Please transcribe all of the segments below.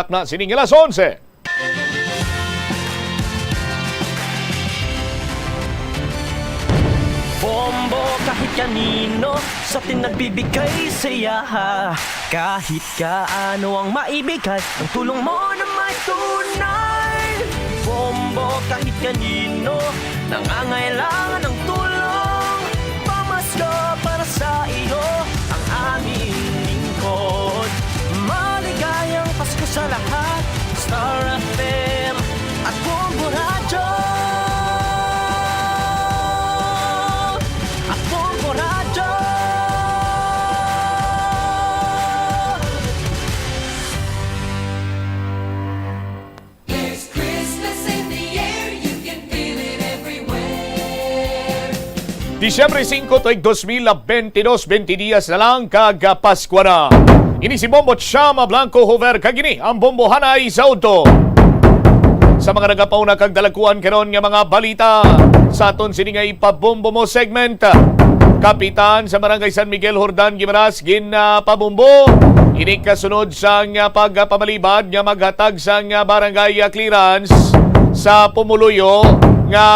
Tatak na sining alas 11. Bombo kahit kanino sa nagbibigay saya. Kahit kaano ang maibigay, ang tulong mo na may tunay. Bombo kahit kanino nangangailangan ng tulong. Pamasko para sa iyo ang aming lingkod. Maligayang Pasko sa lahat, Star FM at Bombo Radio. At Bombo Radio. There's Christmas in the air, you can feel it everywhere. Disyembre 5 tuig 2022, 20 días na lang kagapaskwa na. Ini si Bombo Chama Blanco Hover kagini ang bombohanay sa auto. Sa mga nagapauna kag dalakuan karon nga mga balita sa aton sini nga ipabombo mo segment. Kapitan sa Barangay San Miguel Jordan Gimaras ginapabombo. Ini kasunod sa nga pagpamalibad nga maghatag sa nga barangay clearance sa Pumuluyo nga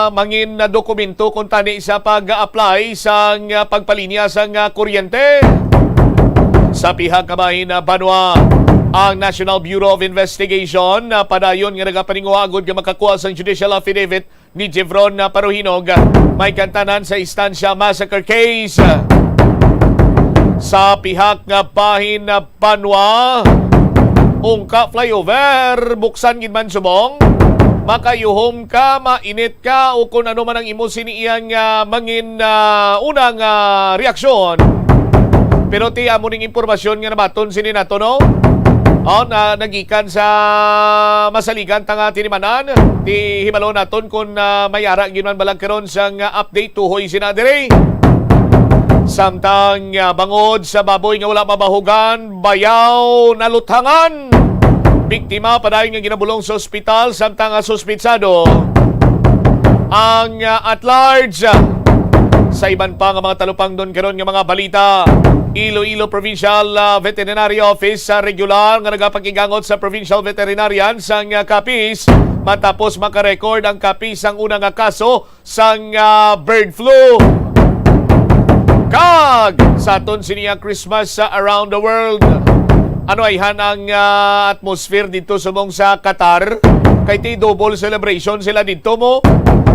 mangin na dokumento kung tani sa pag-apply sa nga pagpalinya sa nga kuryente. Sa pihak kabahin na Banwa, ang National Bureau of Investigation na padayon nga nagapaninguha agud nga makakuha sa judicial affidavit ni Jevron Paruhinog may kantanan sa Estancia Massacre Case. Sa pihak nga bahin na Banwa, ungka flyover buksan gid man subong. Makayuhom ka, mainit ka o kung ano man ang imo siniyang mangin unang reaksyon. Pero ti amo ning impormasyon nga nabaton sini nato no. Na nagikan sa masaligan tanga tinimanan ti himalo naton kung mayara gyud man balag karon sa update tuhoy sina dire. Samtang bangod sa baboy nga wala mabahugan, bayaw naluthangan. Biktima padayon nga ginabulong sa ospital samtang suspitsado ang at large. Sa iban pa nga mga talupang doon karon nga mga balita, Iloilo Provincial Veterinary Office sa regular nga nagapakigangot sa Provincial Veterinarian sang Capiz matapos makarecord ang Capiz ang unang kaso sang bird flu. Kag sa aton siniyang Christmas around the world. Ano ay hanang atmosphere dito sumong sa Qatar? Kay ti double celebration sila dito mo.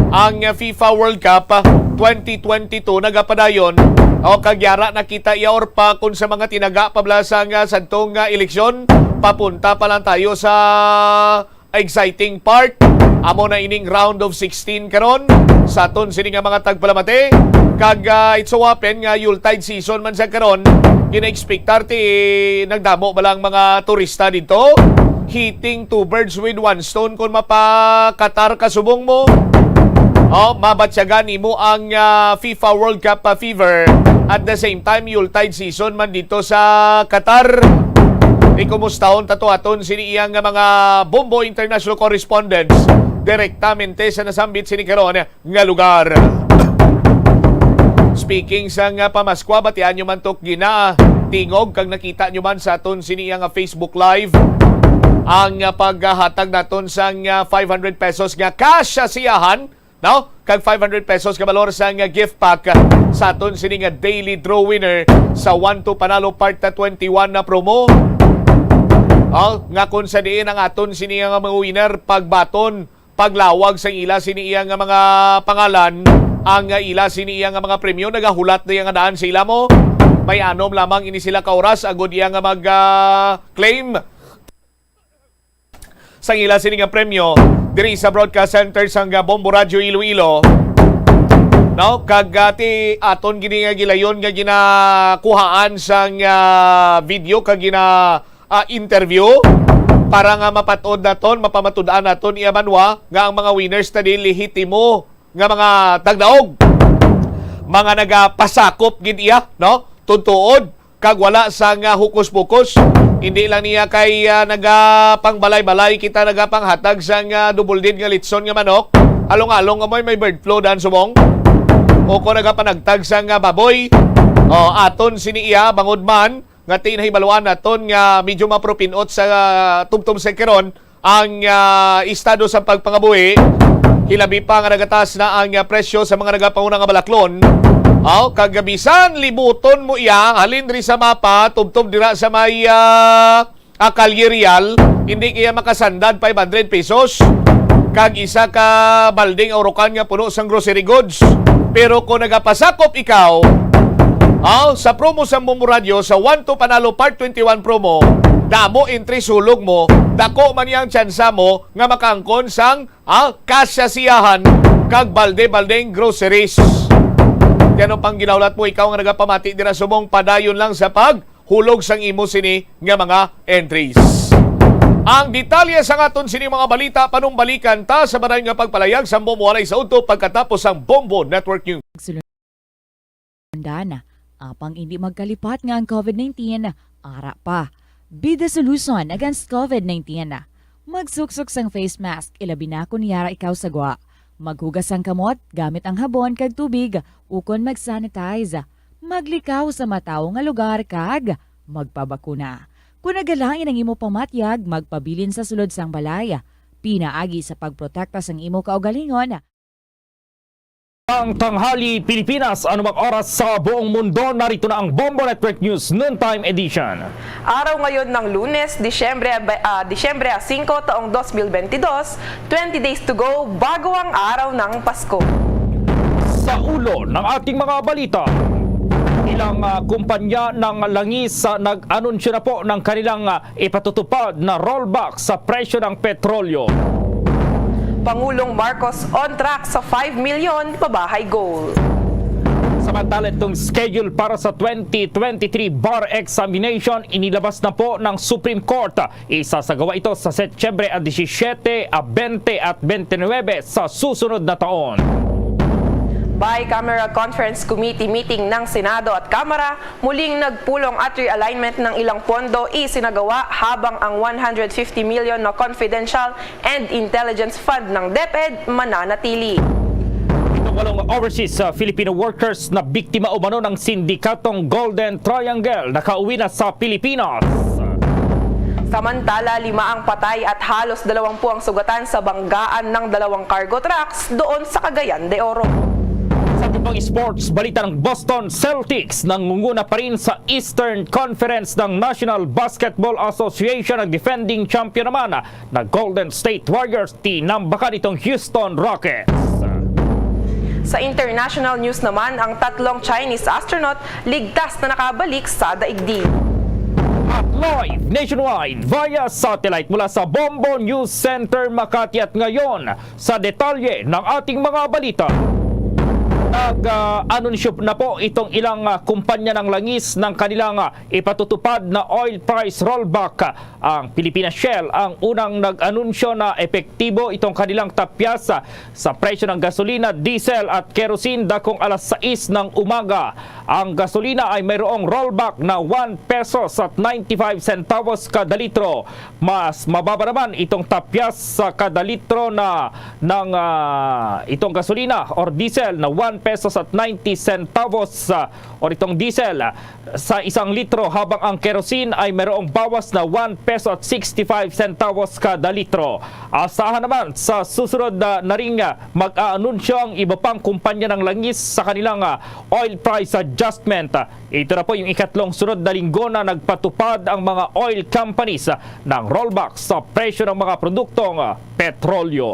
Ang FIFA World Cup 2022 nagapadayon o kagyara nakita iyaor pa kung sa mga tinaga pablasang santong eleksyon. Papunta pa lang tayo sa exciting part. Amo na ining round of 16 karon sa aton sini nga mga tagpalamate. Kag it's so happen nga Yuletide season man sa karon, gina-expectar ti nagdamo balang mga turista dito. Hitting two birds with one stone kung mapakatar kasubong mo. Mabatsyagan mo ang FIFA World Cup fever at the same time Yuletide season man dito sa Qatar. Kumustahon tato aton sini iyang mga Bombo International Correspondents direktamente sa nasambit sini karon nga lugar. Speaking sa nga pamaskwa, batian nyo man tok gina tingog kag nakita nyo man sa aton sini iyang Facebook Live ang paghatag naton sa 500 pesos nga cash siyahan. No? Kag 500 pesos ka balor sa gift pack sa aton sini nga daily draw winner sa 1-2 panalo part 21 na promo. Nga kung sa diin ang aton sini nga mga winner pagbaton, paglawag sa ila sini iya nga mga pangalan, ang ila sini iya nga mga premyo nagahulat na nga daan sa ila mo. May anom lamang ini sila ka oras agud iya nga mag-claim sa ila sini nga premyo diri sa broadcast center sang Bombo Radio Iloilo. No, kagati aton gini nga gilayon nga ginakuhaan sang video kag interview para nga mapatod naton, mapamatud-an naton iya manwa nga ang mga winners na lehitimo nga mga tagdaog. Mga nagapasakop gid iya, no? Tuntuod kag wala sa nga hukus-pukus. Hindi lang niya kay nagapangbalay-balay kita nagapanghatag sa nga double dead nga litson nga manok. Along-along nga may bird flu dan subong. O ko nagapanagtag sa nga baboy. Aton sini iya bangod man nga tinahibaluan naton nga medyo mapropinot sa tumtum sa karon ang estado sa pagpangabuhi. Hilabi pa nga nagatas na ang presyo sa mga nagapanguna nga balaklon. Kagabisan libuton mo iya halin diri sa mapa tubtob dira sa may Kalye Real, hindi kaya makasandad 500 pesos. Kag isa ka balding aurokan nga puno sang grocery goods. Pero kung nagapasakop ikaw sa promo sa Momo Radio sa 1 to Panalo Part 21 promo, damo entry sulog mo, dako man yang tsansa mo nga makaangkon sang kasyasiyahan kag balde-baldeng groceries. Yan pang ginaulat mo, ikaw nga nagapamati dira sumong padayon lang sa paghulog sang imo sini nga mga entries. Ang detalye sa aton sini mga balita panumbalikan ta sa baray nga pagpalayag sa Momo sa udto pagkatapos ang Bombo Network News. Dana, apang hindi magkalipat nga ang COVID-19, ara pa. Be the solution against COVID-19. Magsuksok sang face mask, ilabi na kung niyara ikaw sagwa. Maghugas ang kamot, gamit ang habon kag tubig, ukon mag-sanitize. Maglikaw sa mataw nga lugar kag magpabakuna. Kung nagalangin ang imo pamatyag, magpabilin sa sulod sang balay. Pinaagi sa pagprotekta sang imo kaugalingon. Ang tanghali Pilipinas, anumang oras sa buong mundo, narito na ang Bombo Network News Noontime Edition. Araw ngayon ng Lunes, Disyembre 5, taong 2022, 20 days to go bago ang araw ng Pasko. Sa ulo ng ating mga balita, ilang kumpanya ng langis nag-anunsyo na po ng kanilang ipatutupad na rollback sa presyo ng petrolyo. Pangulong Marcos on track sa 5 million pabahay goal. Samantala itong schedule para sa 2023 bar examination inilabas na po ng Supreme Court. Isasagawa ito sa Setyembre 17, 20 at 29 sa susunod na taon. Bicameral Conference Committee meeting ng Senado at Kamara, muling nagpulong at realignment ng ilang pondo isinagawa habang ang 150 million na confidential and intelligence fund ng DepEd mananatili. Itong walong overseas Filipino workers na biktima umano ng sindikatong Golden Triangle nakauwi na sa Pilipinas. Samantala, 5 ang patay at halos 20 ang sugatan sa banggaan ng 2 cargo trucks doon sa Cagayan de Oro. Sa pang sports, balita ng Boston Celtics nangunguna pa rin sa Eastern Conference ng National Basketball Association. Ang defending champion naman na Golden State Warriors tinambakan itong Houston Rockets. Sa international news naman, ang 3 Chinese astronaut ligtas na nakabalik sa daigdig. At live nationwide via satellite mula sa Bombo News Center Makati. At ngayon sa detalye ng ating mga balita. Nag-anunsyo na po itong ilang kumpanya ng langis ng kanilang ipatutupad na oil price rollback. Ang Pilipinas Shell ang unang nag-anunsyo na epektibo itong kanilang tapyasa sa presyo ng gasolina, diesel at kerosene dakong alas 6 ng umaga. Ang gasolina ay mayroong rollback na 1 pesos at 95 centavos kada litro. Mas mababa naman itong tapyas sa kada litro ng itong gasolina or diesel na 1 pesos at 90 centavos or itong diesel sa 1 litro, habang ang kerosene ay mayroong bawas na 1 peso at 65 centavos kada litro. Asahan naman sa susunod na ring mag-aanunsyo ang iba pang kumpanya ng langis sa kanilang oil price adjustment. Ito na po yung ikatlong sunod na linggo na nagpatupad ang mga oil companies ng rollback sa presyo ng mga produktong petrolyo.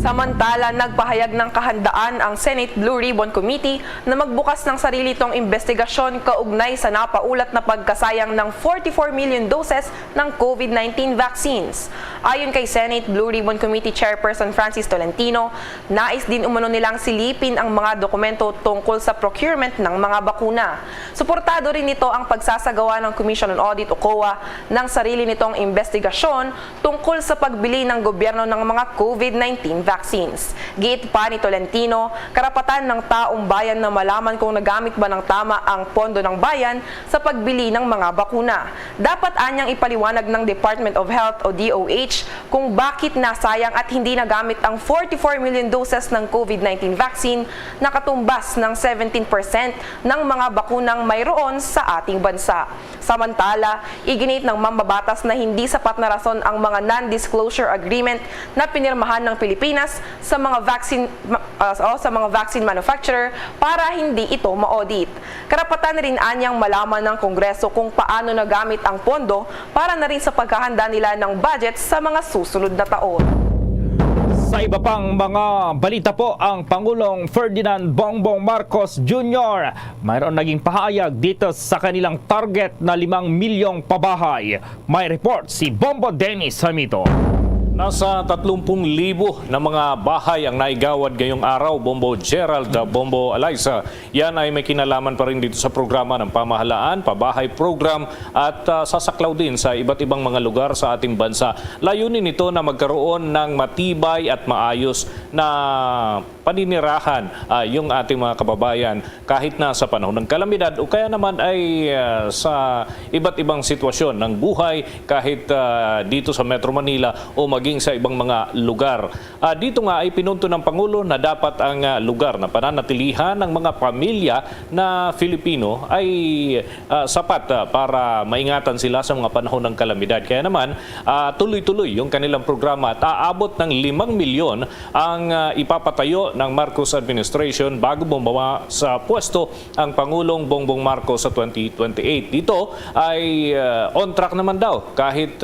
Samantala, nagpahayag ng kahandaan ang Senate Blue Ribbon Committee na magbukas ng sarili itong investigasyon kaugnay sa napaulat na pagkasayang ng 44 million doses ng COVID-19 vaccines. Ayon kay Senate Blue Ribbon Committee Chairperson Francis Tolentino, nais din umano nilang silipin ang mga dokumento tungkol sa procurement ng mga bakuna. Suportado rin nito ang pagsasagawa ng Commission on Audit o COA ng sarili nitong investigasyon tungkol sa pagbili ng gobyerno ng mga COVID-19 vaccines. vaccines. Giit pa ni Tolentino, karapatan ng taong bayan na malaman kung nagamit ba ng tama ang pondo ng bayan sa pagbili ng mga bakuna. Dapat anyang ipaliwanag ng Department of Health o DOH kung bakit nasayang at hindi nagamit ang 44 million doses ng COVID-19 vaccine na katumbas ng 17% ng mga bakunang mayroon sa ating bansa. Samantala, iginit ng mambabatas na hindi sapat na rason ang mga non-disclosure agreement na pinirmahan ng Pilipinas sa mga vaccine manufacturer para hindi ito ma-audit. Karapatan rin anyang malaman ng Kongreso kung paano nagamit ang pondo para na rin sa paghahanda nila ng budget sa mga susunod na taon. Sa iba pang mga balita po, ang Pangulong Ferdinand Bongbong Marcos Jr. mayroon naging pahayag dito sa kanilang target na 5 milyong pabahay. May report si Bombo Dennis Hamito. Nasa 30,000 na mga bahay ang naigawad ngayong araw, Bombo Gerald, Bombo Eliza. Yan ay may kinalaman pa rin dito sa programa ng pamahalaan, pabahay program at sasaklaw din sa iba't ibang mga lugar sa ating bansa. Layunin nito na magkaroon ng matibay at maayos na paninirahan yung ating mga kababayan kahit na sa panahon ng kalamidad o kaya naman ay sa iba't ibang sitwasyon ng buhay kahit dito sa Metro Manila o maging sa ibang mga lugar. Dito nga ay pinunto ng Pangulo na dapat ang lugar na pananatilihan ng mga pamilya na Filipino ay sapat para maingatan sila sa mga panahon ng kalamidad. Kaya naman tuloy-tuloy yung kanilang programa at aabot ng 5 milyon ang ipapatayo ng Marcos administration bago bumaba sa pwesto ang Pangulong Bongbong Marcos sa 2028. Dito ay on track naman daw kahit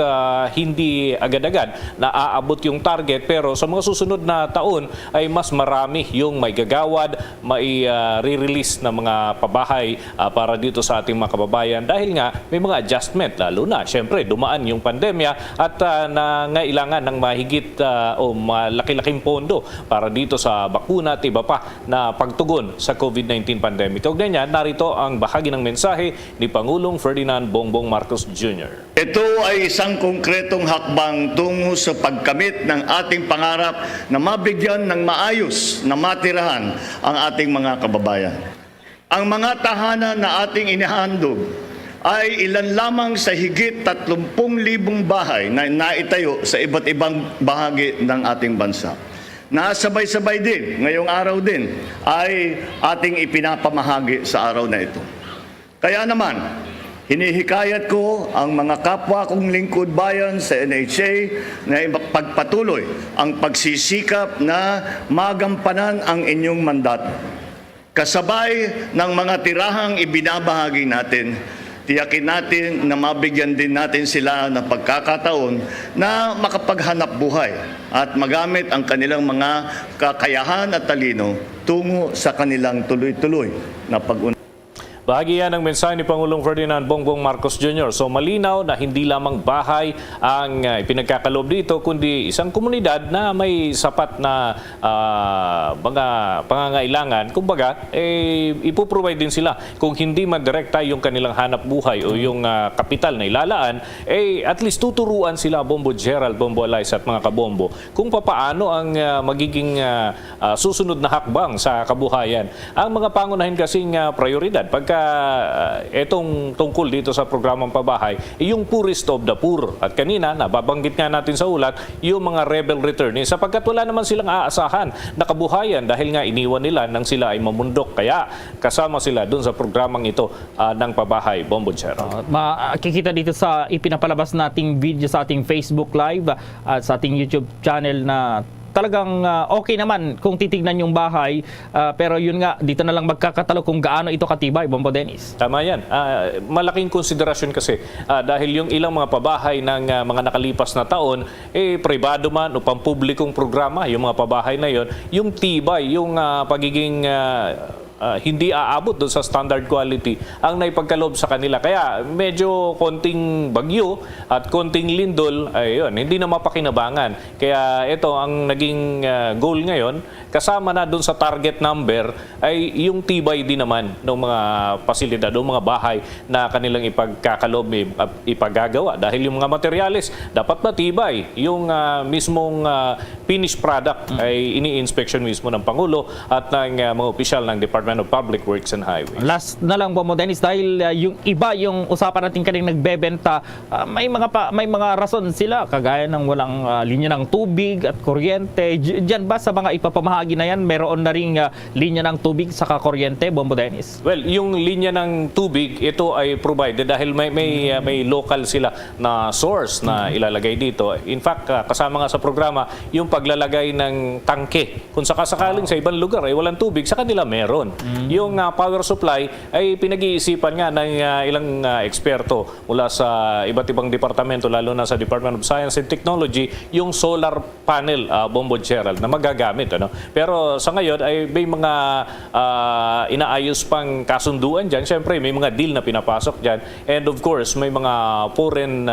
hindi agad-agad na aabot yung target, pero sa mga susunod na taon ay mas marami yung may gagawad, may re-release na mga pabahay para dito sa ating mga kababayan dahil nga may mga adjustment, lalo na syempre dumaan yung pandemya at nangailangan ng mahigit o malaki-laking pondo para dito sa bakuna at iba pa na pagtugon sa COVID-19 pandemic. Kaugnay niyan, narito ang bahagi ng mensahe ni Pangulong Ferdinand Bongbong Marcos Jr. Ito ay isang konkretong hakbang tungo sa pagkamit ng ating pangarap na mabigyan ng maayos na matirahan ang ating mga kababayan. Ang mga tahanan na ating inihandog ay ilan lamang sa higit 30,000 bahay na naitayo sa iba't ibang bahagi ng ating bansa. Nasabay-sabay din, ngayong araw din, ay ating ipinapamahagi sa araw na ito. Kaya naman, hinihikayat ko ang mga kapwa kong lingkod bayan sa NHA na pagpatuloy ang pagsisikap na magampanan ang inyong mandato. Kasabay ng mga tirahang ibinabahagi natin, tiyakin natin na mabigyan din natin sila ng pagkakataon na makapaghanap buhay at magamit ang kanilang mga kakayahan at talino tungo sa kanilang tuloy-tuloy na pag-unlad. Bahagi yan ng mensahe ni Pangulong Ferdinand Bongbong Marcos Jr. So malinaw na hindi lamang bahay ang pinagkakaloob dito, kundi isang komunidad na may sapat na mga pangangailangan. Kumbaga, ipoprovide din sila. Kung hindi man direkta yung kanilang hanap buhay o yung kapital na ilalaan, at least tuturuan sila, Bombo Gerald, Bombo Eliza at mga kabombo, kung papaano ang magiging susunod na hakbang sa kabuhayan. Ang mga pangunahin kasing prioridad, pagka etong tungkol dito sa programang pabahay, yung poorest of the poor. At kanina, nababanggit nga natin sa ulat, yung mga rebel returnees, sapagkat wala naman silang aasahan na kabuhayan dahil nga iniwan nila nang sila ay mamundok. Kaya kasama sila dun sa programang ito ng pabahay, Bombo Gerald. Makikita dito sa ipinapalabas nating video sa ating Facebook Live at sa ating YouTube channel na talagang okay naman kung titignan yung bahay, pero yun nga, dito na lang magkakatalo kung gaano ito katibay, Bombo Dennis. Tama yan. Malaking konsiderasyon kasi dahil yung ilang mga pabahay ng mga nakalipas na taon, pribado man o pampublikong programa, yung mga pabahay na yon, yung tibay, yung pagiging hindi aabot doon sa standard quality ang naipagkaloob sa kanila. Kaya medyo konting bagyo at konting lindol, ayun, hindi na mapakinabangan. Kaya ito ang naging goal ngayon, kasama na doon sa target number ay yung tibay din naman ng mga pasilidad o mga bahay na kanilang ipagkakaloob, ipagagawa. Dahil yung mga materyales dapat matibay. Yung mismong finished product ay ini-inspection mismo ng Pangulo at ng mga opisyal ng Department of Public Works and Highways. Last na lang po mo, Dennis, dahil yung iba, yung usapan natin kaning nagbebenta, may mga rason sila, kagaya ng walang linya ng tubig at kuryente. Diyan ba sa mga ipapamahagi na yan, meron na ring linya ng tubig sa kuryente, Bombo Dennis? Well, yung linya ng tubig, ito ay provided dahil may local sila na source na ilalagay dito. In fact, kasama nga sa programa, yung paglalagay ng tangke. Kung sakasakaling sa ibang lugar ay walang tubig, sa kanila meron. Yung power supply ay pinag-iisipan nga ng ilang eksperto mula sa iba't ibang departamento, lalo na sa Department of Science and Technology, yung solar panel, Bombo Gerald, na magagamit. Pero sa ngayon ay may mga inaayos pang kasunduan dyan. Siyempre, may mga deal na pinapasok dyan. And of course, may mga foreign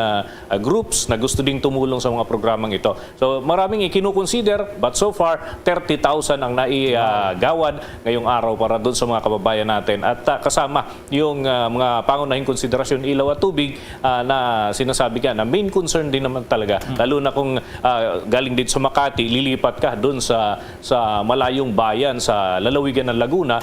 groups na gusto ding tumulong sa mga programang ito. So maraming ikinukonsider, but so far, 30,000 ang naigawad ngayong araw para doon sa mga kababayan natin. At kasama yung mga pangunahing konsiderasyon, ilaw at tubig na sinasabi ka na main concern din naman talaga. Lalo na kung galing din sa Makati, lilipat ka doon sa malayong bayan sa lalawigan ng Laguna,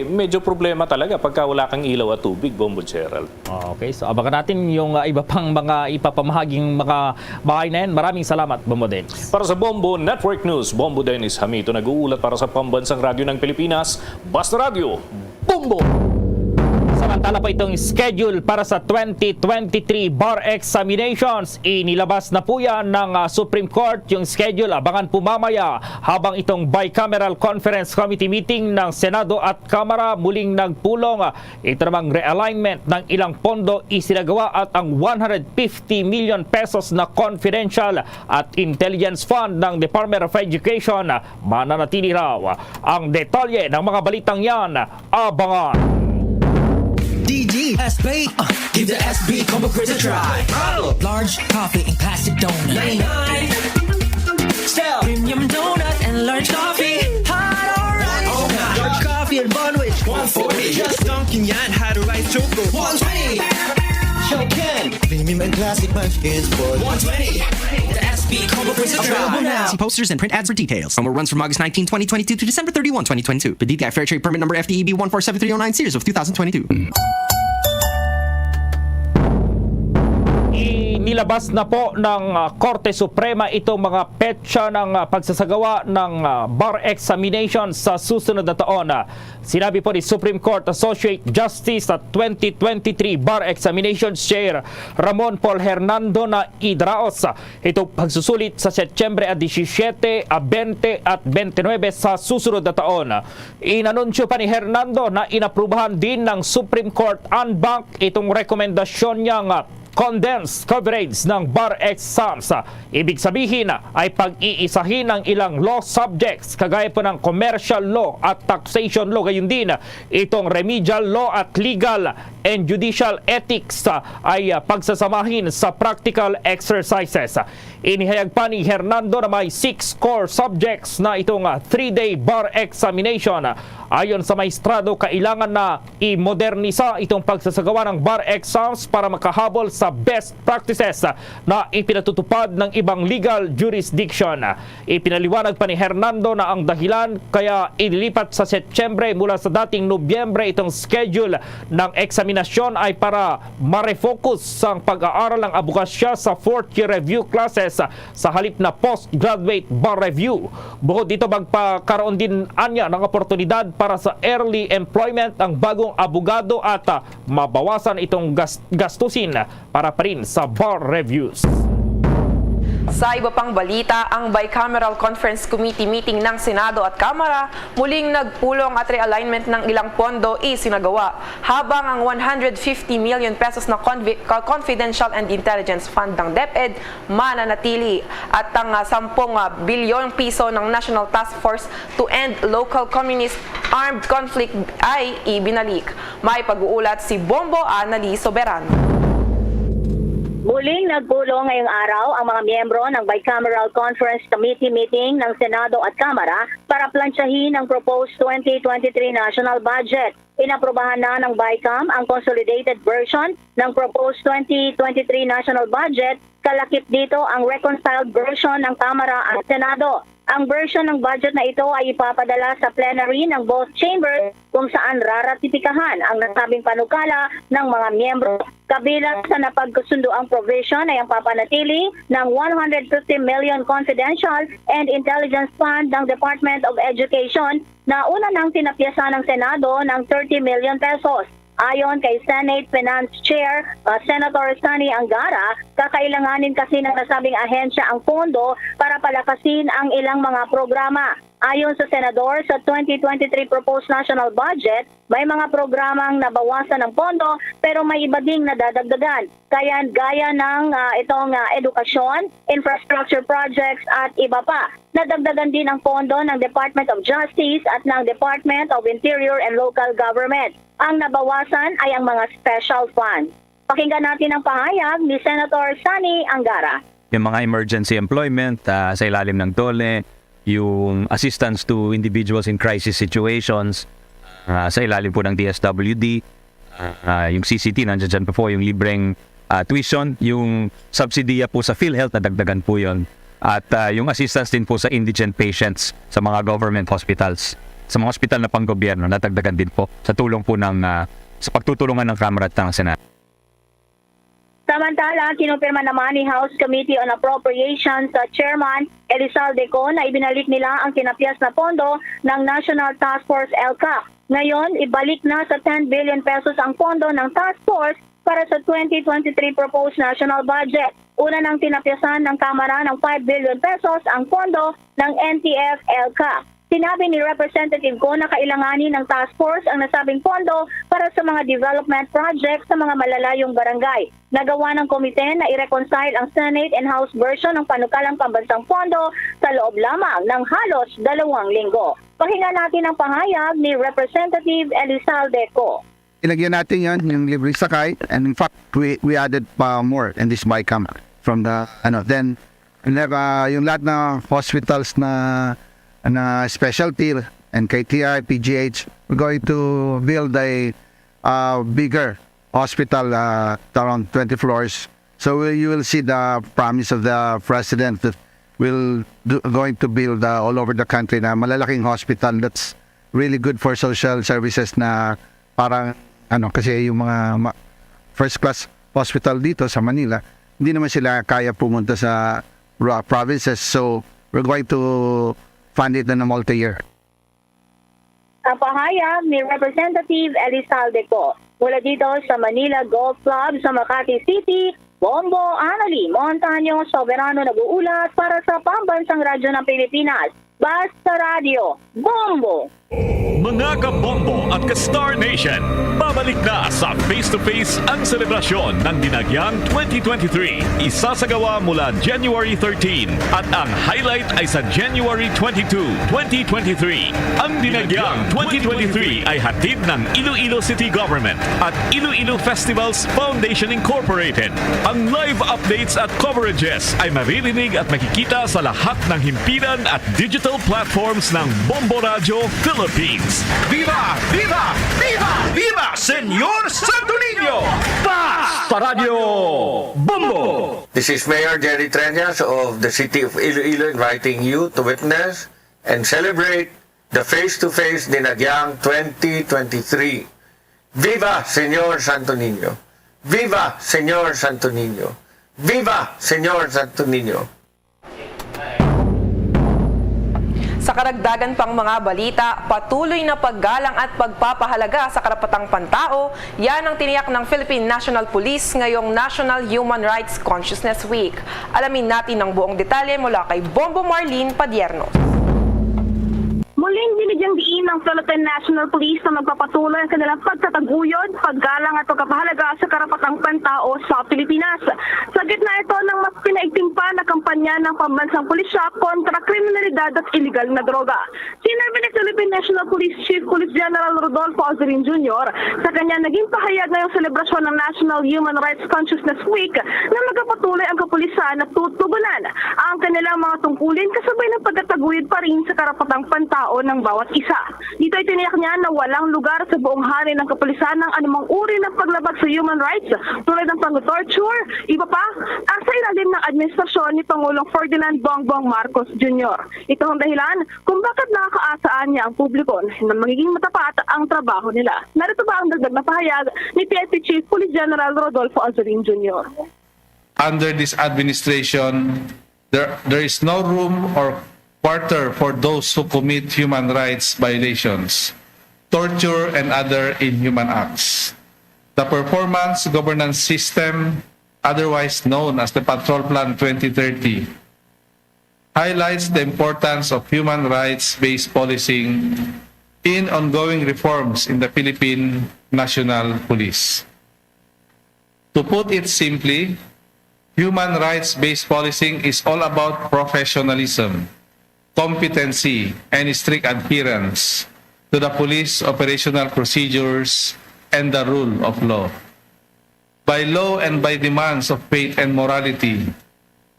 medyo problema talaga pagka wala kang ilaw at tubig, Bombo Gerald. Okay, so abangan natin yung iba pang mga ipapamahaging mga bahay na yan. Maraming salamat, Bombo Dennis. Para sa Bombo Network News, Bombo Dennis Hamito nag-uulat para sa Pambansang Radyo ng Pilipinas, Basta Radio, Bombo! Samantala po itong schedule para sa 2023 bar examinations. Inilabas na po yan ng Supreme Court yung schedule. Abangan po mamaya habang itong bicameral conference committee meeting ng Senado at Kamara muling nagpulong. Ito namang realignment ng ilang pondo isinagawa at ang 150 million pesos na confidential at intelligence fund ng Department of Education mananatili raw. Ang detalye ng mga balitang yan, abangan. DG, SB, give the SB combo quiz a try. Large coffee and classic donut. 99. Still, premium donut and large coffee. Hot or ice. Oh, large coffee and bun which 140. Just Dunkin' yan, had a rice choco. 120. Shokin. Premium and classic munchkins for 120. The SB combo quiz a try. See posters and print ads for details. Promo runs from August 19, 2022 to December 31, 2022. PDTI Fair Trade Permit number FTEB 147309 series of 2022. Nilabas na po ng Korte Suprema itong mga petsa ng pagsasagawa ng bar examination sa susunod na taon. Sinabi po ni Supreme Court Associate Justice at 2023 Bar Examinations Chair Ramon Paul Hernando na idraos itong pagsusulit sa Setyembre 17, 20 at 29 sa susunod na taon. Inanunsyo pa ni Hernando na inaprubahan din ng Supreme Court en banc itong rekomendasyon niyang condensed coverage ng bar exams. Ibig sabihin ay pag-iisahin ng ilang law subjects kagaya po ng commercial law at taxation law. Gayon din itong remedial law at legal and judicial ethics ay pagsasamahin sa practical exercises. Inihayag pa ni Hernando na may 6 core subjects na itong 3-day bar examination. Ayon sa maestrado, kailangan na i-modernisa itong pagsasagawa ng bar exams para makahabol sa best practices na ipinatutupad ng ibang legal jurisdiction. Ipinaliwanag pa ni Hernando na ang dahilan kaya inilipat sa Setyembre mula sa dating Nobyembre itong schedule ng eksaminasyon ay para ma-refocus ang pag-aaral ng abogasya sa 4th year review classes sa halip na postgraduate bar review. Bukod dito, magpakaroon din anya ng oportunidad para sa early employment ang bagong abogado at mabawasan itong gastusin para pa rin sa bar reviews. Sa iba pang balita, ang Bicameral Conference Committee meeting ng Senado at Kamara muling nagpulong at realignment ng ilang pondo isinagawa, habang ang 150 million pesos na confidential and intelligence fund ng DepEd mananatili at ang 10 bilyong piso ng National Task Force to End Local Communist Armed Conflict ay ibinalik. May pag-uulat si Bombo Annali Soberano. Muling nagpulong ngayong araw ang mga miyembro ng Bicameral Conference Committee meeting ng Senado at Kamara para plansyahin ang proposed 2023 national budget. Inaprubahan na ng BICAM ang consolidated version ng proposed 2023 national budget. Kalakip dito ang reconciled version ng Kamara at Senado. Ang version ng budget na ito ay ipapadala sa plenary ng both chambers kung saan raratipikahan ang nasabing panukala ng mga miyembro. Kabilang sa napagkasunduang provision ay ang papanatili ng 150 million confidential and intelligence fund ng Department of Education na una nang tinapyasan ng Senado ng 30 million pesos. Ayon kay Senate Finance Chair Senator Sani Angara, kakailanganin kasi ng nasabing ahensya ang pondo para palakasin ang ilang mga programa. Ayon sa Senador, sa 2023 proposed national budget, may mga programang nabawasan ng pondo pero may iba ding nadadagdagan. Kaya gaya ng itong edukasyon, infrastructure projects at iba pa. Nadagdagan din ang pondo ng Department of Justice at ng Department of Interior and Local Government. Ang nabawasan ay ang mga special funds. Pakinggan natin ang pahayag ni Senator Sani Angara. Yung mga emergency employment sa ilalim ng DOLE, yung assistance to individuals in crisis situations sa ilalim po ng DSWD, yung CCT, nandiyan dyan po yung libreng tuition, yung subsidiya po sa PhilHealth, nadagdagan po yun. At yung assistance din po sa indigent patients sa mga government hospitals, sa mga hospital na panggobyerno, nadagdagan din po sa tulong po ng sa pagtutulungan ng Kamara at ng Senado. Samantala, kinumpirma naman ni House Committee on Appropriations sa Chairman Elizalde Co na ibinalik nila ang kinapyas na pondo ng National Task Force LCAC. Ngayon, ibalik na sa 10 billion pesos ang pondo ng Task Force para sa 2023 proposed national budget. Una nang tinapyasan ng Kamara ng 5 billion pesos ang pondo ng NTF LCAC. Sinabi ni Representative Go na kailanganin ng task force ang nasabing pondo para sa mga development projects sa mga malalayong barangay. Nagawa ng komite na i-reconcile ang Senate and House version ng panukalang pambansang pondo sa loob lamang ng halos 2 linggo. Pakinggan natin ang pahayag ni Representative Elizalde Co. Ilagyan natin yan, yung libre sakay, and in fact, we added more in this BICAM from the, then, yung lahat na hospitals na specialty and KTI, PGH, we're going to build a bigger hospital around 20 floors. So you will see the promise of the president that we'll going to build all over the country na malalaking hospital that's really good for social services na parang kasi yung mga first class hospital dito sa Manila, hindi naman sila kaya pumunta sa provinces. So we're going to fund it in a multi-year. Ang pahayag ni Representative Elizalde Co. Mula dito sa Manila Golf Club sa Makati City, Bombo Annali Montaño Soberano nag-uulat para sa Pambansang Radyo ng Pilipinas. Basta Radio, Bombo! Mga kabombo at ka-Star Nation, babalik na sa face-to-face ang selebrasyon ng Dinagyang 2023. Isasagawa mula January 13 at ang highlight ay sa January 22, 2023. Ang Dinagyang 2023 ay hatid ng Iloilo City Government at Iloilo Festivals Foundation Incorporated. Ang live updates at coverages ay maririnig at makikita sa lahat ng himpilan at digital platforms ng Bombo Radio Philippines. Viva! Viva! Viva! Viva! Senyor Santo Niño! Basta Radio Bombo! This is Mayor Jerry Treñas of the City of Iloilo inviting you to witness and celebrate the face-to-face Dinagyang 2023. Viva Senyor Santo Niño! Viva Senyor Santo Niño! Viva Senyor Santo Niño! Sa karagdagan pang mga balita, patuloy na paggalang at pagpapahalaga sa karapatang pantao, yan ang tiniyak ng Philippine National Police ngayong National Human Rights Consciousness Week. Alamin natin ang buong detalye mula kay Bombo Marlene Padierno. Muling binigyang diin ng Philippine National Police na magpapatuloy ang kanilang pagtataguyod, paggalang at pagpapahalaga sa karapatang pantao sa Pilipinas. Sa gitna ito ng mas pinaigting pa na kampanya ng pambansang pulisya kontra kriminalidad at iligal na droga. Sinabi ni Philippine National Police Chief Police General Rodolfo Azorin Jr. sa kanya naging pahayag ngayong selebrasyon ng National Human Rights Consciousness Week na magpapatuloy ang kapulisan at tutugunan ang kanilang mga tungkulin kasabay ng pagtataguyod pa rin sa karapatang pantao ng bawat isa. Dito ay tiniyak niya na walang lugar sa buong hari ng kapulisan ng anumang uri ng paglabag sa human rights tulad ng pang-torture, iba pa, ang sa ilalim ng administrasyon ni Pangulong Ferdinand Bongbong Marcos Jr. Ito ang dahilan kung bakit nakakaasaan niya ang publiko na magiging matapat ang trabaho nila. Narito ba ang dagdag na pahayag ni PNP Chief Police General Rodolfo Azorin Jr. Under this administration, there is no room or quarter for those who commit human rights violations, torture, and other inhuman acts. The performance governance system, otherwise known as the Patrol Plan 2030, highlights the importance of human rights-based policing in ongoing reforms in the Philippine National Police. To put it simply, human rights-based policing is all about professionalism, competency, and strict adherence to the police operational procedures and the rule of law. By law and by demands of faith and morality,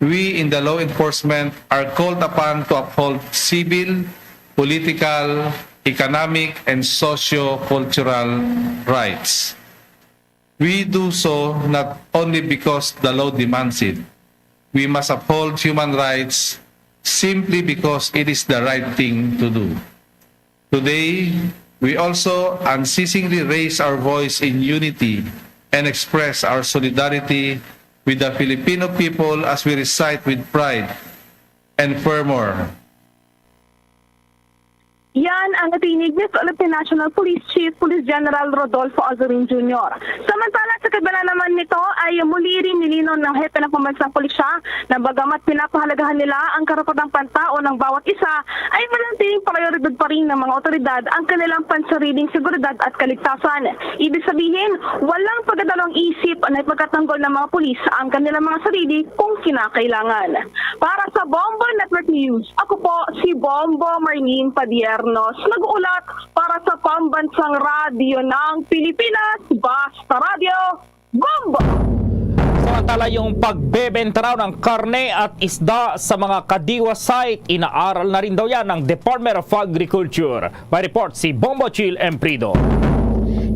we in the law enforcement are called upon to uphold civil, political, economic, and socio-cultural rights. We do so not only because the law demands it. We must uphold human rights simply because it is the right thing to do. Today, we also unceasingly raise our voice in unity and express our solidarity with the Filipino people as we recite with pride and fervor. Yan ang natinig ni Philippine National Police Chief Police General Rodolfo Azorin Jr. Samantala sa kabila naman nito ay muli rin nilinaw ng hepe ng pambansang pulisya na bagamat pinapahalagahan nila ang karapatang pantao ng bawat isa ay manatiling prioridad pa rin ng mga otoridad ang kanilang pansariling seguridad at kaligtasan. Ibig sabihin, walang pagdadalawang isip na ipagtatanggol ng mga pulis ang kanilang mga sarili kung kinakailangan. Para sa Bombo Network News, ako po si Bombo Marlene Padierno. Nag-uulat para sa Pambansang Radyo ng Pilipinas, Basta Radio, Bombo! Samantala yung pagbebenta raw ng karne at isda sa mga kadiwa site, inaaral na rin daw yan ng Department of Agriculture. May report si Bombo Chill Emprido.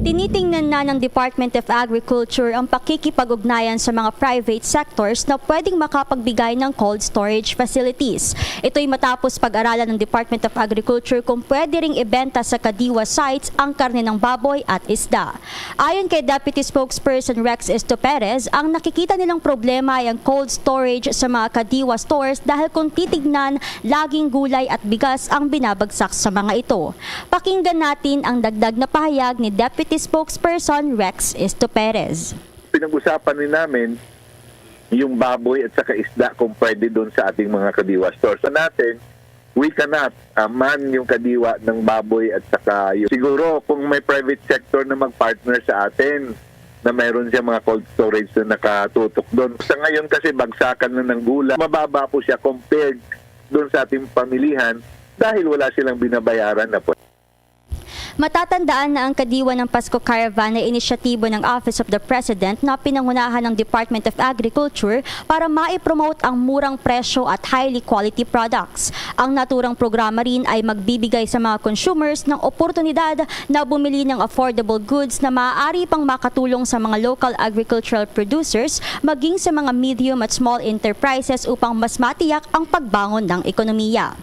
Tinitingnan na ng Department of Agriculture ang pakikipag-ugnayan sa mga private sectors na pwedeng makapagbigay ng cold storage facilities. Ito'y matapos pag-aralan ng Department of Agriculture kung pwede ring ibenta sa kadiwa sites ang karne ng baboy at isda. Ayon kay Deputy Spokesperson Rex Estoperez, ang nakikita nilang problema ay ang cold storage sa mga kadiwa stores dahil kung titignan, laging gulay at bigas ang binabagsak sa mga ito. Pakinggan natin ang dagdag na pahayag ni Deputy Spokesperson Rex Estoperez. Pinag-usapan din namin yung baboy at saka isda kung pwede doon sa ating mga kadiwa stores. So natin, we cannot man yung kadiwa ng baboy at saka yung... Siguro kung may private sector na mag-partner sa atin na mayroon siya mga cold storage na nakatutok doon. Sa ngayon kasi bagsakan na ng gula, mababa po siya compared doon sa ating pamilihan dahil wala silang binabayaran na po. Matatandaan na ang Kadiwa ng Pasko Caravan ay inisyatibo ng Office of the President na pinangunahan ng Department of Agriculture para maipromote ang murang presyo at highly quality products. Ang naturang programa rin ay magbibigay sa mga consumers ng oportunidad na bumili ng affordable goods na maaari pang makatulong sa mga local agricultural producers maging sa mga medium at small enterprises upang mas matiyak ang pagbangon ng ekonomiya.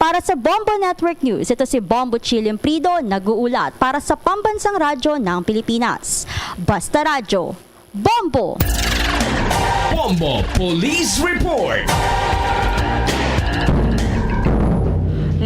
Para sa Bombo Network News, ito si Bombo Chill Emprido, nag-uulat para sa Pambansang Radyo ng Pilipinas. Basta Radyo, Bombo! Bombo Police Report!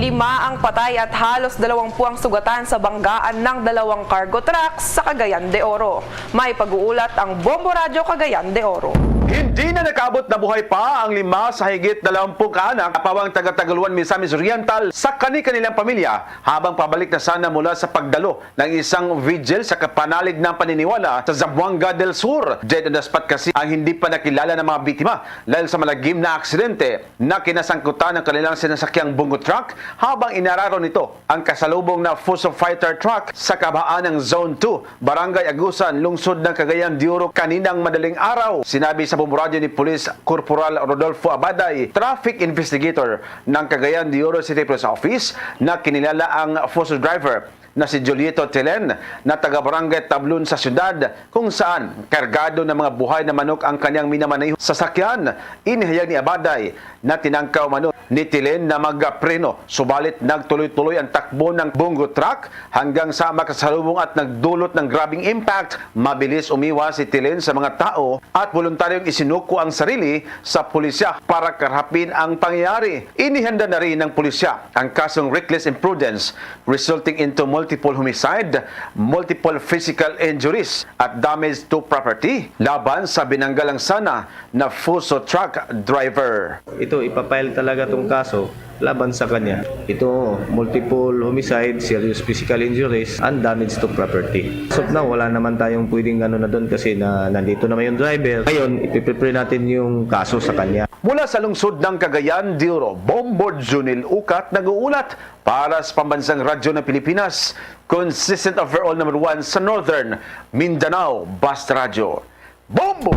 5 ang patay at halos 20 ang sugatan sa banggaan ng 2 cargo trucks sa Cagayan de Oro. May pag-uulat ang Bombo Radyo Cagayan de Oro. Hindi na nakabot na buhay pa ang 5 sa higit 20 kaanak kapawang taga-Tagaluan, Misamis Oriental sa kanilang pamilya habang pabalik na sana mula sa pagdalo ng isang vigil sa kapanalig ng paniniwala sa Zamboanga del Sur. Dead on the spot kasi ang hindi pa nakilala ng mga biktima dahil sa malagim na aksidente na kinasangkutan ng kanilang sinasakyang bungo truck habang inararo nito ang kasalubong na Fuso fighter truck sa kabaan ng Zone 2, Barangay Agusan, lungsod ng Cagayan de Oro kaninang madaling araw. Sinabi sa Bumradyo ni Police Corporal Rodolfo Abaday, traffic investigator ng Cagayan de Oro City Police Office, na kinilala ang Fuso driver na si Julieto Telen na taga-barangay Tablon sa syudad kung saan kargado ng mga buhay na manok ang kanyang minamaneho sa sakyan. Inihayag ni Abaday na tinangkaw manok ni Telen na magpreno, subalit nagtuloy-tuloy ang takbo ng bungo truck hanggang sa makasalubong at nagdulot ng grabing impact. Mabilis umiwas si Telen sa mga tao at voluntaryong isinuko ang sarili sa pulisya para karapin ang pangyayari. Inihanda na rin ng pulisya ang kasong reckless imprudence resulting into multiple homicide, multiple physical injuries at damage to property laban sa binanggalang sana na Fuso truck driver. Ito, ipapile talaga itong kaso laban sa kanya. Ito, multiple homicide, serious physical injuries, and damage to property. So now, wala naman tayong pwedeng na doon kasi nandito naman yung driver. Ngayon, ipiprepare natin yung kaso sa kanya. Mula sa lungsod ng Cagayan de Oro, Bombo Junil Ukat nag-uulat para sa Pambansang Radyo ng Pilipinas, consistent overall number 1 sa Northern Mindanao Basta Radio. Bombo!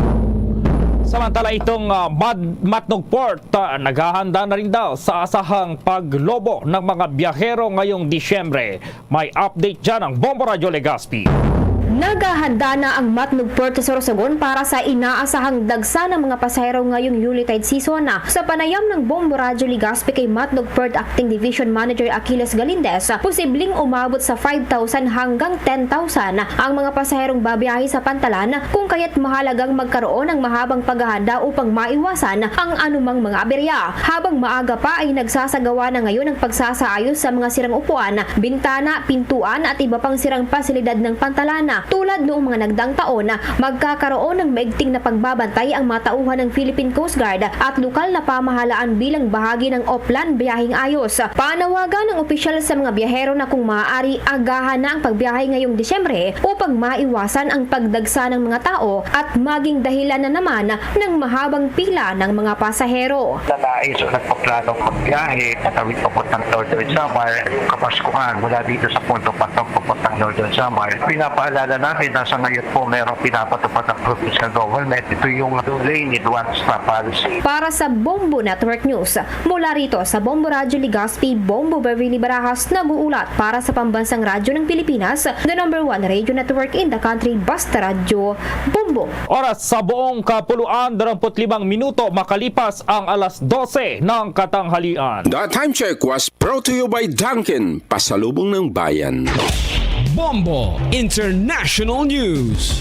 Samantala itong Matnog Port, naghahanda na rin daw sa asahang paglobo ng mga biyahero ngayong Disyembre. May update dyan ang Bombo Radyo Legazpi. Naghahanda na ang Matnog Port sa Sorsogon para sa inaasahang dagsa ng mga pasahero ngayong Yuletide season. Sa panayam ng Bombo Radyo Legazpi kay Matnog Port Acting Division Manager Achilles Galindez, posibleng umabot sa 5,000 hanggang 10,000 ang mga pasaherong babiyahe sa Pantalan, kung kaya't mahalagang magkaroon ng mahabang paghahanda upang maiwasan ang anumang mga aberya. Habang maaga pa ay nagsasagawa na ngayon ang pagsasaayos sa mga sirang upuan, bintana, pintuan at iba pang sirang pasilidad ng Pantalan. Tulad noong mga nagdaang taon, magkakaroon ng maigting na pagbabantay ang mga tauhan ng Philippine Coast Guard at lokal na pamahalaan bilang bahagi ng Oplan Biyaheng Ayos. Panawagan ng opisyal sa mga biyahero na kung maaari agahan na ang pagbiyahe ngayong Disyembre upang maiwasan ang pagdagsa ng mga tao at maging dahilan na naman ng mahabang pila ng mga pasahero. Nais o nagpaplano pagbiyahe at awit papuntang Northern Samar, kapaskuhan mula dito sa punto patong papuntang Northern Samar. Pinapaalala natin na sa ngayon po merong pinapatupad ng provincial government. Ito yung lane advance na policy. Para sa Bombo Network News, mula rito sa Bombo Radyo Legazpi, Bombo Beverly Barajas nag-uulat para sa Pambansang Radyo ng Pilipinas, the number 1 radio network in the country, Basta Radio, Bombo. Oras sa buong kapuluan, 25 minuto makalipas ang alas 12 ng katanghalian. The time check was brought to you by Dunkin', pasalubong ng bayan. Bombo International News.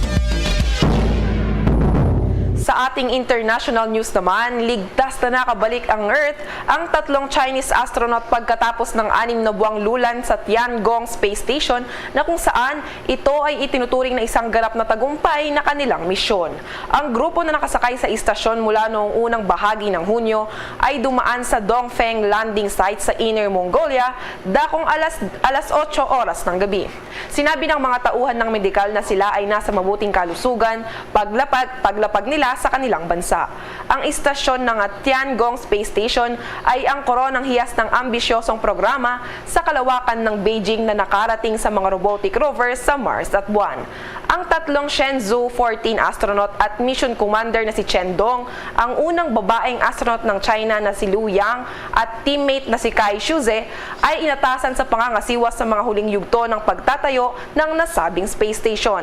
Sa ating international news naman, ligtas na nakabalik ang Earth ang 3 Chinese astronaut pagkatapos ng 6 na buwang lulan sa Tiangong Space Station, na kung saan ito ay itinuturing na isang ganap na tagumpay na kanilang misyon. Ang grupo na nakasakay sa istasyon mula noong unang bahagi ng Hunyo ay dumaan sa Dongfeng landing site sa Inner Mongolia dakong alas 8 oras ng gabi. Sinabi ng mga tauhan ng medikal na sila ay nasa mabuting kalusugan paglapag nila sa kanilang bansa. Ang istasyon ng Tiangong Space Station ay ang koronang hiyas ng ambisyosong programa sa kalawakan ng Beijing na nakarating sa mga robotic rovers sa Mars at Buwan. Ang 3 Shenzhou 14 astronaut at mission commander na si Chen Dong, ang unang babaeng astronaut ng China na si Liu Yang at teammate na si Kai Shuze ay inatasan sa pangangasiwa sa mga huling yugto ng pagtatayo ng nasabing space station.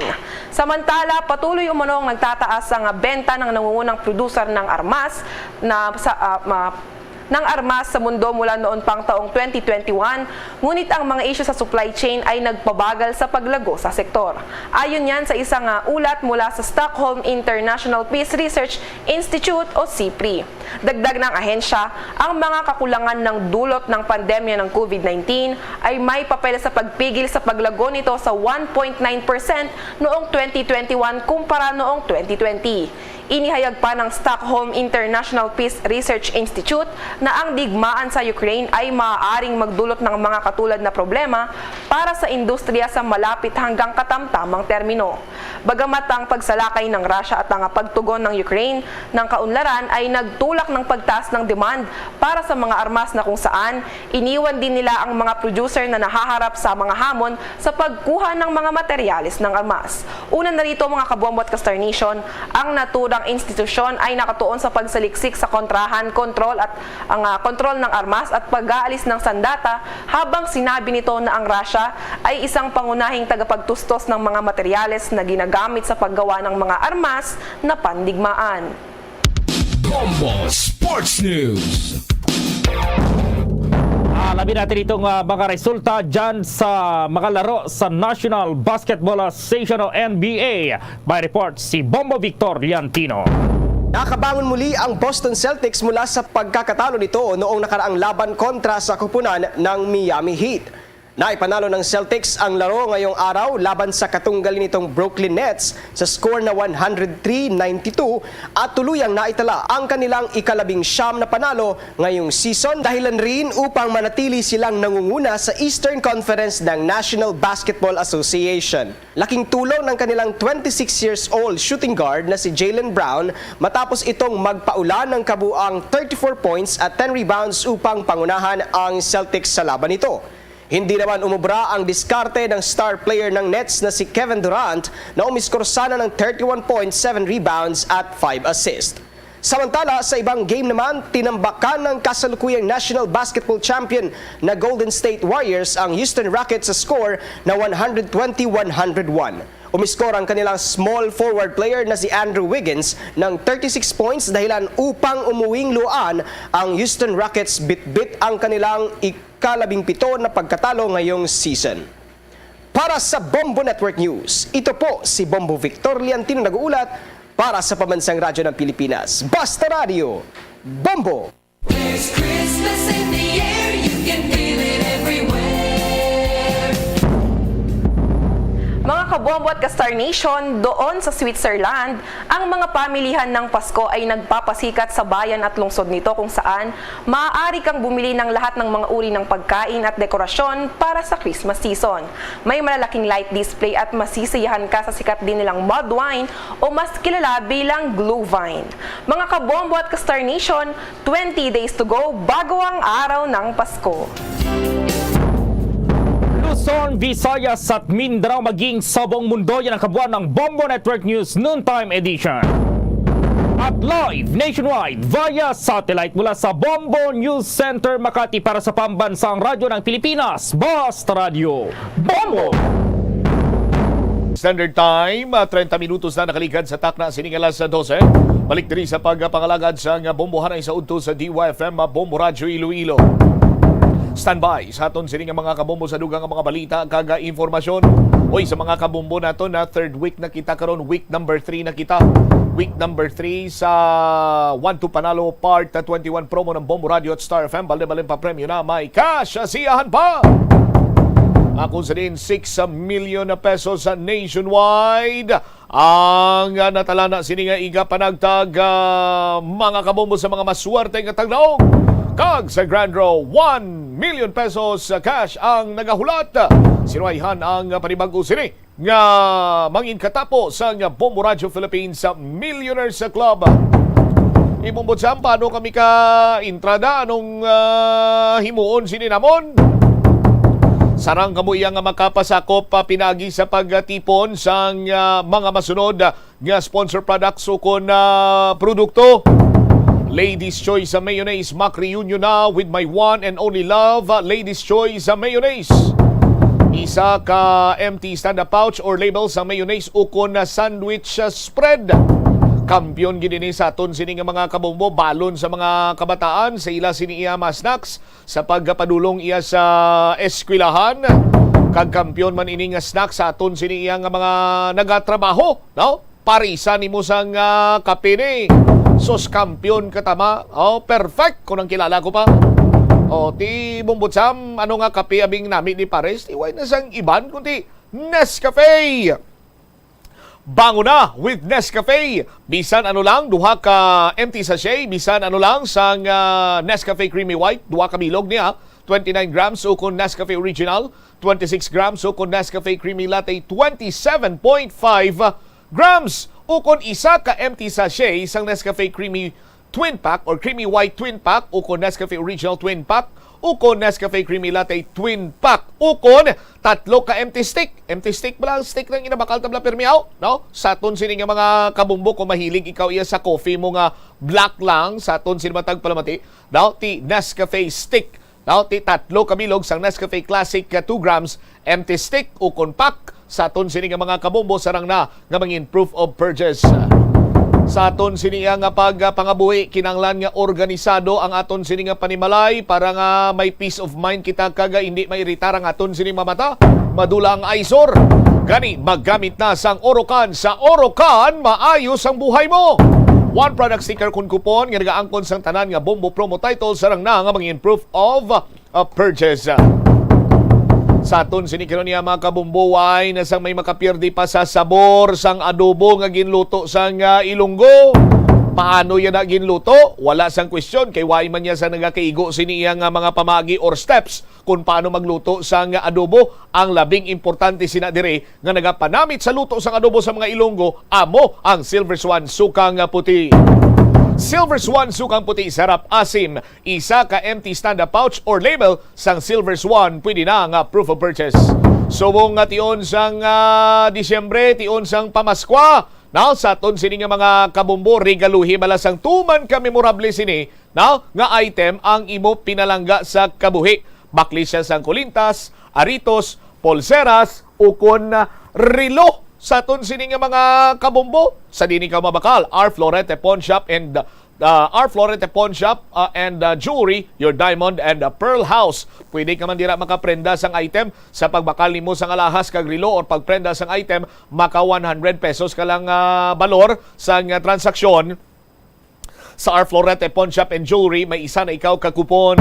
Samantala, patuloy umanong nagtataas ang benta ng nangungunang producer ng armas ng armas sa mundo mula noon pang taong 2021, ngunit ang mga issue sa supply chain ay nagpabagal sa paglago sa sektor. Ayon yan sa isang ulat mula sa Stockholm International Peace Research Institute o SIPRI. Dagdag ng ahensya, ang mga kakulangan ng dulot ng pandemya ng COVID-19 ay may papel sa pagpigil sa paglago nito sa 1.9% noong 2021 kumpara noong 2020. Inihayag pa ng Stockholm International Peace Research Institute na ang digmaan sa Ukraine ay maaaring magdulot ng mga katulad na problema para sa industriya sa malapit hanggang katamtamang termino. Bagamat ang pagsalakay ng Russia at ang pagtugon ng Ukraine ng kaunlaran ay nagtulak ng pagtaas ng demand para sa mga armas na kung saan iniwan din nila ang mga producer na nahaharap sa mga hamon sa pagkuha ng mga materyales ng armas. Una na rito mga kabombo at ka-Star Nation, ang naturang institusyon ay nakatuon sa pagsaliksik sa kontrahan, kontrol at ang kontrol ng armas at pag-aalis ng sandata, habang sinabi nito na ang Russia ay isang pangunahing tagapagtustos ng mga materyales na ginagamit sa paggawa ng mga armas na pandigmaan. Bombo Sports News. Alamin natin itong mga resulta dyan sa mga laro sa National Basketball Association o NBA. May report si Bombo Victor Liantino. Nakabangon muli ang Boston Celtics mula sa pagkakatalo nito noong nakaraang laban kontra sa kupunan ng Miami Heat. Naipanalo ng Celtics ang laro ngayong araw laban sa katunggali nitong Brooklyn Nets sa score na 103-92 at tuluyang naitala ang kanilang ika-19 na panalo ngayong season, dahilan rin upang manatili silang nangunguna sa Eastern Conference ng National Basketball Association. Laking tulong ng kanilang 26 years old shooting guard na si Jaylen Brown matapos itong magpaulan ng kabuang 34 points at 10 rebounds upang pangunahan ang Celtics sa laban nito. Hindi naman umubra ang diskarte ng star player ng Nets na si Kevin Durant na umiskor sana ng 31.7 rebounds at 5 assists. Samantala, sa ibang game naman, tinambakan ng kasalukuyang National Basketball Champion na Golden State Warriors ang Houston Rockets sa score na 120-101. Umiskor ang kanilang small forward player na si Andrew Wiggins ng 36 points dahilan upang umuwing luan ang Houston Rockets bit-bit ang kanilang ika-17 na pagkatalo ngayong season. Para sa Bombo Network News, ito po si Bombo Victor Liantino nag-uulat para sa Pambansang Radyo ng Pilipinas. Basta Radio, Bombo! There's Christmas in the air, you can feel it everywhere. Mga kabombo at ka-Star Nation, doon sa Switzerland, ang mga pamilihan ng Pasko ay nagpapasikat sa bayan at lungsod nito kung saan maaari kang bumili ng lahat ng mga uri ng pagkain at dekorasyon para sa Christmas season. May malalaking light display at masisiyahan ka sa sikat din nilang mud wine o mas kilala bilang Glühwein. Mga kabombo at ka-Star Nation, 20 days to go bago ang araw ng Pasko. Luzon, Visayas at Mindanao maging sa buong mundo, yan ang kabuuan ng Bombo Network News Noontime Edition. At live nationwide via satellite mula sa Bombo News Center Makati para sa Pambansang Radyo ng Pilipinas, Basta Radio, Bombo! Standard Time, 30 minutos na nakalikan sa takna sining alas 12. Balik diri sa pagpangalagad sa bombohanay sa udto sa DYFM Bombo Radio Iloilo. Standby sa aton sining mga kabombo sa dugang mga balita kaga informasyon. Oy, sa mga kabombo nato na third week na kita karon, week number 3 na kita. Week number 3 sa 1-2 Panalo Part 21 promo ng Bombo Radio at Star FM. Balde-balde pa premyo na may cash asiyahan pa. Ako sa din 6 million na pesos sa nationwide. Ang natala na sininga iga panagtag mga kabombo sa mga maswerte nga tagnaong. Kag sa Grand Draw, 1 million pesos cash ang nagahulat. Sinuayhan ang panibag-o sini nga mangin katapo sa Bombo Radio Philippines sa Millionaires Club. Ibumbot sa paano kami ka intrada anong himuon sini namon. Sarang kamuyang nga makapasakop pinagi sa pagtipon sa mga masunod nga sponsor products o kon produkto. Ladies' Choice Mayonnaise, Mac Reunion na with my one and only love, Ladies' Choice Mayonnaise. Isa ka empty stand-up pouch or label sa mayonnaise o kon sandwich spread. Kampiyon gini sa aton sini nga mga kabombo balon sa mga kabataan sa ila sini iya masnaks sa pagpadulong iya sa eskwelahan. Kag kampiyon man ini nga snack sa aton sini iya nga mga nagatrabaho, no? Parisa nimo sang kape ni. Sos kampiyon katama. Oh, perfect kung ang kilala ko pa. O, ti Bombotsam, ano nga kape abing nami ni Pares? Ti way na sang iban, kundi Nescafe! Bango na with Nescafe. Bisan ano lang, duha ka empty sachet. Bisan ano lang sang Nescafe Creamy White. Duha ka bilog niya. 29 grams o kung Nescafe Original. 26 grams o kung Nescafe Creamy Latte. 27.5 grams o kung isa ka empty sachet isang Nescafe Creamy Twin Pack or Creamy White Twin Pack o kung Nescafe Original Twin Pack o kung Nescafe Creamy Latte Twin Pack o kung tatlo ka empty stick. Empty stick ba lang? Stick ng inabakal tabla permiaw? No? Sa aton sini nga mga kabumbo kung mahilig ikaw iya sa coffee mo nga black lang sa aton sini matag palamati. No? Ti Nescafe stick. No? Ti tatlo kabilog sang Nescafe Classic 2 grams empty stick o kung pack sa aton sini nga mga kabumbo sarang na nga mangin proof of purchase. Sa aton sini nga pagpangabuhi kinanglan nga organisado ang aton sini nga panimalay para nga may peace of mind kita kaga hindi mairitar ang aton sini mamata madula ang eyesore. Gani maggamit na sang Orocan. Sa Orocan maayos ang buhay mo. One product sticker kun kupon nga nagaangkon sang tanan nga Bombo promo title sarang na nga mangin proof of purchase. Sa aton sinikiro niya mga kabumbuway na sang may makapirdi pa sa sabor sang adobo nga ginluto sang Ilonggo. Paano yan na ginluto? Wala sang question kay why man niya sa nagakaigo siniya nga mga pamagi or steps kung paano magluto sang adobo. Ang labing importante sinadire nga nagapanamit sa luto sang adobo sa mga Ilonggo amo ang Silver Swan sukang puti. Silver Swan sukang puti, sarap asim. Isa ka empty stand-up pouch or label sang Silver Swan pwede na nga proof of purchase. Subong nga tion sang Disyembre, tion sang Pamaskwa. Now, sa aton sini nga mga kabumbo, regaluhi bala sang tuman ka memorable sini. Now, nga item ang imo pinalangga sa kabuhi. Bakli siya sang kulintas, aritos, polseras, ukon relo. Sa aton sini nga mga kabumbo, sa dini ka mabakal, R. Florete Pawn Shop and R. Florete Pawn Shop and Jewelry, your diamond and pearl house. Pwede ka man dira makaprenda sang item sa pagbakal nimo sang alahas kag relo or pagprenda sang item, maka 100 pesos ka lang balor sang transaksyon. Sa R. Florete Pawn Shop and Jewelry, may isa na ikaw ka kupon.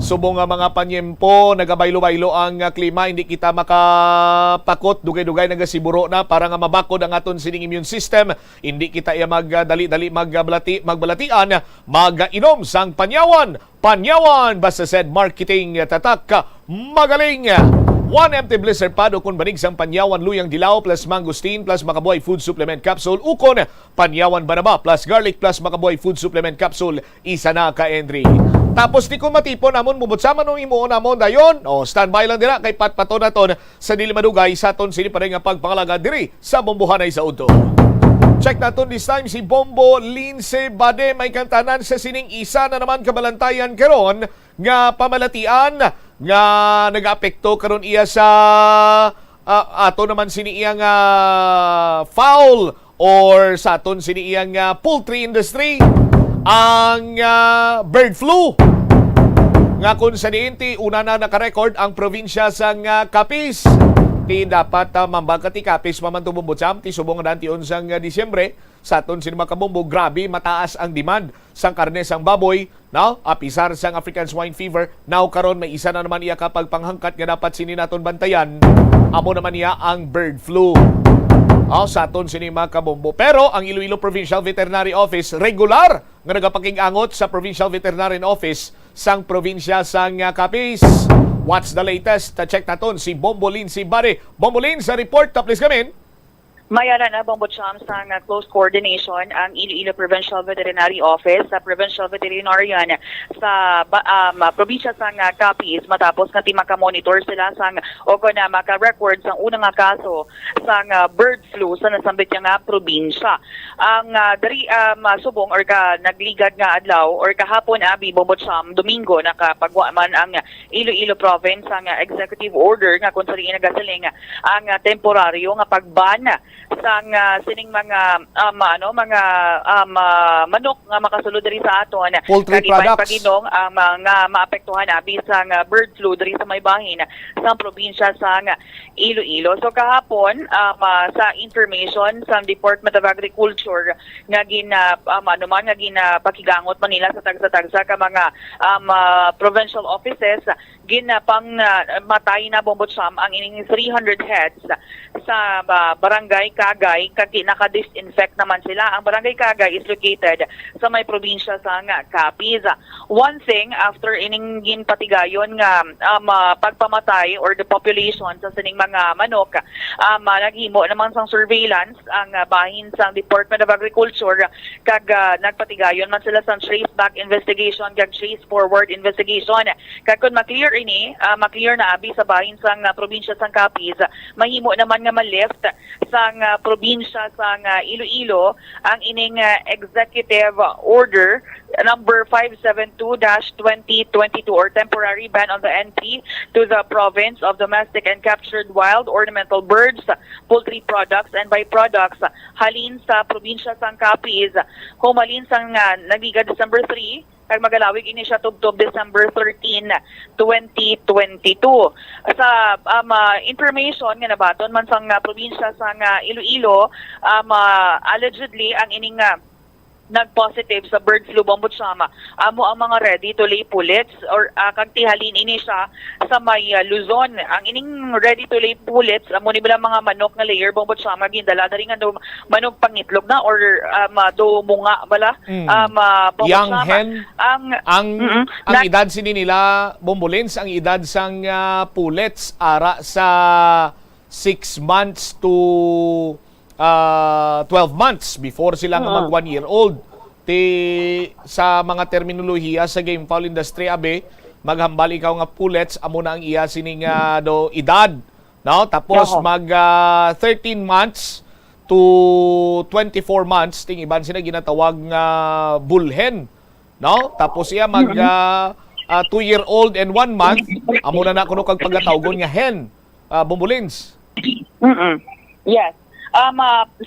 Subong nga mga panyempo, nagabaylo-baylo ang klima, hindi kita makapakot, dugay-dugay nagasiburo na para nga mabakod ang aton sining immune system. Hindi kita iya magdali-dali magbalatian, mag-inom sang panyawan. Panyawan, basta said marketing tatak, magaling. 1 empty blister pad ukon banig sang panyawan luyang dilaw plus mangosteen plus makabuhay food supplement capsule ukon panyawan banaba plus garlic plus makabuhay food supplement capsule isa na ka entry. Tapos di ko matipon namon mubutsaman nung imuon namon dayon. O standby lang dira kay patpato naton sa dili madugay sa aton sini pa nga pagpangalaga diri sa Bombohanay sa Udto. Check naton this time si Bombo Lince Bade may kantanan sa sining isa na naman kabalantayan karon nga pamalatian nga nag-apekto karon iya sa ato naman sini iyang fowl or sa aton sini iyang poultry industry ang bird flu nga kung sa diinti una na naka-record ang probinsya sang Capiz. Ti dapat mambag ti Capiz maman tumumbutsam ti subong nga dantion sang Disyembre sa aton sini makabumbo grabe mataas ang demand sang karne sang baboy. Now, apisar sang African swine fever, now karon may isa na naman iya kapag panghangkat nga dapat sini naton bantayan. Amo naman iya ang bird flu. Sa aton sini mga kabombo. Pero ang Iloilo Provincial Veterinary Office regular nga nagapakig-angot sa Provincial Veterinary Office sang probinsya sang Capiz. What's the latest? Check naton si Bombo Lince Bade. Bombo Lince, sa report, please come in. Mayara na Bombocham sa close coordination ang Iloilo Provincial Veterinary Office sa Provincial Veterinarian sa probinsya sa Capiz matapos nga maka-monitor sila sa ogo na maka-record sa unang kaso sa bird flu sa nasambit nga probinsya. Ang dari subong or nagligad nga adlaw or kahapon abi Bombocham Domingo nakapagwa man ang Iloilo Province ang executive order nga kung saan nagasaling ang temporaryo nga pagban sang sining mga manok nga makasulod diri sa aton. Poultry Kag ibang products. paginong ang mga maapektuhan abi sang bird flu diri sa may bahin sa probinsya sang Iloilo. So kahapon sa information sa Department of Agriculture nga pakigangot man nila sa tagsa-tagsa ka mga provincial offices ginapang matay na bombotsam ang ining 300 heads sa Barangay Kagay kag naka-disinfect naman sila. Ang Barangay Kagay is located sa may probinsya sa Capiz. One thing after ining ginpatigayon nga pagpamatay or the population sa sining mga manok, naghimo naman sang surveillance ang bahin sa Department of Agriculture kag nagpatigayon man sila sa trace back investigation kag trace forward investigation. Kag kung maklear ini, maklear na abi sa bahin sa probinsya sa Capiz, mahimo naman nga ma-lift sa probinsya sa Iloilo ang ining executive order number 572-2022 or temporary ban on the entry to the province of domestic and captured wild ornamental birds, poultry products and byproducts halin sa probinsya sa Capiz. Humalin sa nagiga December 3 kag magalawig ini siya tubtob December 13, 2022. Sa information nga nabaton man sang probinsya sang Iloilo, allegedly ang ining nag-positive sa bird flu bombotsama amo ang mga ready to lay pullets or kag tihalin ini siya sa may Luzon. Ang ining ready to lay pullets amo ni bala mga manok nga layer bombotsama gindala diri nga do manok pangitlog na or do munga bala Young bombotsama. hen ang edad sini nila bombolins ang edad sang pullets ara sa 6 months to 12 months before sila mag 1 year old. Sa mga terminolohiya sa game fowl industry abe maghambal ikaw nga pullets amo na ang iya sining do edad, no? Tapos mag 13 months to 24 months ting iban sila ginatawag nga bullhen, no? Tapos iya mag 2 year old and 1 month amo na kuno kag pagatawgon nga hen, bombulins. Yes.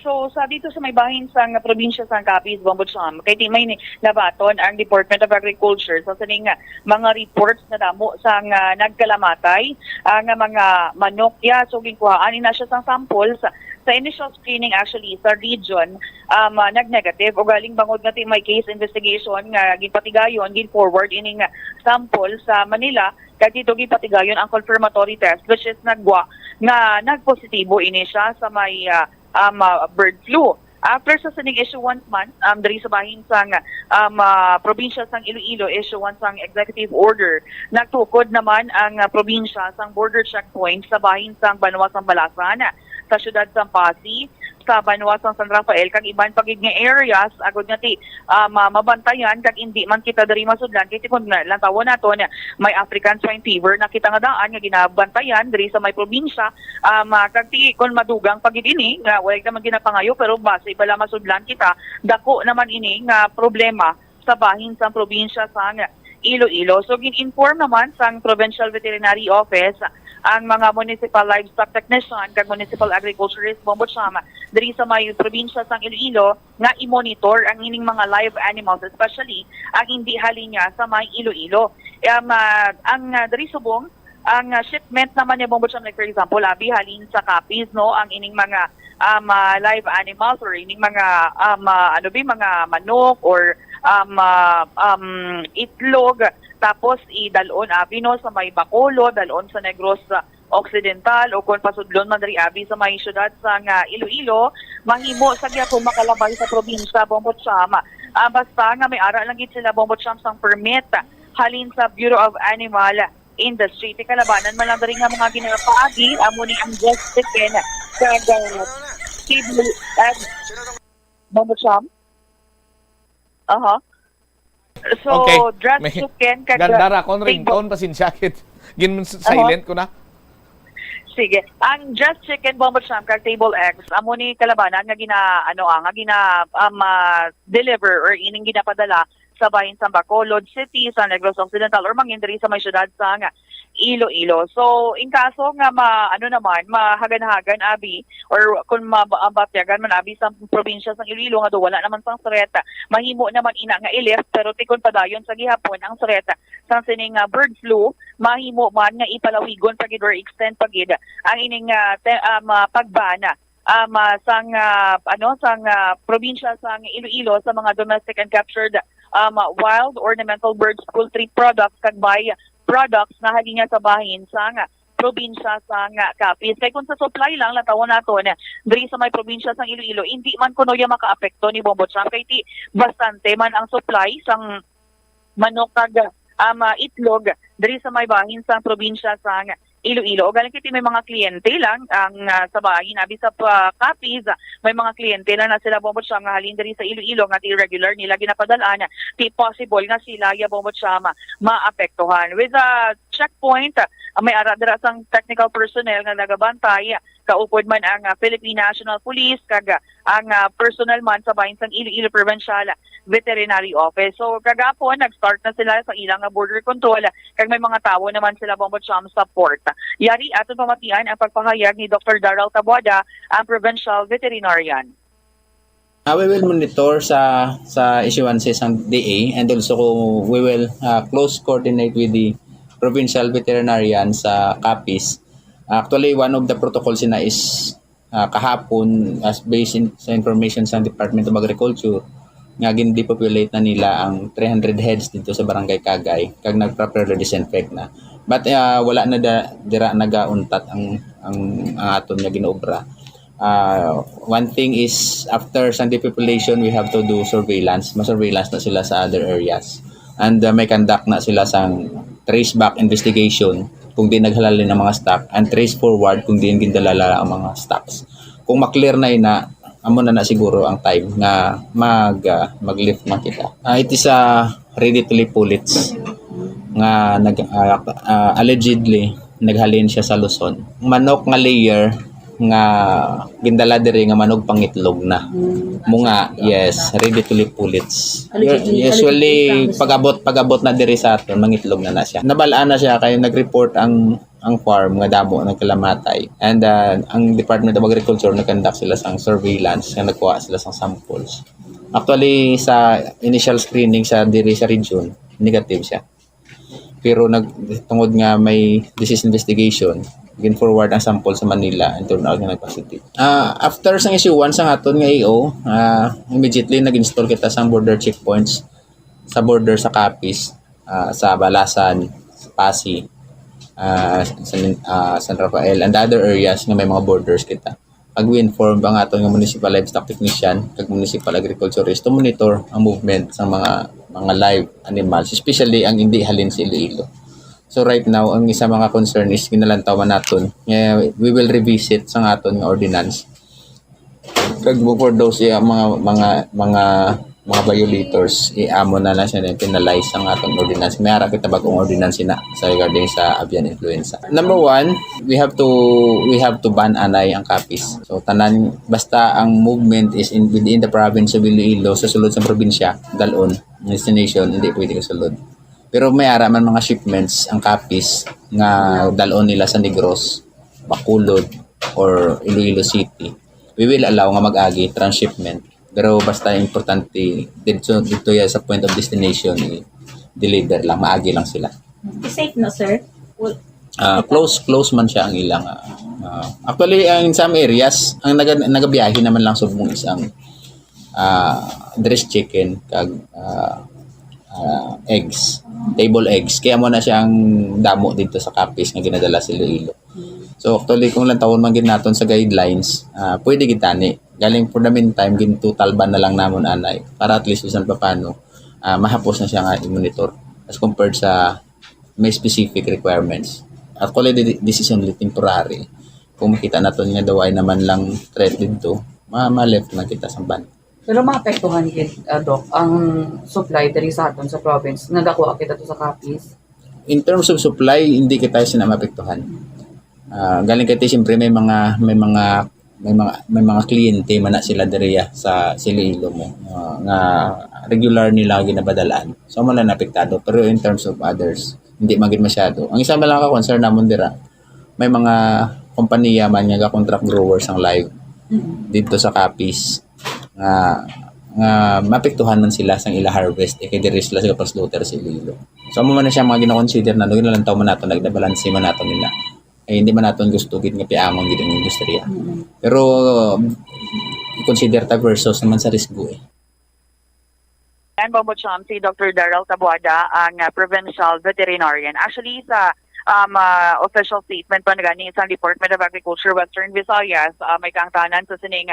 So sa dito sa may bahin sa probinsya sa Capiz, Bombotsam, kay may nabaton ang Department of Agriculture sa sining mga reports na damo sa nagkalamatay ang mga manok ya so ginkuhaan na siya sang samples sa initial screening actually sa region nag-negative o galing bangod nga may case investigation nga ginpatigayon gin forward ining sample sa Manila kag dito gipatigayon ang confirmatory test which is nagwa nga nagpositibo ini siya sa may bird flu. After sa sining issuance man diri sa bahin sang probinsya sang Iloilo issuance sang executive order nagtukod naman ang probinsya sang border checkpoint sa bahin sang Banwa sang Balasan sa syudad sang Pasig sa Banwa sang San Rafael kag iban pagig nga areas agud nga ti mabantayan kag hindi man kita diri masudlan kay kun lang tawon naton may African swine fever na kita nga daan nga ginabantayan diri sa may probinsya kag ti kun madugang pagid ini nga way naman ginapangayo pero base bala masudlan kita dako naman ini nga problema sa bahin sang probinsya sang Iloilo. So gin-inform naman sang Provincial Veterinary Office ang mga municipal livestock technician kag municipal agriculturist Bombotsam diri sa may probinsya sang Iloilo nga i-monitor ang ining mga live animals especially ang hindi halinya sa may Iloilo. Ang diri subong ang shipment naman ni Bombotsam like for example abi halin sa Capiz no ang ining mga live animals or ining mga mga manok or itlog tapos idalon abi no sa may Bacolod, dalon sa Negros Occidental o kung pasudlon man diri abi sa may syudad sa Iloilo mahimo sa gyapon makalabay sa probinsya Bombotsam. Basta nga may ara lang gid sila Bombotsam sang permit halin sa Bureau of Animal Industry. Kalabanan man lang diri nga mga ginapaagi amo ni ang just chicken kag table egg Bombotsam. So, okay. dress chicken kag gandara kon ring kon pasensya kit gin silent ko na. Sige. Ang just chicken Bombotsam kag table eggs amo ni kalabanan nga deliver or ining ginapadala sa bahin sa Bacolod City, sa Negros Occidental or mangin diri sa may syudad sa Iloilo. So, in kaso nga mahagan-hagan abi or kung mabatyagan man abi sa probinsya sa Iloilo nga do wala naman sang sareta, mahimo naman ina nga i-lift pero tikon padayon sa gihapon ang sareta sang sining bird flu mahimo man nga ipalawigon pagid or extend pagid ang ining pagbana sang probinsya sang Iloilo sa mga domestic and captured wild ornamental birds, poultry products kag by products na halinya sa bahin sa probinsya sa Capiz. Kaya kung sa supply lang, latawan nato na diri sa may probinsya sa Iloilo, hindi man kuno ya maka-apekto ni Bombo Champ. Kaya ti bastante man ang supply sang manok kag itlog diri sa may bahin sa probinsya sa Iloilo. O galing kiti may mga kliyente lang ang sa bahin, abi sa Capiz, may mga kliyente lang na sila Bombo Champ nga halin diri sa Iloilo nga ti regular nila ginapadalaan, ti possible nga sila ya Bombo Champ maapektuhan. With a checkpoint, may aradra sang technical personnel nga nagabantay, kaupod man ang Philippine National Police, kag ang personnel man sa bahin sang Iloilo Provincial Veterinary Office. So kagapon, nag-start na sila sa ilang border control, kag may mga tawo naman sila Bombo Champ sa port. Yari aton pamatian ang pagpahayag ni Dr. Daryl Taboada, ang Provincial Veterinarian. We will monitor sa issuances ng DA, and also we will close coordinate with the Provincial Veterinarian sa Capiz. Actually, one of the protocols na is kahapon, as based sa information sa Department of Agriculture, nga gin-depopulate na nila ang 300 heads dito sa Barangay Cagay kag nag-properly disinfect na. But wala na dira nagauntat ang aton nga ginoobra. One thing is, after some depopulation, we have to do surveillance. Ma-surveillance na sila sa other areas. And may conduct na sila sang trace back investigation kung di naghalali ng mga stock, and trace forward kung di gindalala ang mga stocks. Kung maklear na amo na siguro ang time nga mag-lift na kita. It is ready to lift bullets nga allegedly naghalin siya sa Luzon. Manok nga layer nga gindala diri nga manog pangitlog na. Munga, yes, ready to lift bullets. Usually pag-abot na diri sa aton mangitlog na siya. Nabalaan na siya kay nag-report ang farm nga damo ng kalamatay, and ang Department of Agriculture nag-conduct sila sang surveillance nga nagkuha sila sang samples. Actually sa initial screening sa diri sa region negative siya, pero tungod nga may disease investigation gin-forward ang sample sa Manila and turn out nga nag-positive. After sang issue 1 sang aton nga AO, immediately nag-install kita sang border checkpoints sa border sa Capiz, sa Balasan, sa Pasig, San Rafael and other areas nga may mga borders kita. Pag-inform ang aton nga municipal livestock technician kag municipal agriculturist to monitor ang movement sa mga live animals, especially ang hindi halin sa Iloilo. So right now, ang isa mga concern is ginalantawan naton. We will revisit sa aton nga ordinance. Kag for those mga violators, iamo na lang siya na penalize ang atong ordinance. May ara kita bagong ordinance na sa regarding sa avian influenza. Number 1, we have to ban anay ang Capiz. So tanan basta ang movement is within the province of Iloilo sa sulod sa probinsya, dalon destination, hindi pwede kasulod. Pero may ara man mga shipments ang Capiz nga dalon nila sa Negros, Bacolod or Iloilo City. We will allow nga mag-agi transshipment. Pero basta importante dito ya sa point of destination, deliver lang, maagi lang sila. Safe na, sir? Close man siya ang ilang. Actually, in some areas, ang nagabiyahe naman lang subong isang dressed chicken kag eggs, table eggs. Kaya mo na siyang damo dito sa Capiz nga ginadala sa Iloilo. So actually, kung lang taon man ginaton sa guidelines, pwede gitani. Galing for the meantime, total ban na lang namon anay para at least bisan paano mahapos na siya nga i-monitor as compared sa may specific requirements. Actually, this is only temporary. Kung makita natin nga daw ay naman lang threat dito, ma-left na kita sa ban. Pero maapektuhan Doc, ang supply dari sa aton sa province. Nadakuha kita to sa Capiz. In terms of supply, hindi kita sinamapektuhan. Galing kay siyempre may mga kliyente man na sila diriya sa Iloilo mo nga regular nila ginabadalaan. So wala na apektado, pero in terms of others hindi magid masyado. Ang isa man lang ka concern namon dira, may mga kompanya man nga contract growers ang live dito sa Capiz nga mapektuhan man sila sang ila harvest kay diri sila sa pa-slaughter sa Iloilo. So amo man na siya mga gina-consider na doon lang taw man nato nagda-balance man nato nila. Ay hindi man naton gusto gid nga piamon gid ang industriya. Pero i-consider ta versus naman sa risgo eh. And Bombo Cham, si Dr. Daryl Tabuada, ang provincial veterinarian. Actually, sa official statement pa na ganing isang Department of Agriculture Western Visayas, may kaangtanan sa sining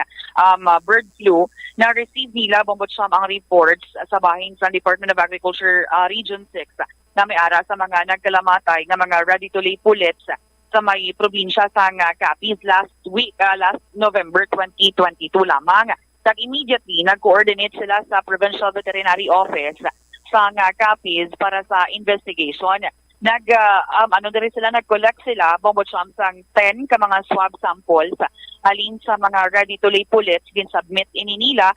bird flu, na receive nila, Bombo Cham, ang reports sa bahin sa Department of Agriculture Region 6 na may ara sa mga nagkalamatay ng mga ready-to-lay pullets sa may probinsya sa Capiz last November 2022 lamang. Immediately, nag-coordinate sila sa Provincial Veterinary Office sa Capiz para sa investigation. Nag-collect sila, Bombo Cham, sa 10 ka mga swab samples alin sa mga ready-to-lay pullets, gin-submit ini nila,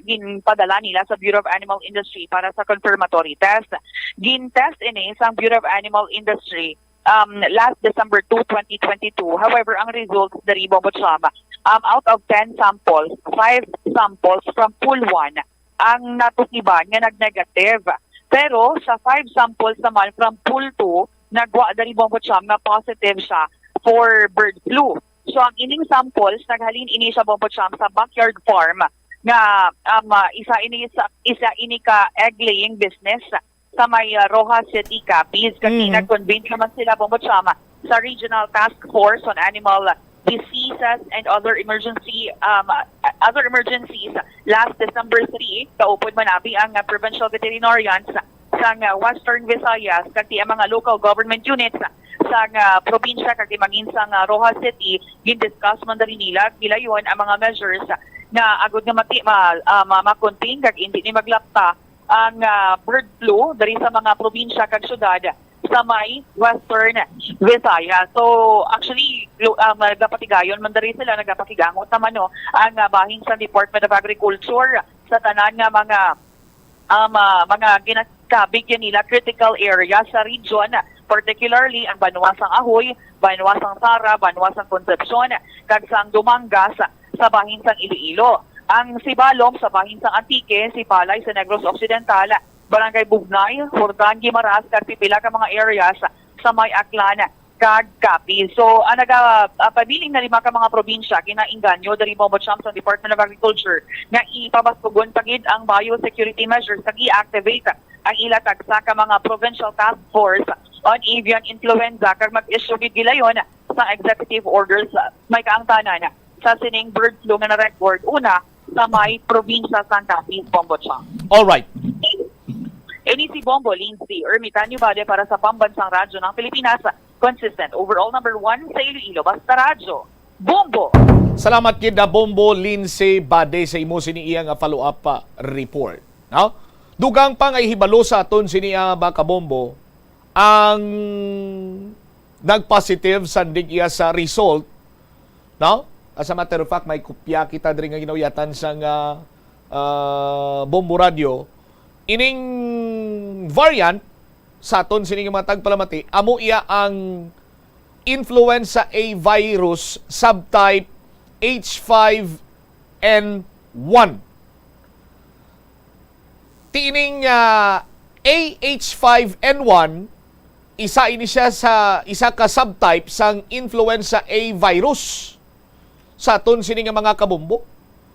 ginpadala nila sa Bureau of Animal Industry para sa confirmatory test. Gin-test ini sa Bureau of Animal Industry last December 2, 2022. However, ang results dari Bombo Cham, out of 10 samples, 5 samples from pool 1 ang natukiban nga nag-negative. Pero sa 5 samples naman from pool 2, nagwa dari Bombo Cham na positive siya for bird flu. So ang ining samples, naghalin ini sa Bombo Cham sa backyard farm nga isa ini ka egg laying business sa may Rojas City, Capiz. Kasi nag-convene naman sila, Bombo Cham, sa Regional Task Force on Animal Diseases and other emergencies last December 3. Kaupod manabi ang provincial veterinarians sa Western Visayas kag ang mga local government units sa probinsya kag maging sa Rojas City. Gin-discuss man dali nila gilayon ang mga measures na agud nga ma-contain kag hindi ni maglapta ang bird flu dari sa mga probinsya kag syudad sa may Western Visayas. So actually nagapatigayon man diri sila, nagapakigangot naman ang bahin sa Department of Agriculture sa tanan nga mga ginakabig nila critical area sa region, particularly ang Banwasang Ahoy, Banwasang Sara, Banwasang Concepcion, kag sang Dumangas sa bahin sang Iloilo. Ang Sibalom sa bahin sang Antique, Sipalay sa Negros Occidental, Barangay Bugnay, Hortan, Guimaras, kag pipila ka mga areas sa may Aklan, kag Capiz. So, pabiling na 5 ka mga probinsya, kinainganyo dari Bombo Cham sa Department of Agriculture na ipabastugon pagid ang biosecurity measures kag i-activate ang ilatag sa ka mga Provincial Task Force on Avian Influenza kag mag-issue gid gilayon sa executive orders may kaangtanan sa sining bird flu nga na-record una sa may probinsya sa Capiz, Bombo Cham. All right. Ini si Bombo Lindsay Ermitanyo Bade para sa Pambansang Radyo ng Pilipinas, consistent overall number 1 sa Iloilo, basta radyo. Bombo! Salamat kid na Bombo Lindsay Bade sa imo siniya nga follow-up report. No? Dugang pa nga ihibalo sa aton siniya baka Bombo ang nag-positive sandig iya sa result. No? As a matter of fact, may kopya kita diri nga ginawiyatan sa Bombo Radio. Ining variant sa aton sining mga tagpalamati, amo iya ang influenza A virus subtype H5N1. Tiining AH5N1, isa ini siya sa isa ka subtype sang influenza A virus sa aton sining mga kabombo.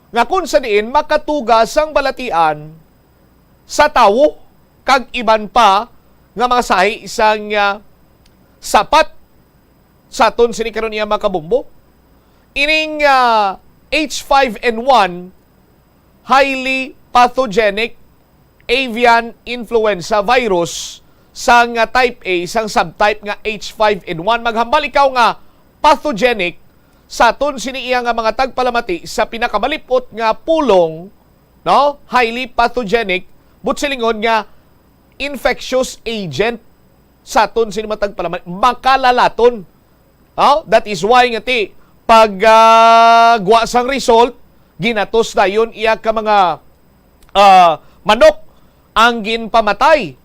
Nga kun sa diin makatugas ang balatian sa tawo kag iban pa nga mga sahi isang sapat sa aton sini karon niya makabombo. Ining H5N1 highly pathogenic avian influenza virus sang type A, sang subtype nga H5N1. Maghambal ikaw nga pathogenic sa aton sini iya nga mga tagpalamati sa pinakamalipot nga pulong, no? Highly pathogenic but silingon nga infectious agent sa aton sini matag palamati makalalaton. That is why nga ti pag guwa sang result ginatos dayon iya ka mga manok ang ginpamatay.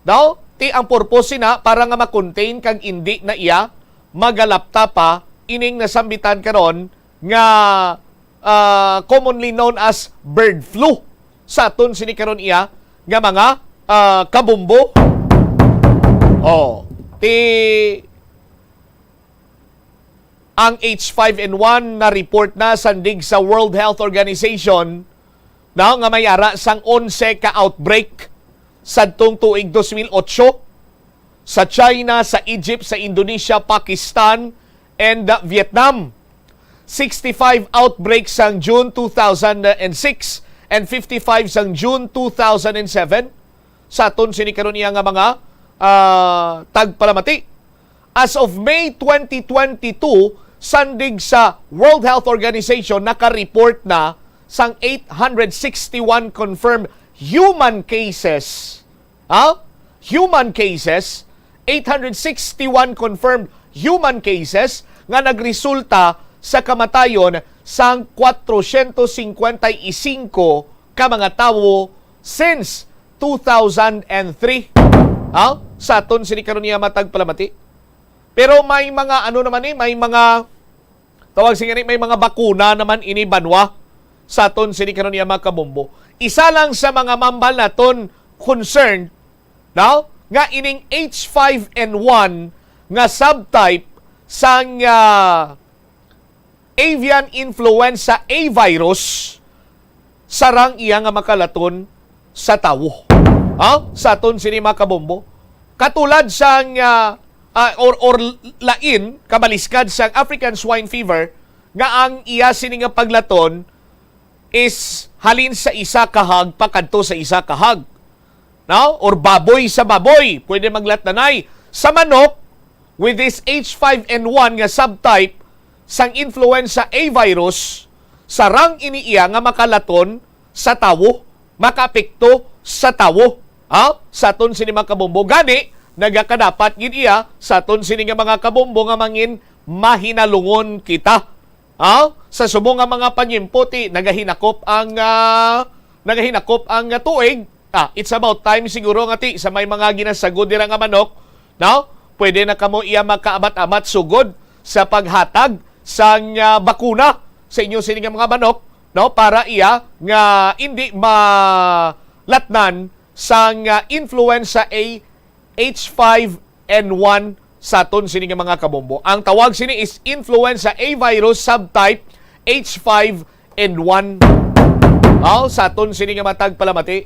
No? Ti ang purpose na para nga ma-contain kag indi na iya magalapta pa ining nasambitan karon nga commonly known as bird flu. Sa aton sini karon iya nga mga kabumbo. Ang H5N1 na report na sandig sa World Health Organization na nga may ara sang 11 ka outbreak sadtong tuig 2008 sa China, sa Egypt, sa Indonesia, Pakistan, and Vietnam. 65 outbreaks sang June 2006 and 55 sang June 2007 sa aton sini karon iya nga mga tagpalamati. As of May 2022, sandig sa World Health Organization naka-report na sang 861 confirmed human cases. Human cases, 861 confirmed human cases nga nagresulta sa kamatayon sang 455 ka mga tawo since 2003. Sa aton sini karon niya matagpalamati. Pero may mga may mga tawag singa may mga bakuna naman ini banwa sa aton sini karon niya makabombo. Isa lang sa mga mambal naton concerned nga ining H5N1 nga subtype sang avian influenza A virus sarang iya nga makalaton sa tawo. Sa aton sini makabombo. Katulad sang or lain kabaliskad sang African swine fever nga ang iya sini nga paglaton is halin sa isa kahag pakadto sa isa kahag. Or baboy sa baboy, pwede maglatnanay. Sa manok, with this H5N1 nga subtype sang influenza A virus, sarang iniiya nga makalaton sa tawo, makapekto sa tawo. Sa aton sini mga kabombo. Gani, nagakadapat gid iya sa aton sini nga mga kabombo nga mangin mahinalungon kita. Sa subong nga mga panyimputi, nagahinakop ang tuig. It's about time siguro nga ti sa may mga ginasagod dira nga manok, pwede na kamo iya makaamat-amat sugod sa paghatag sang bakuna sa inyo sini nga mga manok, para iya nga hindi malatnan sang influenza A H5N1 sa aton sini nga mga kabombo. Ang tawag sini is influenza A virus subtype H5N1. Sa aton sini nga matagpalamati.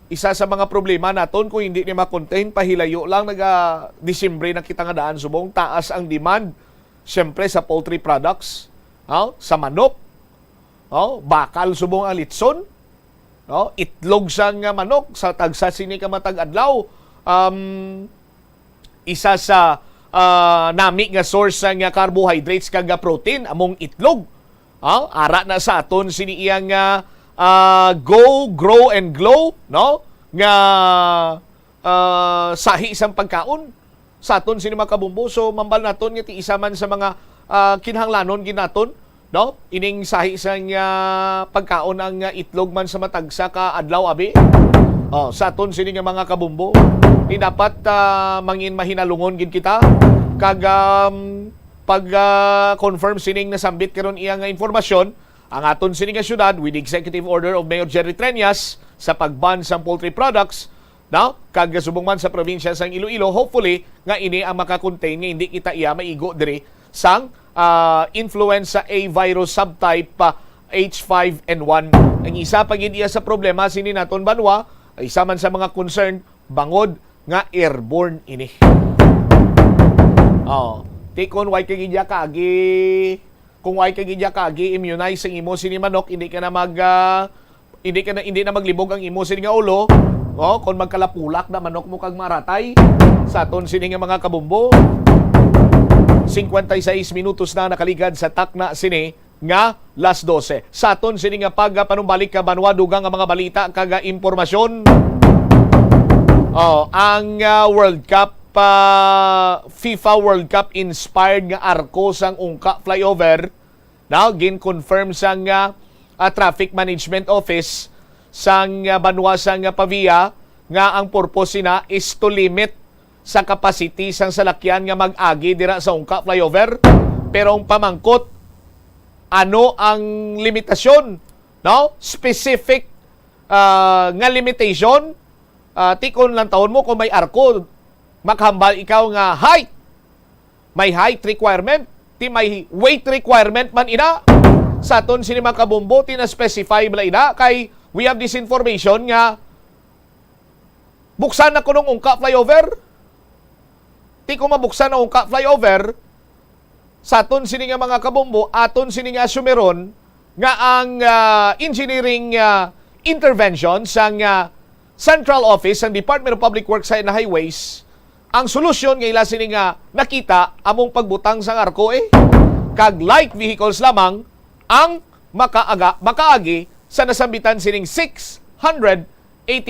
Isa sa mga problema naton kung hindi ni ma-contain, pahilayo lang Disyembre na kita nga daan subong, taas ang demand syempre sa poultry products, sa manok, bakal subong ang litson, itlog sang manok sa tagsa sini ka matag adlaw. Isa sa nami nga source sang carbohydrates kag protein among itlog. Ara na sa aton sini iyang go, grow, and glow, nga sahi isang pagkaon sa aton sini mga kabumbo. So mambal naton nga ti isa man sa mga kinahanglanon ginaton, ining sahi isang pagkaon ang itlog man sa matagsa ka adlaw abi. Sa aton sini nga mga kabumbo, ni dapat mangin mahinalungon gid kita kag pag-confirm sining nasambit karon iya nga informasyon ang aton sini nga syudad with executive order of Mayor Jerry Treñas sa pagban sa poultry products, kag subong man sa probinsya sang Iloilo. Hopefully nga ini ang makakontain nga hindi kita iya maigo diri sang influenza A virus subtype H5N1. Ang isa pa gid iya sa problema sini naton banwa, isa man sa mga concern bangod nga airborne ini. Kung why kagidya kagi immunize ang imo sini manok, hindi na maglibog ang imo sini nga ulo. Kung magkalapulak na manok mo kag maratay sa aton sini nga mga kabumbo. 56 minutos na nakaligad sa takna sini nga las 12. Sa aton sini nga panumbalik ka banwa dugang nga mga balita kag impormasyon. Ang World Cup FIFA World Cup inspired nga arko sang Ungka flyover gin-confirm sang Traffic Management Office sang banwa sang Pavia nga ang purpose na is to limit sa capacity sang salakyan nga mag-agi dira sa Ungka flyover. Pero ang pamangkot, ano ang limitasyon? No? Specific nga limitation. Tikon lang taon mo kung may arko, maghambal ikaw nga height. May height requirement, ti may weight requirement man ina. Sa aton sini mga kabombo, tina-specify bala ina. Kay we have this information nga buksan na ko nung Ungka flyover. Ti ko mabuksan ang Ungka flyover, sa aton sini nga mga kabombo, aton sini nga sumeron nga ang engineering intervention sa Central Office ng Department of Public Works and Highways, ang solusyon nga ila sini nga nakita among pagbutang sa arko kag light vehicles lamang ang makaagi sa nasambitan sining 680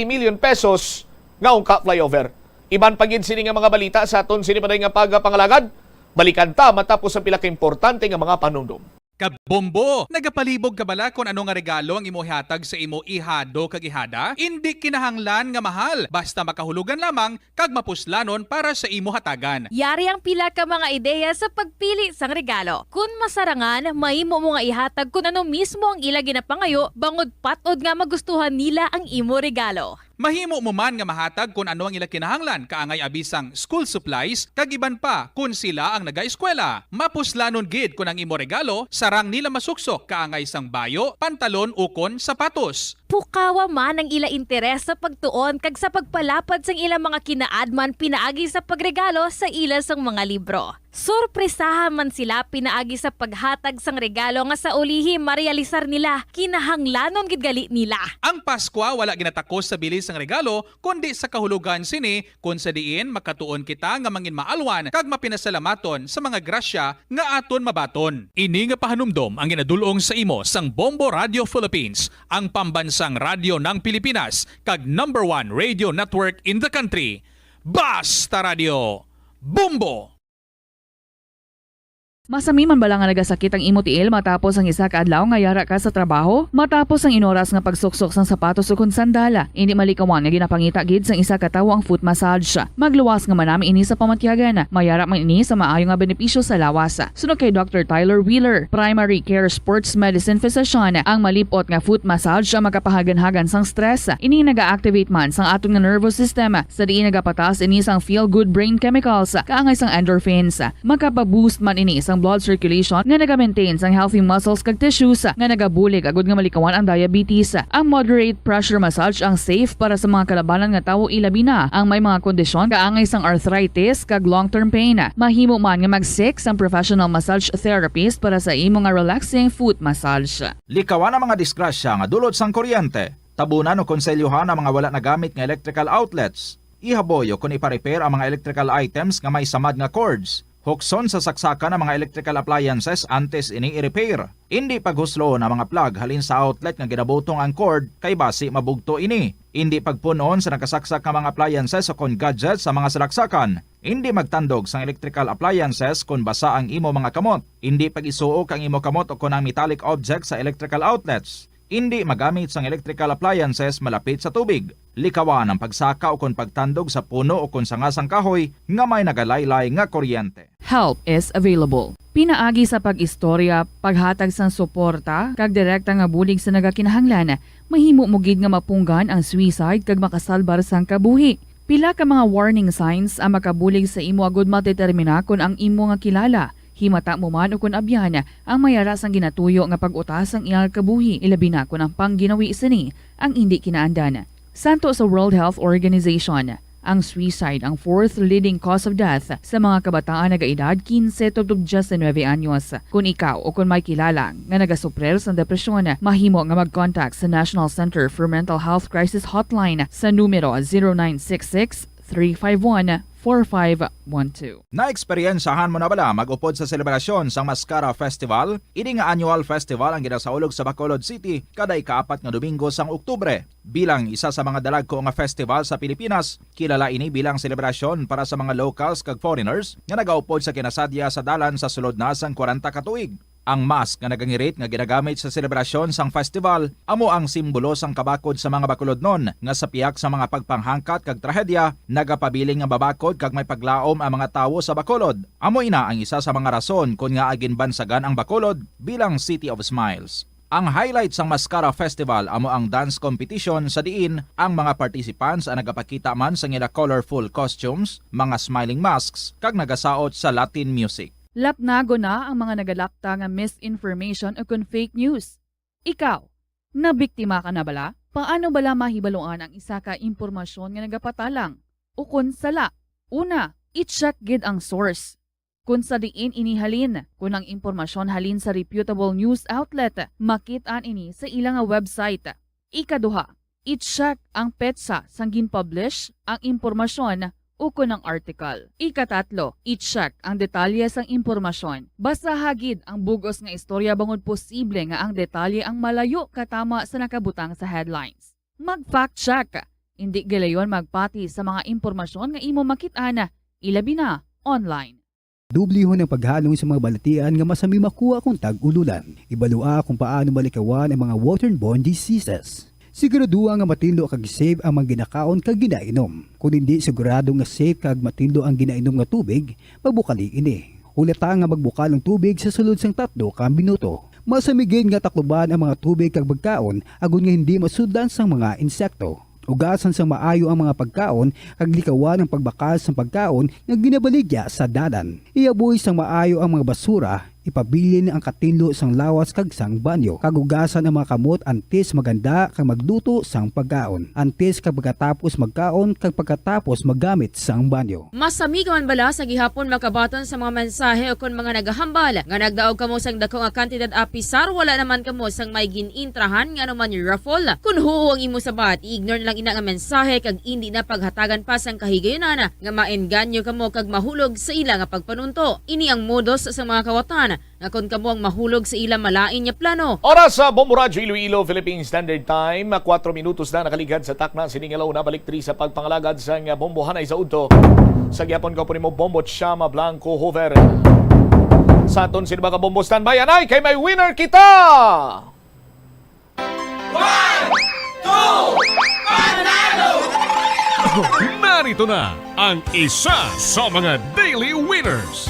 million pesos nga Ungka flyover. Iban pagin sini nga mga balita sa aton sini paday nga pagpangalagad. Balikan ta matapos ang pila ka importante nga mga panumdum. Kabombo, nagapalibog ka bala kung ano nga regalo ang imo ihatag sa imo ihado kag ihada? Hindi kinahanglan nga mahal, basta makahulugan lamang kag mapuslanon para sa imo hatagan. Yari ang pila ka mga ideya sa pagpili sang regalo. Kung masarangan, mahimo mo nga ihatag kung ano mismo ang ila ginapangayo, bangod patod nga magustuhan nila ang imo regalo. Mahimo mo man nga mahatag kung ano ang ila kinahanglan, kaangay abisang school supplies, kag iban pa kung sila ang naga-eskwela. Mapuslanon gid kung ang imo regalo, sarang nila masuksok kaangay sang bayo, pantalon ukon sapatos. Pukawa man ang ila interes sa pagtuon kag sa pagpalapad sang ila mga kinaadman pinaagi sa pagregalo sa ila sang mga libro. Sorpresahan man sila pinaagi sa paghatag sang regalo nga sa ulihi marealisar nila, kinahanglanon gid gali nila. Ang Pasko wala ginatakos sa bilis sang regalo kundi sa kahulugan sini kung sa diin makatuon kita nga mangin maalwan kag mapinasalamaton sa mga grasya nga aton mabaton. Ini nga pahanumdom ang ginadulong sa imo sang Bombo Radio Philippines, ang pambansang radyo ng Pilipinas kag #1 radio network in the country. Basta Radio Bombo! Masami man bala nga nagasakit ang imo tiil matapos ang isa ka adlaw nga yara ka sa trabaho? Matapos ang inoras nga pagsuksok sang sapatos ukon sandala, hindi malikawan nga ginapangita gid sang isa ka tawo ang foot massage. Magluwas nga manami ini sa pamatyagan. Mayara man ini sa maayo nga benepisyo sa lawas. Sunod kay Dr. Tyler Wheeler, primary care sports medicine physician, ang malipot nga foot massage ang makapahagan-hagan sang stress. Ini naga-activate man sang aton nga nervous system. Sa diin nagapatas ini sang feel-good brain chemicals, kaangay sang endorphins. Makapaboost man ini sang blood circulation nga naga-maintain sang healthy muscles kag tissues nga nagabulig agud nga malikawan ang diabetes. Ang moderate pressure massage ang safe para sa mga kalabanan nga tawo ilabi na ang may mga kondisyon kaangay sang arthritis kag long-term pain. Mahimo man nga mag-seek sang professional massage therapist para sa imo nga relaxing foot massage. Likawan ang mga disgrasya nga dulot sang kuryente. Tabunan o konselyuhan ang mga wala nagamit nga electrical outlets. Ihaboyo kung ipa-repair ang mga electrical items nga may samad nga cords. Hukson sa saksakan ng mga electrical appliances antes ini i-repair. Hindi paghuslo na mga plug halin sa outlet nga ginabutong ang cord kay basi mabugto ini. Hindi pagpunon sa nakasaksak nga mga appliances o kon gadgets sa mga salaksakan. Hindi magtandog sa electrical appliances kung basa ang imo mga kamot. Hindi pag-isuok ang imo kamot o kon ang metallic objects sa electrical outlets. Hindi magamit sang electrical appliances malapit sa tubig. Likawan ang pagsaka o kon pagtandog sa puno o kon sangasang kahoy nga may nagalaylay nga kuryente. Help is available. Pinaagi sa pag-istorya, paghatag sang suporta, kag direkta nga bulig sa nagakinahanglan, mahimo mo gid nga mapunggan ang suicide kag makasalbar sang kabuhi. Pila ka mga warning signs ang makabulig sa imo agud matetermina kung ang imo nga kilala. Himata mo man o kung abyan ang mayaras ang ginatuyo nga pag-utas ang iyang kabuhi, ilabi na kung ang pangginawi sini ang hindi kinaandan. Santo sa World Health Organization, ang suicide ang fourth leading cause of death sa mga kabataan nagaedad 15 to 19 anyos. Kung ikaw o kung may kilala nga nagasuprer sa depresyon, mahimo nga mag-contact sa National Center for Mental Health Crisis Hotline sa numero 0966-351-4512. Naeksperyensahan mo na bala mag-upod sa selebrasyon sang Mascara Festival? Ini nga annual festival ang ginasaulog sa Bacolod City kada ika-4 nga Domingo sang Oktubre. Bilang isa sa mga dalagko nga festival sa Pilipinas, kilala ini bilang selebrasyon para sa mga locals kag foreigners nga nagaupod sa kinasadya sa dalan sa sulod na sang 40 ka tuig. Ang mask nga nagangirit nga ginagamit sa selebrasyon sang festival amo ang simbolo sang kabakod sa mga bakulodnon nga sa piyak sa mga pagpanghangkat kag trahedya nagapabiling nga babakod kag may paglaom ang mga tawo sa Bacolod. Amo ina ang isa sa mga rason kung nga agin bansagan ang Bacolod bilang City of Smiles. Ang highlight sang Mascara Festival amo ang dance competition sa diin ang mga participants ang nagapakita man sa ila colorful costumes, mga smiling masks kag nagasaot sa Latin music. Lapnago na ang mga nagalapta nga misinformation o kun fake news. Ikaw, nabiktima ka na bala? Paano bala mahibaluan ang isa ka impormasyon nga nagapatalang? O kun sala? Una, i-check gid ang source. Kung sa diin inihalin, kung ang impormasyon halin sa reputable news outlet, makitaan ini sa ilang website. Ikaduha, i-check ang petsa sang gin-publish ang impormasyon o kung ang article. Ikatatlo, i-check ang detalye sang impormasyon. Basta hagid ang bugos nga istorya bangod posible nga ang detalye ang malayo katama sa nakabutang sa headlines. Mag-fact check. Hindi galayon magpati sa mga impormasyon nga imo makit-ana, ilabi na online. Dublihon ang paghalong sa mga balatian nga masami makuha kung tag-ululan. Ibalua kung paano malikawan ang mga waterborne diseases. Siguraduha nga matindlo kag safe ang mga ginakaon kag ginainom. Kung hindi sigurado nga safe kag matindlo ang ginainom nga tubig, magbukali ini. Hulata nga magbukal ang tubig sa sulod sang 3 ka minuto. Masamigin nga takloban ang mga tubig kag pagkaon agon nga hindi masudan sang mga insekto. Ugasan sang maayo ang mga pagkaon kag likawan ang pagbakas sang pagkaon nga ginabaligya sa dalan. Iaboy sang maayo ang mga basura, ipabilin ang katinlo sang lawas kag sang banyo. Kagugasan ang mga kamot antes maganda kag magluto sang pagkaon. Antes kag pagkatapos magkaon kag pagkatapos maggamit sang banyo. Masami ka man bala sa gihapon makabaton sa mga mensahe o kon mga nagahambal nga nagdaog kamo sang dako nga kantidad apisar wala naman kamo sang may ginintrahan nga naman yung raffle. Kun huo ang imo sabat, ignore lang ina nga mensahe kag hindi na paghatagan pa sang kahigayonan nga maenganyo kamo kag mahulog sa ila nga pagpanunto. Ini ang modus sa mga kawatan nga kon kamo ang mahulog sa ila malain nya plano. Oras sa Bombo Radio Iloilo, Philippine Standard Time. 4 minutos na nakaligad sa takna. Siningalaw na balik 3 sa pagpangalagad sa bombohanay sa udto. Sa gyapon ko po ni mo Bombo Chama Blanco Hover. Sa aton sino ba ka Bombo standby? Anay, kay may winner kita! 1, 2, panalo! Narito na ang isa sa mga daily winners.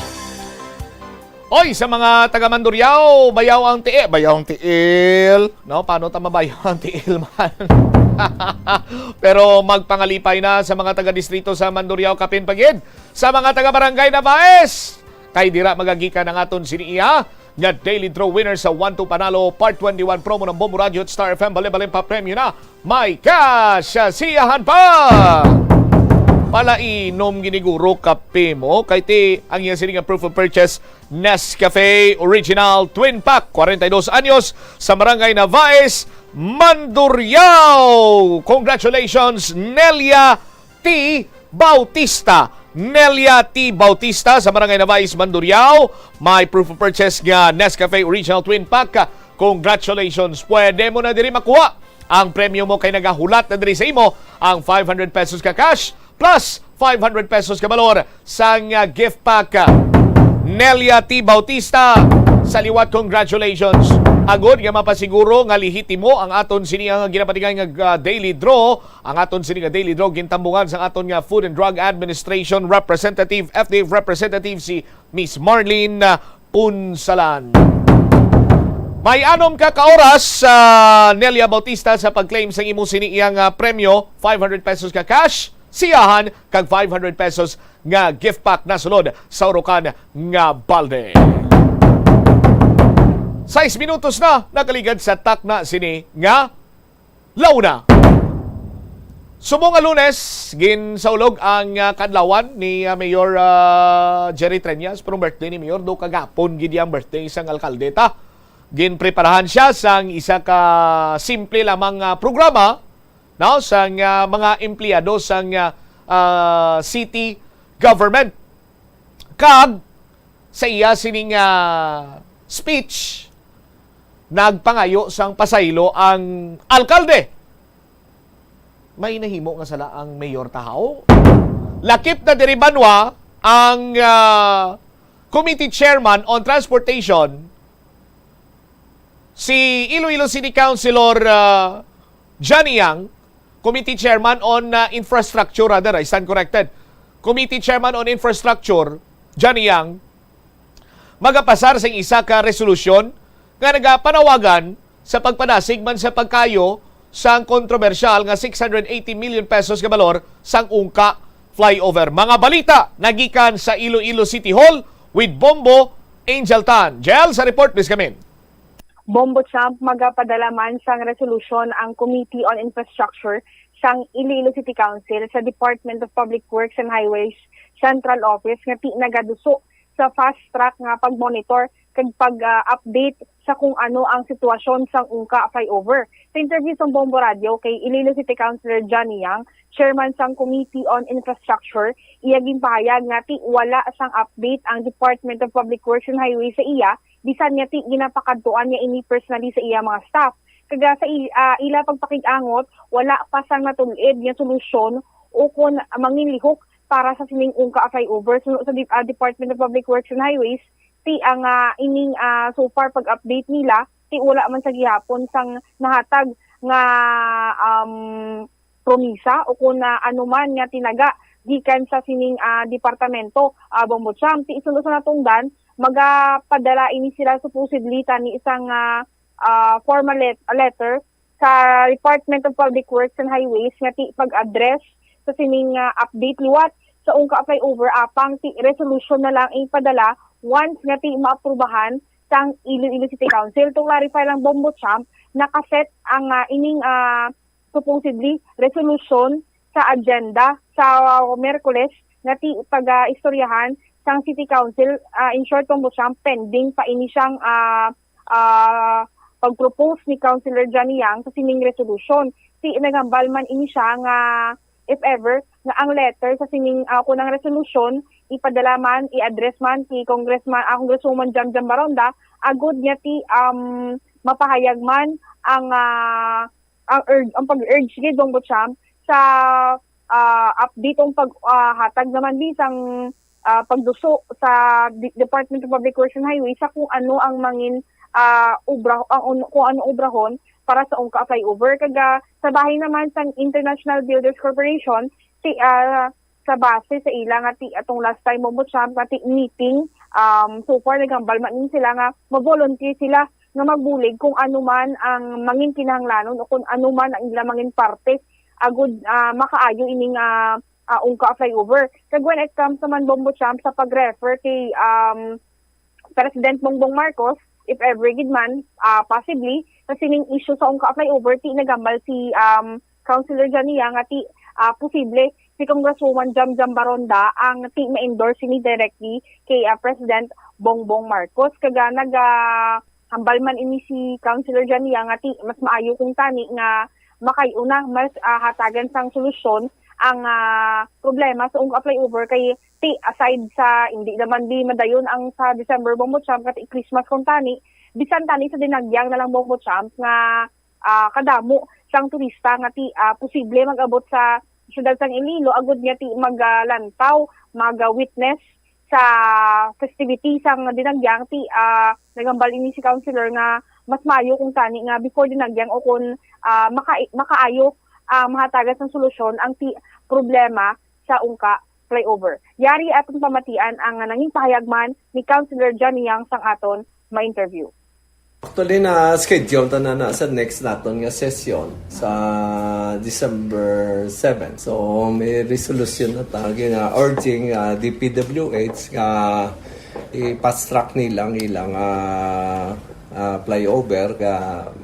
Oy, sa mga taga Mandurriao, bayaw ang tiil. Bayaw ang tiil. No, paano tama bayaw ang tiil man? Pero magpangalipay na sa mga taga-distrito sa Mandurriao, Kapin Pagid. Sa mga taga-barangay na Baes, kay dira magagika ng aton siniya nga daily draw winner sa 1-2 Panalo Part 21 promo ng Bombo Radio at Star FM. Bali-balin pa premyo na. May kasyasiyahan pa! Palainom giniguro kape mo kay ti ang iyang sining proof of purchase Nescafe Original Twin Pack 42 anyos sa barangay Navaes, Mandurriao. Congratulations Nelia T. Bautista. Nelia T. Bautista sa barangay Navaes, Mandurriao. May proof of purchase nga Nescafe Original Twin Pack. Congratulations. Pwede mo na diri makuha ang premyo mo kay nagahulat na diri sa imo ang 500 pesos ka cash plus 500 pesos ka balor sang gift pack. Nelia T. Bautista, sa liwat congratulations. Agod nga mapasiguro nga lihitimo ang aton sini nga ginapatigay nga daily draw. Ang aton sini nga daily draw gintambungan sa aton nga Food and Drug Administration representative, FDA representative si Miss Marlene Punsalan. May anom ka kaoras sa Nelia Bautista sa pag-claim sa imo sini iyang premyo, 500 pesos ka cash, siyahan kag 500 pesos nga gift pack na sulod sa urukan nga balde. 6 minutos na nakaligad sa takna sini nga launa. Sumong nga Lunes, ginsaulog ang kadlawan ni Mayor Jerry Treñas, pero birthday ni Mayor do kagapon gid ang birthday sang alkaldeta. Ginpreparahan siya sang isa ka simple lamang programa no sang mga empleyado sang city government. Kag sa iya sining speech nagpangayo sang pasaylo ang alkalde. May nahimo nga sala ang mayor tahaw. Lakip na diri banwa ang committee chairman on transportation si Iloilo City Councilor Johnny Yang, Committee Chairman on Infrastructure, rather, I stand corrected. Committee Chairman on Infrastructure, Johnny Yang, magapasar sa isa ka resolusyon nga nagapanawagan sa pagpanasig man sa pagkayo sang kontrobersyal nga 680 million pesos ka balor sang ungka flyover. Mga balita nagikan sa Iloilo City Hall with Bombo Angel Tan. Jel, sa report, please come in. Bombo Champ, magapadala man sang resolusyon ang Committee on Infrastructure sang Iloilo City Council sa Department of Public Works and Highways Central Office nga ti nagaduso sa fast track nga pag-monitor kag pag-update sa kung ano ang sitwasyon sang ungka flyover. Sa interview sa Bombo Radio kay Iloilo City Councilor Johnny Yang, Chairman sang Committee on Infrastructure, iyaging pahayag nga ti wala sang update ang Department of Public Works and Highways sa iya, bisan nga ti ginapakadtuan niya ini personally sa iya mga staff. Kaga sa ila pagpakig-angot, wala pa sang natulid nga solusyon o kung manginlihok para sa sining ungka flyover sa Department of Public Works and Highways. Ti ang ining so far pag-update nila, ti wala man sa gihapon sang nahatag nga promisa o kung anuman nga tinaga gikan sa sining departamento. Bombo Champ, ti isunod sa natungdan, magapadala ini sila supposedly tani isang formal letter sa Department of Public Works and Highways nga ti pag-address sa sining update liwat sa ungka flyover apang ti resolution na lang ipadala once nga ti maaprubahan sang Iloilo City Council. To clarify lang, Bombo Champ, nakaset ang ining supposedly resolution sa agenda sa Miyerkules nga ti pag-istoryahan sang City Council. In short, Bombo Champ, pending pa ini siyang pag-propose ni Councilor Johnny Yang sa sining resolution. Ti nagambal man ini siya nga if ever nga ang letter sa sining kunang resolution ipadala man, i-address man si Congresswoman Jamjam Baronda, agud niya ti mapahayag man ang pag-urge ni Bombo Champ sa update ang paghatag naman bisang pagduso sa Department of Public Works and Highways sa kung ano ang mangin kung ano obrahon para sa ungka flyover. Kaga sa bahay naman sa International Builders Corporation, sa base sa ilang atong last time Bombo Champ meeting, so far nagambal man sila nga mag-volunteer sila nga magbulig kung ano man ang mangin kinahanglanon o kung ano man ang ilang mangin parte agud makaayo ining ungka flyover. Kag when it comes naman Bombo Champ sa pag-refer kay President Bongbong Marcos, if ever gid man possibly sa sining issue sa ungka flyover, ti nagambal si Councilor Johnny Yang nga ti posible si Congresswoman Jamjam Baronda ang ti ma-endorse ni directly kay President Bongbong Marcos. Kaga hambal man ini si Councilor Johnny Yang nga ti mas maayo kung tani nga makayuna mas hatagan sang solusyon ang problema sa ungka flyover kay ti aside sa hindi naman di madayon ang sa December Bombo Champ kati Christmas kung tani bisan tani sa dinagyang na lang Bombo Champ nga kadamo sang turista nga ti posible mag-abot sa siyudad sang Iloilo agud nga ti maglantaw mag-witness sa festivity sang dinagyang ti nagambal ini si councilor nga mas maayo kung tani nga before dinagyang o kung makaayo mahatagas ng solusyon ang ti problema sa ungka flyover. Yari atong pamatian ang nanging pahayagman ni Councilor Johnny Yang sang aton ma-interview. Actually na schedule na sa next naton nga session sa December 7. So may resolution na tagi nga urging DPWH nga i-fast track nilang ilang flyover ka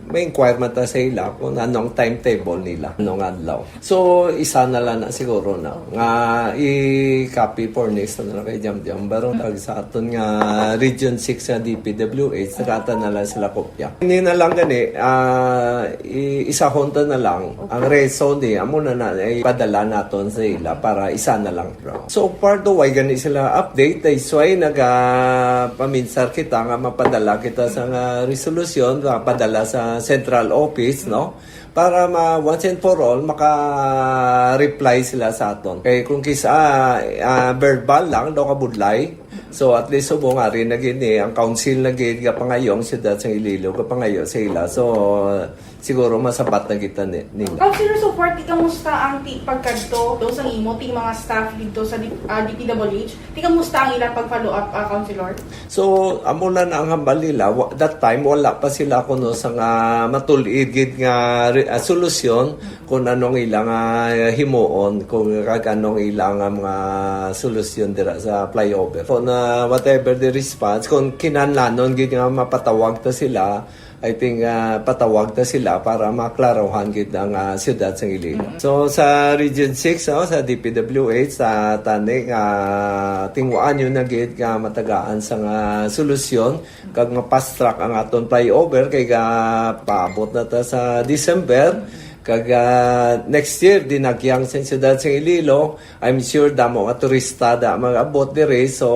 may inquirement na sa ila kung anong timetable nila, anong adlaw. So, isa na lang na siguro na nga i-copy for next na lang kay Jamjam. Pero sa aton nga Region 6 nga DPWH, nakata na lang sila kopya. Hindi na lang gani, isahonta na lang. Ang reason amo na ipadala naton sa ila para isa na lang. So, far do why gani sila update, that's why paminsar kita nga mapadala kita sa resolution, mapadala sa central office, no? Para once and for all, maka-reply sila sa aton. Kaya kung kisa verbal lang, daw kabudlay, So at least subong nga rin na gini, ang council na gini ka pangayong siyudad sa Iloilo ka pangayo sa ila. So siguro masapat na kita nila. Councilor, so far, kamusta ang pagkadto do sa imo ting mga staff dito sa DPWH? Kamusta ang ilang pag-follow up, Councilor? So amo na ang hambal nila. That time wala pa sila kuno sa nga matulid nga solusyon kung anong ilang himuon, kung anong ilang mga solusyon dira sa flyover. So na whatever the response, kung kinanlanon gid nga mapatawag ta sila, I think patawag na sila para maklarawan gid ang siyudad sa Iloilo. So sa Region 6 sa DPWH sa tani tingwaan yun na gid nga matagaan sa solusyon kag ma-fast track ang aton flyover kay paabot na ta sa December. Kag next year dinagyang sa siyudad sa Iloilo, I'm sure damo nga turista da mag-abot dire, so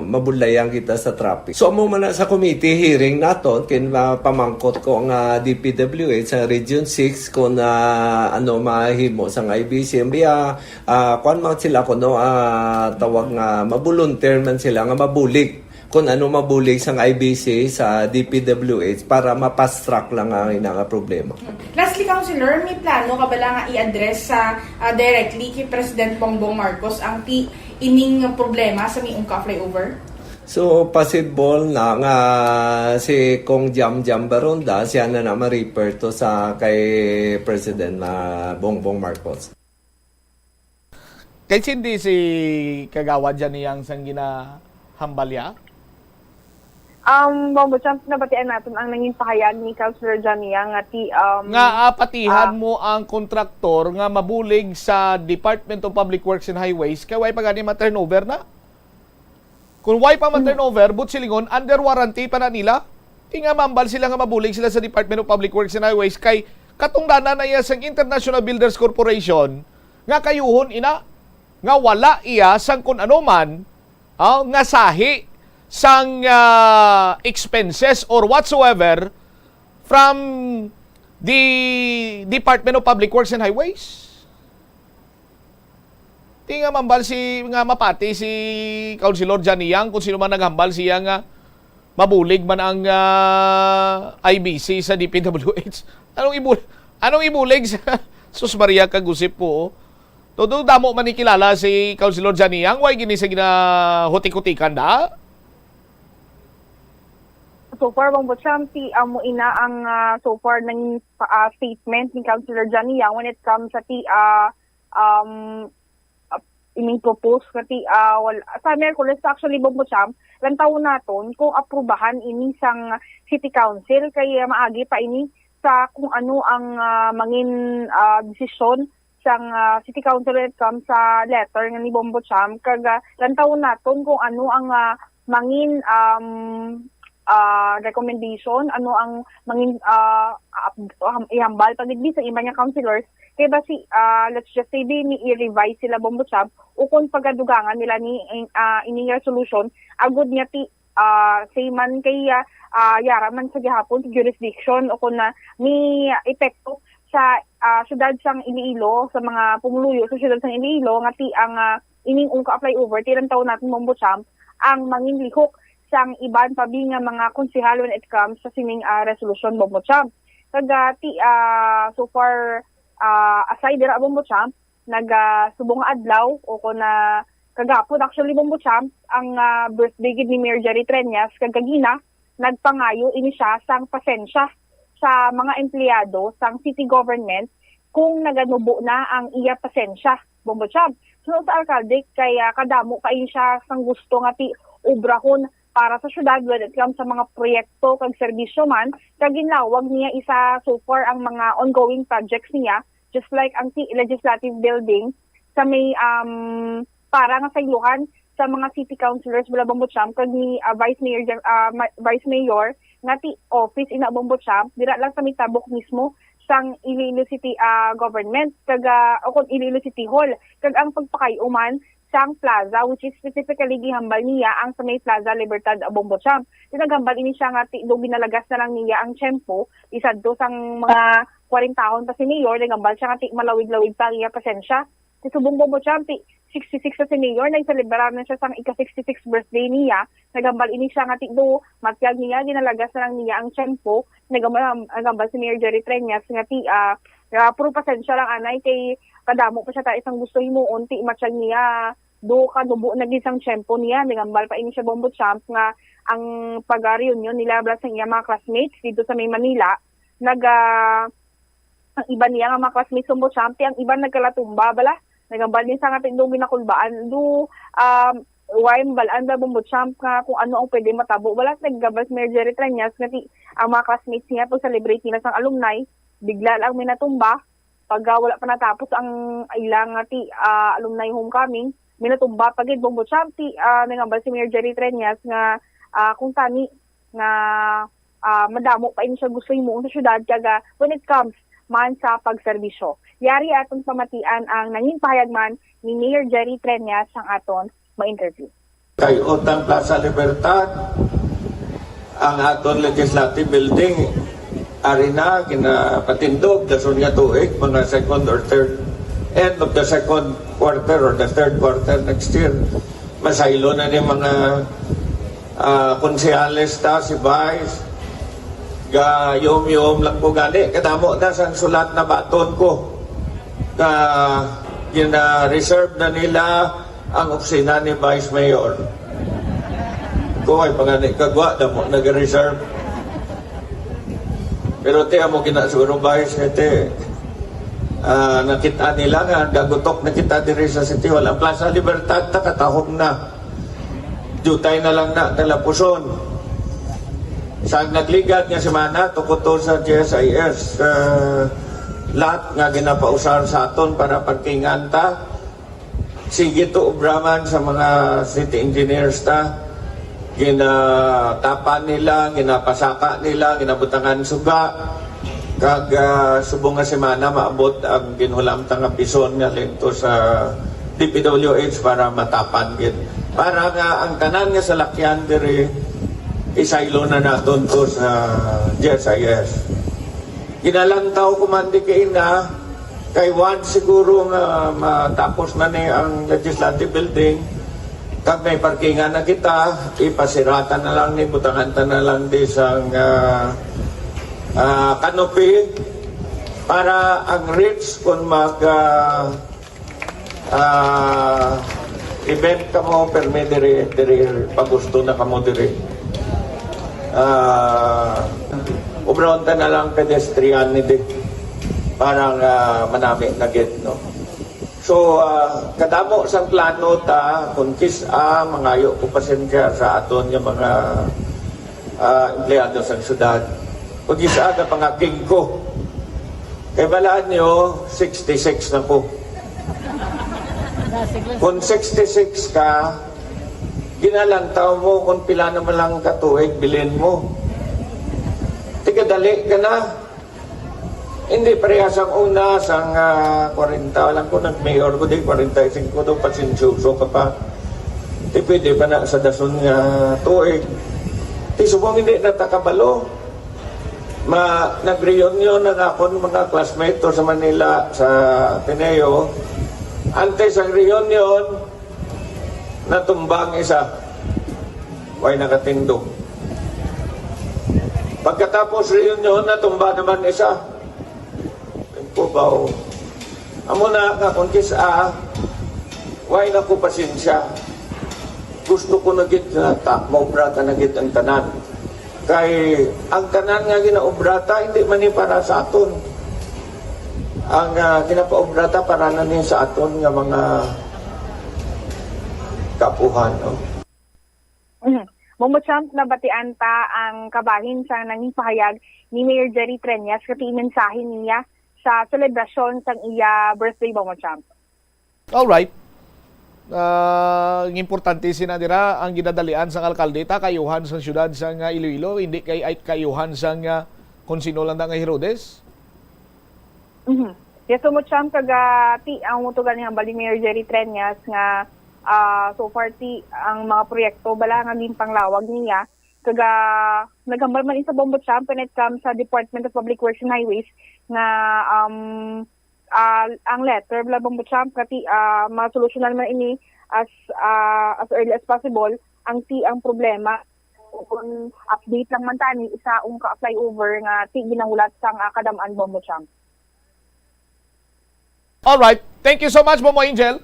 mabulayang kita sa traffic. So amo man sa committee hearing naton kin pamangkot ko nga DPWH sa Region 6 kung ano mahimo sa IBC biya kuan man sila kuno tawag nga mabulunteer man sila nga mabulig kung ano mabulig sa IBC sa DPWH para ma-fast track lang ang inang problema. Lastly, Councilor, may plano ka ba lang nga i-address sa directly kay President Bongbong Marcos ang ining problema sa miong flyover? So, possible na nga si Kong Jam Baronda, siya na ma-refer to sa kay President Bongbong Marcos. Kaya hindi si Kagawad dyan niyang sang ginahambalya? Champ, nabatian natin ang nanging pahayag ni Councilor Jania nga nga apatihan mo ang kontraktor nga mabulig sa Department of Public Works and Highways kay way pa gani ma-turnover na. Kung way pa ma-turnover, but silingon, under warranty pa na nila. Nga mambal sila nga mabulig sila sa Department of Public Works and Highways kay katungdanan na iya sang International Builders Corporation nga kayuhon ina nga wala iya sang kun ano man nga sahi sang expenses or whatsoever from the Department of Public Works and Highways. Di nga mambal nga mapati si Councilor Janiyang kung sino man naghambal siya nga mabulig man ang IBC sa DPWH. Anong ibulig sa Sus Maria Kagusip po? Todo damo man ikilala si Councilor Janiyang, way gini sa ginahutik-hutikan da? So far, Champ, amo ina ang so far ng statement ni Councilor Johnny Yang when it comes sa ining propose kati sa Merkulis actually Champ, lang taon naton kung aprubahan ini sang City Council kay maagi pa ini sa kung ano ang mangin desisyon sang City Council when it comes sa letter nga ni Champ kag lang taon naton kung ano ang mangin recommendation, ano ang mangin ihambal pagdigdi sa iba niya councilors, kaya ba let's just say ni i-revise sila Champ o kung pagadugangan nila ni ining resolution, agud niya say man kay yaraman sa gihapon sa jurisdiction o kung na ni epekto sa syudad sang Iloilo, sa mga pumuluyo sa syudad sang Iloilo, nga ang ining ungka flyover, tilang taon natin Champ, ang mangin lihok sang iban pabi nga mga konsehalo when it comes sa sining resolution Champ. Kaga so far aside dira Champ, nagsubong adlaw o ko na kagapon actually Champ ang birthday gid ni Mayor Jerry Treñas kagagina nagpangayo ini siya sang pasensya sa mga empleyado sang city government kung naganubo na ang iya pasensya Champ. So sa alkalde kaya kadamo kayo siya sang gusto nga ubrahon para sa syudad when it comes sa mga proyekto kag serbisyo man, kag ginlawag niya isa so far ang mga ongoing projects niya, just like ang legislative building sa may para nga sayluhan sa mga city councilors mula Champ kag ni Vice Mayor nga office ina Champ dira lang sa may tabok mismo sang Iloilo City government kag o kon Iloilo City Hall kag ang pagpakayuman sang plaza which is specifically gihambal niya ang sa may Plaza Libertad Champ. Tinaghambal ini siya nga do binalagas na lang niya ang tiyempo isad do sang mga 40 taon pa si Mayor, naghambal siya nga malawig-lawig pa niya pasensya Ti subong Bombo Champ, 66 sa senior, nagselebrar na siya sa ika-66 birthday niya. Nagambal ini siya nga do, matyag niya, ginalagas na lang niya ang tiyempo. Nagambal si Mayor Jerry Treñas nga puro pasensya lang anay kay kadamo pa siya ta isang gusto mo unti matyag niya do kadubo na isang tiyempo niya. Nagambal pa ini siya Bombo Champ nga ang pag-reunion nila sa iya mga classmates dito sa May Manila. Ang iba niya nga mga classmates sa Bombo Champ, ang iba nagkalatumba bala. Nagambal din sa nga tingdong ginakulbaan waim balaan da Bombo Champ nga kung ano ang pwede matabo. Wala naggabal si Mayor Jerry Treñas nga ang mga classmates niya pag celebrate nila sang alumni, bigla lang may natumba. Pag wala pa natapos ang ilang alumni homecoming, may natumba pagid Bombo Champ. Nagambal si Mayor Jerry Treñas nga kung tani nga madamo pa ini siya gusto mo sa syudad kaga when it comes man sa pagserbisyo. Yari atong pamatian ang nanging pahayagman ni Mayor Jerry Treñas ang aton ma-interview. Kay Utang Plaza Libertad, ang aton legislative building, arena, kinapatindog, dasun nga tuig, mga second or third, end of the second quarter or the third quarter next year. Masaylo na ni mga konsehales ta, si Vice, yom lang ko gani. Kadamo na sa sulat na baton ko na gina-reserve na nila ang opisina ni Vice Mayor. Ko ay pangani kagwa damo nag-reserve. Pero te amo kinasuro Vice ete nakita nila nga gagutok nakita diri sa City Hall ang Plaza Libertad ta katahom na. Jutay na lang na talapuson. Sa nagligad nga semana tukod sa GSIS lahat nga ginapausar sa aton para parkingan ta. Sige to ubraman sa mga city engineers ta. Ginatapan nila, ginapasaka nila, ginabutangan suga. Kag subong nga semana maabot ang ginulam ta nga pison nga lento sa DPWH para matapan gid. Para nga ang tanan nga salakyan diri isaylo na naton to sa GSIS. Ginalantaw kumandi kay na kay once siguro nga matapos na ni ang legislative building kag may parkingan na kita ipasiratan na lang ni butangan ta na lang di sang canopy para ang rich kung mag event ka mo perme diri pagusto na ka mo diri ubron ta na lang pedestrian ni dik parang manami na git no. So kadamo sang plano ta kung mangayo ko pasensya sa aton yung mga empleyado sa syudad. Kung kisa ka pangaking ko kay balaan nyo 66 na po. Kung 66 ka ginalantaw mo kung pila naman lang katuig bilin mo. Tigadali ka na. Hindi parehas ang una sang 40. Alam ko nag-mayor ko din 45 ko doon pasinsuso ka pa. Di pwede pa na sa dason nga tuig. Di subong hindi natakabalo. Nag-reunion na ako ng mga classmates sa Manila sa Ateneo. Antes ang reunion natumbang isa. Way nakatindog. Pagkatapos reunion natumba naman isa. Po ba o amo na nga kung way na ko pasensya gusto ko na git na maubrata na git ang tanan kay ang tanan nga ginaubrata hindi man ni para sa aton ang ginapaubrata para na ni sa aton nga mga kapuhan no? Bombo Champ, nabatian ta ang kabahin sa nanging pahayag ni Mayor Jerry Treñas kasi mensahe niya sa selebrasyon sang iya birthday Bombo Champ. Alright. Importante sinadira ang ginadalian sang alkalde ta kayuhan sa syudad sang Iloilo hindi kay ay kayuhan sang kung sino lang nga Herodes. Yes, Bombo Champ kaga ang mutugan ni hambal ni Mayor Jerry Treñas nga so far ang mga proyekto bala nga din panglawag niya kaga naghambal man sa Bombo Champ when it comes sa Department of Public Works and Highways nga ang letter labang butcham kati masolusyonan man ini as early as possible ang problema kung update lang man tani isa ka flyover nga ginangulat sang kadamaan bombo butcham. All right. Thank you so much, Bombo Angel.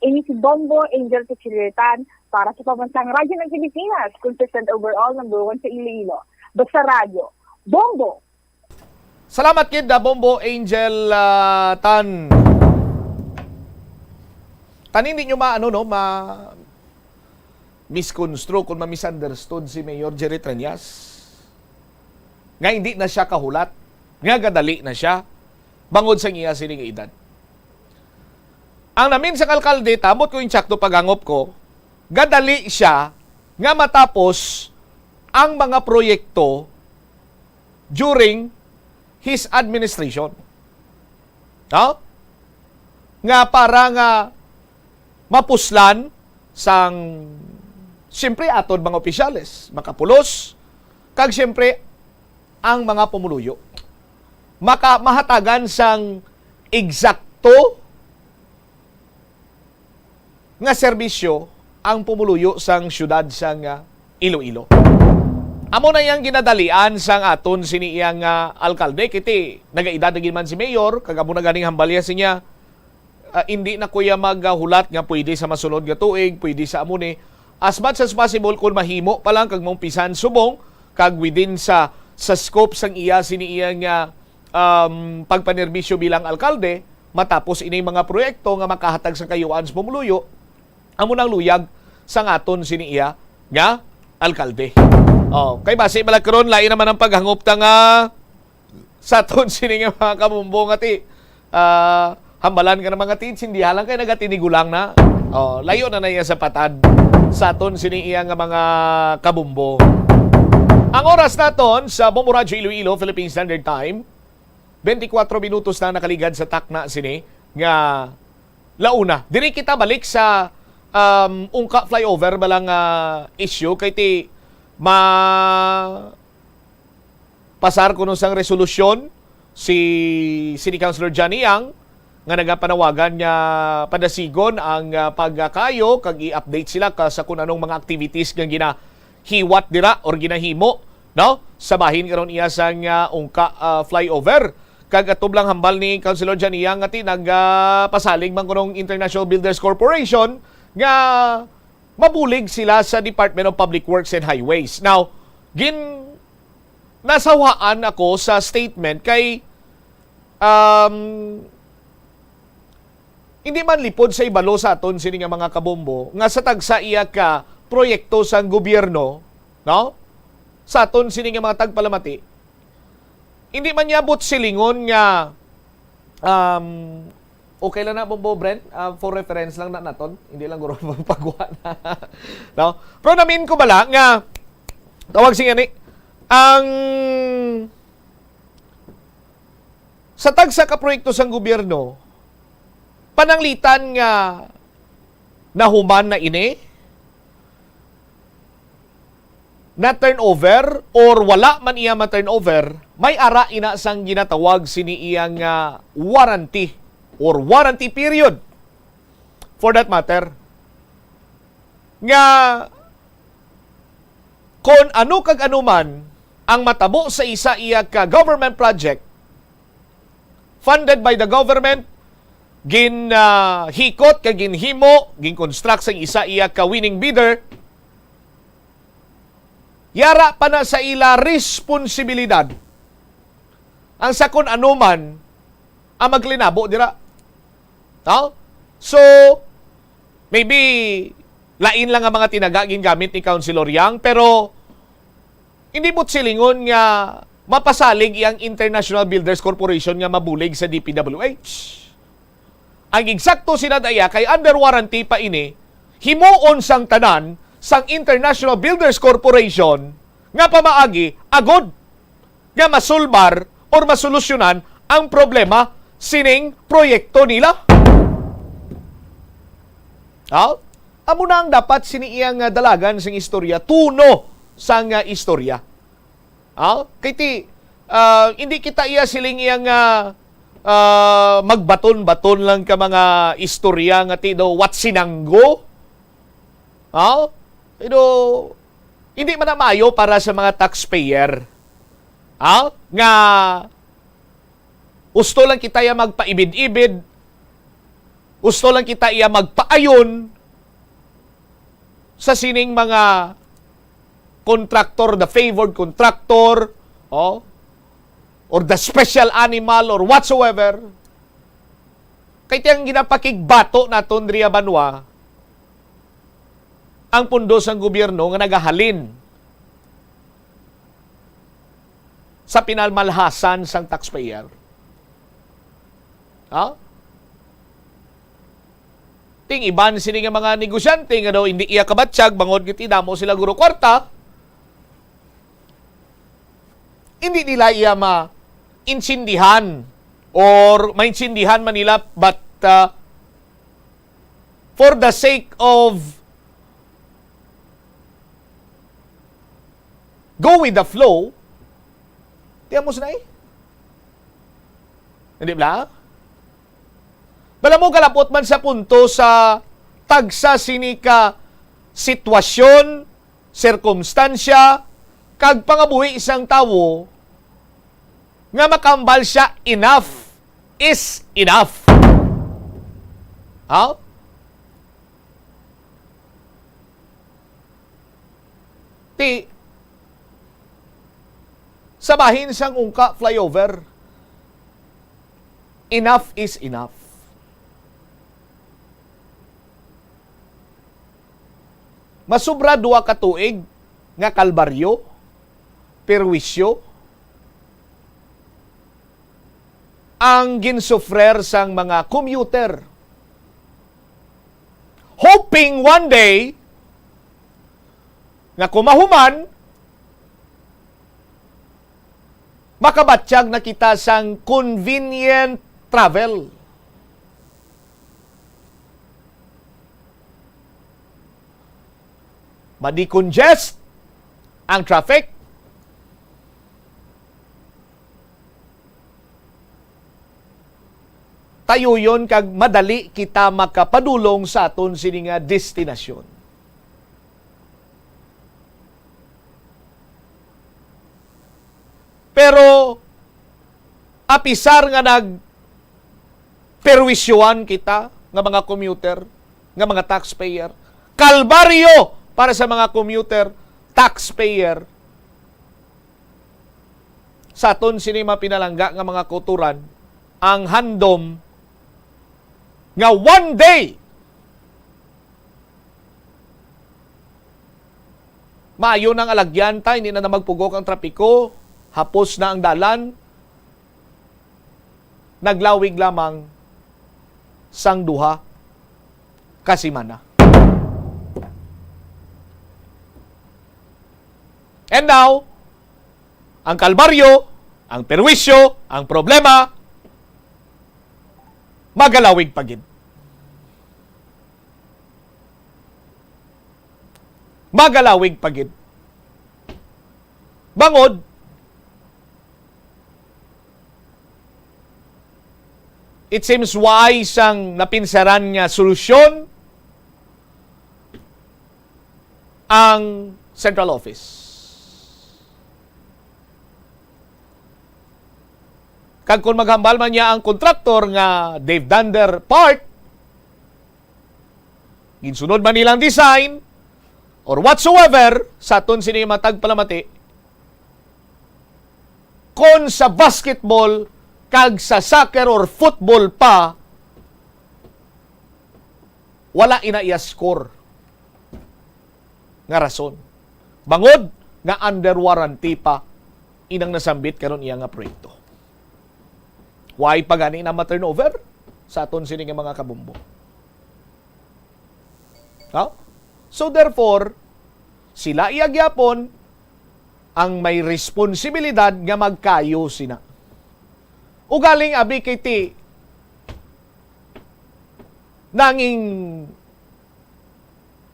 Ini si Bombo Angel Pichilitan para sa Pambansang Radyo ng Pilipinas, consistent overall number 1 sa Iloilo. Basta radyo, Bombo! Salamat kid Bombo Angel Tan. Tanin nyo misconstrue kung ma-misunderstood si Mayor Jerry Trias. Nga hindi na siya kahulat. Nga gadali na siya. Bangod sa iya sining edad. Ang namin sa alkalde, tamot ko yung tsakto pagangop ko, gadali siya nga matapos ang mga proyekto during his administration. No? Nga para nga mapuslan sang siyempre atod mga opisyales, makapulos, kag siyempre ang mga pumuluyo. Mahatagan sang eksakto nga serbisyo ang pumuluyo sang syudad sang Iloilo. Amo na yang ginadalian sang aton siniyang alkalde kiti nagaedad na man si mayor kagamo na ganing hambalya siya hindi na kuya maghulat nga pwede sa masunod nga tuig, pwede sa amuni as much as possible kung mahimo pa lang kag mong pisan subong kag within sa scope sang iya siniyang pagpanerbisyo bilang alkalde matapos ini mga proyekto nga makahatag sa kayuan sa pumuluyo amo nang luyag sang aton siniya nga alkalde. Kay base malagkaron lain naman ang paghangop ta nga sa aton sini nga mga kabumbong ati hambalan ka ng mga tits hindi halang kay nagatinigulang na. Layo na iya sa patad sa aton siniya nga mga kabumbo. Ang oras naton sa Bombo Radyo Iloilo Philippine Standard Time 24 minutos na nakaligad sa takna sini nga launa. Diri kita balik sa ungka flyover balang issue kay ti pasar kuno sang resolusyon si City Councilor Johnny Yang nga nagapanawagan niya padasigon ang pagkayo kag i-update sila sa kung anong mga activities nga ginahiwat dira or ginahimo no sa bahin karon iya sang ungka flyover kag atublang hambal ni Councilor Johnny Yang nga ti nagpasalig man kunong International Builders Corporation nga mabulig sila sa Department of Public Works and Highways. Now, nasawaan ako sa statement kay hindi man lipod sa ibalo sa aton sini nga mga kabombo nga sa tagsa iya ka proyekto sang gobyerno, no? Sa aton sini nga mga tagpalamati. Hindi man yabot silingon nga okay lang na, Bombo Brent. For reference lang na naton. Hindi lang guro pagwa na. No? Pero namin ko bala nga, tawag siya ni, ang sa tagsa ka proyekto sang gobyerno, pananglitan nga nahuman na ini, na turnover or wala man iya ma-turnover, may ara ina sang ginatawag sini iyang warranty or warranty period for that matter nga kung ano kag anuman ang matabo sa isa iya ka government project funded by the government ginhikot kag ginhimo ginconstruct sa isa iya ka winning bidder yara pa na sa ila responsibilidad ang sa kung anuman ang maglinabo dira. No? So, maybe lain lang ang mga tinagaging gamit ni Councilor Yang, pero hindi mo't silingon nga mapasalig iyang International Builders Corporation nga mabulig sa DPWH. Ang eksakto sinadaya kay under warranty pa ini, himuon sang tanan sang International Builders Corporation nga pamaagi agod nga masulbar or masolusyonan ang problema sining proyekto nila. Amo na ang dapat siniiyang dalagan sing istorya, tuno sang istorya. Kaya hindi kita iya siling iyang magbaton-baton lang ka mga istorya nga tido what sinanggo. Tido hindi man na maayo para sa mga taxpayer. Nga gusto lang kita ya magpaibid-ibid. Gusto lang kita iya magpaayon sa sining mga contractor, the favored contractor, or the special animal or whatsoever. Kaya tiyang ginapakigbato naton Ria Banwa ang pundo sang gobyerno nga nagahalin sa pinalmalhasan sang taxpayer. Ting iban sini nga mga negosyante nga daw hindi iya kabatsyag bangod kiti damo sila guro kwarta. Hindi nila iya maintindihan or maintindihan man nila but for the sake of go with the flow, tiyan mo sinay? Hindi ba? Bala mo kalapot man sa punto sa tagsa sinika sitwasyon, sirkumstansya, kag pangabuhi isang tawo nga makambal siya enough is enough. Ti sabahin sang ungka flyover. Enough is enough. Masubra duwa ka tuig nga kalbaryo, perwisyo, ang ginsufrer sang mga commuter. Hoping one day nga kumahuman makabatsyag na kita sang convenient travel. Madi-congest ang traffic. Tayo yon kag madali kita makapadulong sa aton sini nga destinasyon. Pero apisar nga perwisyoan kita nga mga commuter, nga mga taxpayer, kalbaryo para sa mga commuter, taxpayer, sa aton sinima pinalangga nga mga kuturan, ang handom nga one day maayo ng alagyan ta, hindi na magpugok ang trapiko, hapos na ang dalan, naglawig lamang sang duha kasimana. And now, ang kalbaryo, ang perwisyo, ang problema, magalawig pagid. Magalawig pagid. Bangod, it seems wise ang napinsaran nga solusyon ang central office. Kag kung maghambal man niya ang kontraktor nga Dave Dander part, ginsunod man nilang design, or whatsoever, sa aton sini matag palamati, kung sa basketball, kag sa soccer or football pa, wala ina score nga rason. Bangod nga under warranty pa inang nasambit karon iya nga proyekto. Why pa gani na ma-turnover sa aton sini nga mga kabumbo? So therefore, sila iyagyapon ang may responsibilidad nga magkayo sina. Ugaling abi kay ti nanging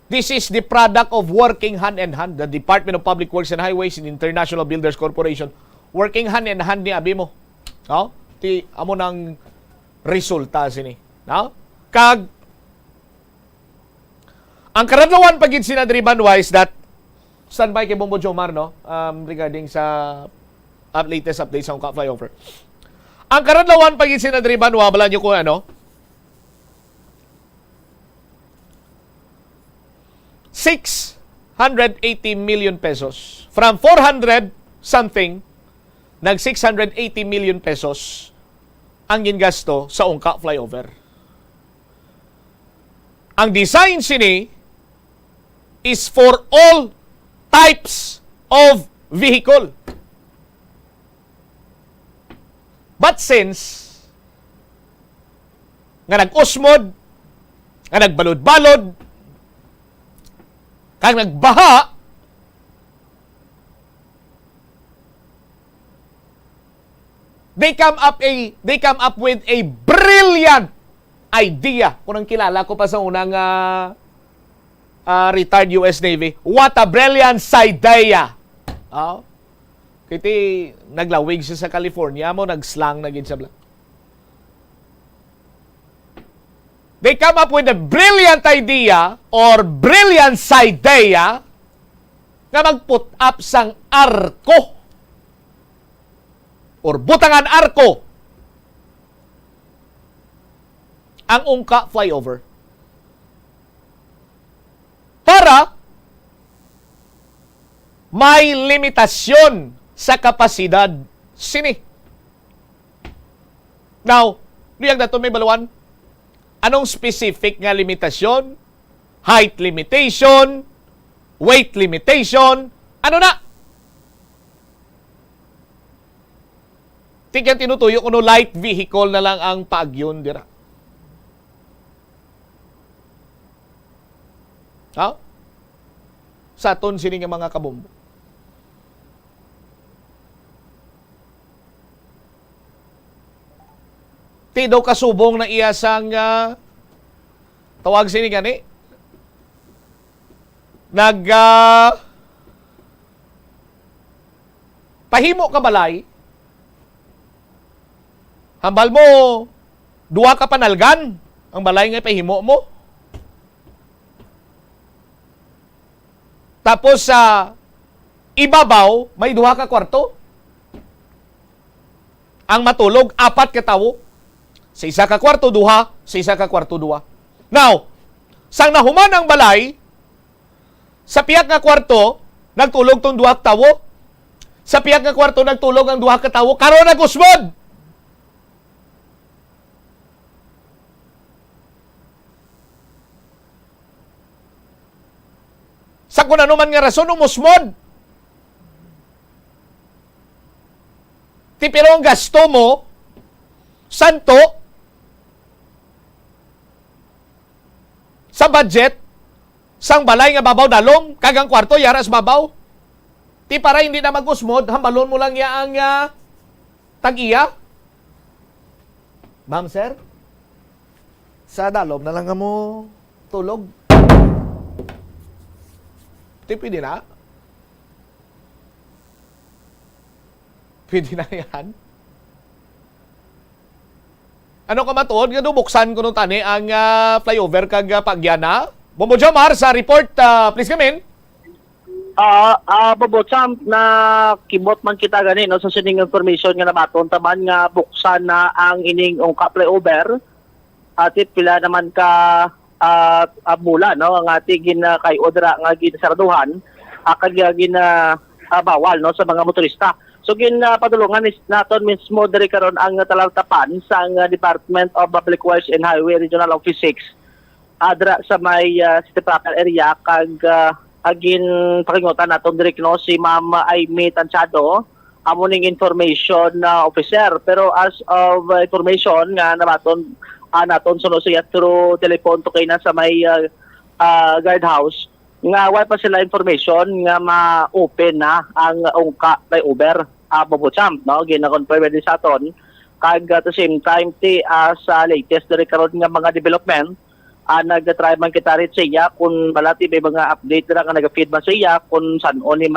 this is the product of working hand in hand. The Department of Public Works and Highways and International Builders Corporation working hand in hand ni abi mo. Ti amo nang resulta sini. No? Kag ang karadlawan pagid sinadriban wise that standby kay Bombo Jomar, no? Regarding sa latest update sa Ungka flyover. Ang karadlawan pagid sinadriban wa bala nyo ko ano? 680 million pesos. From 400 something, nag 680 million pesos ang gingasto sa Ungka flyover. Ang design sini is for all types of vehicle. But since nga nag-usmod, nga nagbalod-balod, kang nagbaha, they come up with a brilliant idea. Kung ang kilala ko pa sa unang retired US Navy, what a brilliant idea. Kiti naglawig siya sa California mo, nagslang na gid sa bla. They come up with a brilliant idea or brilliant idea nga mag-put up sang arko or butangan arko ang Ungka flyover para may limitasyon sa kapasidad sini. Now, liyag na ito may baluan. Anong specific nga limitasyon? Height limitation? Weight limitation? Ano na? Tigyan tinutuyo kuno light vehicle na lang ang paagyon dira. Sa aton sini nga mga kabombo. Ti daw kasubong na iya sang tawag sini gani pahimo ka balay, hambal mo duha ka panalgan ang balay nga pahimo mo, tapos sa ibabaw may duha ka kwarto, ang matulog apat ka tawo. Sa isa ka kwarto, duha. Sa isa ka kwarto, duha. Now, sang nahuman ang balay, sa piyak nga kwarto, nagtulog tong duha ka tawo. Sa piyak nga kwarto, nagtulog ang duha ka tawo. Karon nag-usbod! Sa kung ano man nga rason, umusmod. Pero ang gasto mo, santo, sa budget, sang balay nga babaw dalom, kagang kwarto, yaras babaw. Ti para hindi na mag-usmod, hambalon mo lang ya ang tag-iya. Ma'am, sir, sa dalom na lang mo tulog. Ti pwede na? Pwede na yan? Ano ka matuod? Nga buksan ko nung tani ang flyover kag Pagyana. Bombo Jomar sa report. Please come in. Bobo Champ, na kibot man kita gani no, sa sining information nga nabaton taman nga buksan na ang ining Ungka flyover. At pila naman ka mula no, ang ating kay Odra nga ginasaraduhan kag bawal no sa mga motorista. So padulungan naton mismo diri karon ang talantapan sa Department of Public Works and Highway Regional Office 6 adra sa may City Proper area kag agin pakingutan naton diri no si Ma'am Aimee Tanchado amo ning information officer, pero as of information nga nabaton naton suno siya through telephone to kay na sa may guardhouse nga wala pa sila information nga ma-open na ang Ungka flyover. Bobo Champ, no? Gina-confirm din sa aton. Kag at the same time, sa latest na karon nga mga development, nag-try man kita rin sa iya kung balati may mga update na nga nag-feed man sa iya kung saan o ni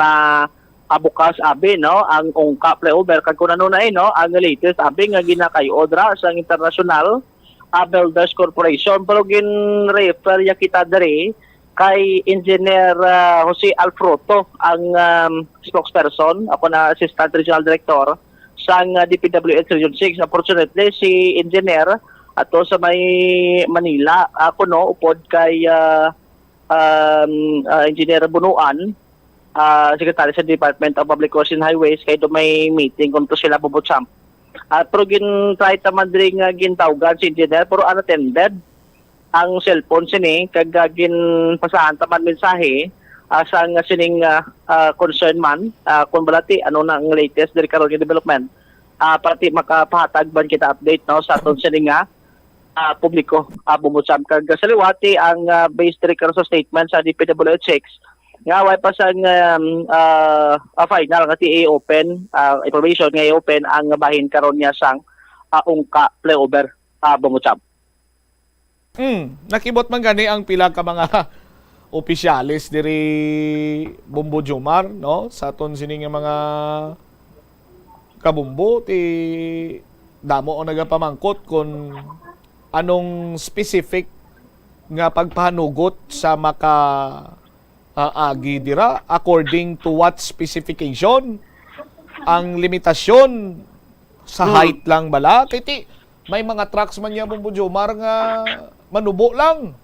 bukas abi no ang ungka flyover kag kun ano na no ang latest abi nga ginakayodra sa international Builders Corporation pero gin-refer ya kita diri kay Engineer Jose Alfroto ang spokesperson ako na Assistant Regional Director sa DPWH Region 6. Unfortunately si Engineer ato sa may Manila ako no upod kay Engineer Bunuan Secretary sa Department of Public Works and Highways kay do may meeting kung to sila bubutsam. Pero gin-try taman diri nga gintawgan si engineer pero unattended ang cellphone sini kag pasahan taman mensahe sa nga sining concern man kung balati ano na ang latest diri karon nga development pati makapahatag ban kita update no sa aton sining nga publiko bumutsam kag sa liwati ang based diri karon sa statement sa DPWH nga way pa sang final nga i-open information nga i-open ang bahin karon niya sang ungka flyover bumutsab. Nakibot man gani ang pila ka mga opisyalis diri Bumbo Jomar no sa aton sini nga mga kabumbo ti damo o nagapamangkot kung anong specific nga pagpahanugot sa maka agi dira according to what specification ang limitasyon sa height lang bala kiti may mga trucks man niya Bumbo Jomar nga manubo lang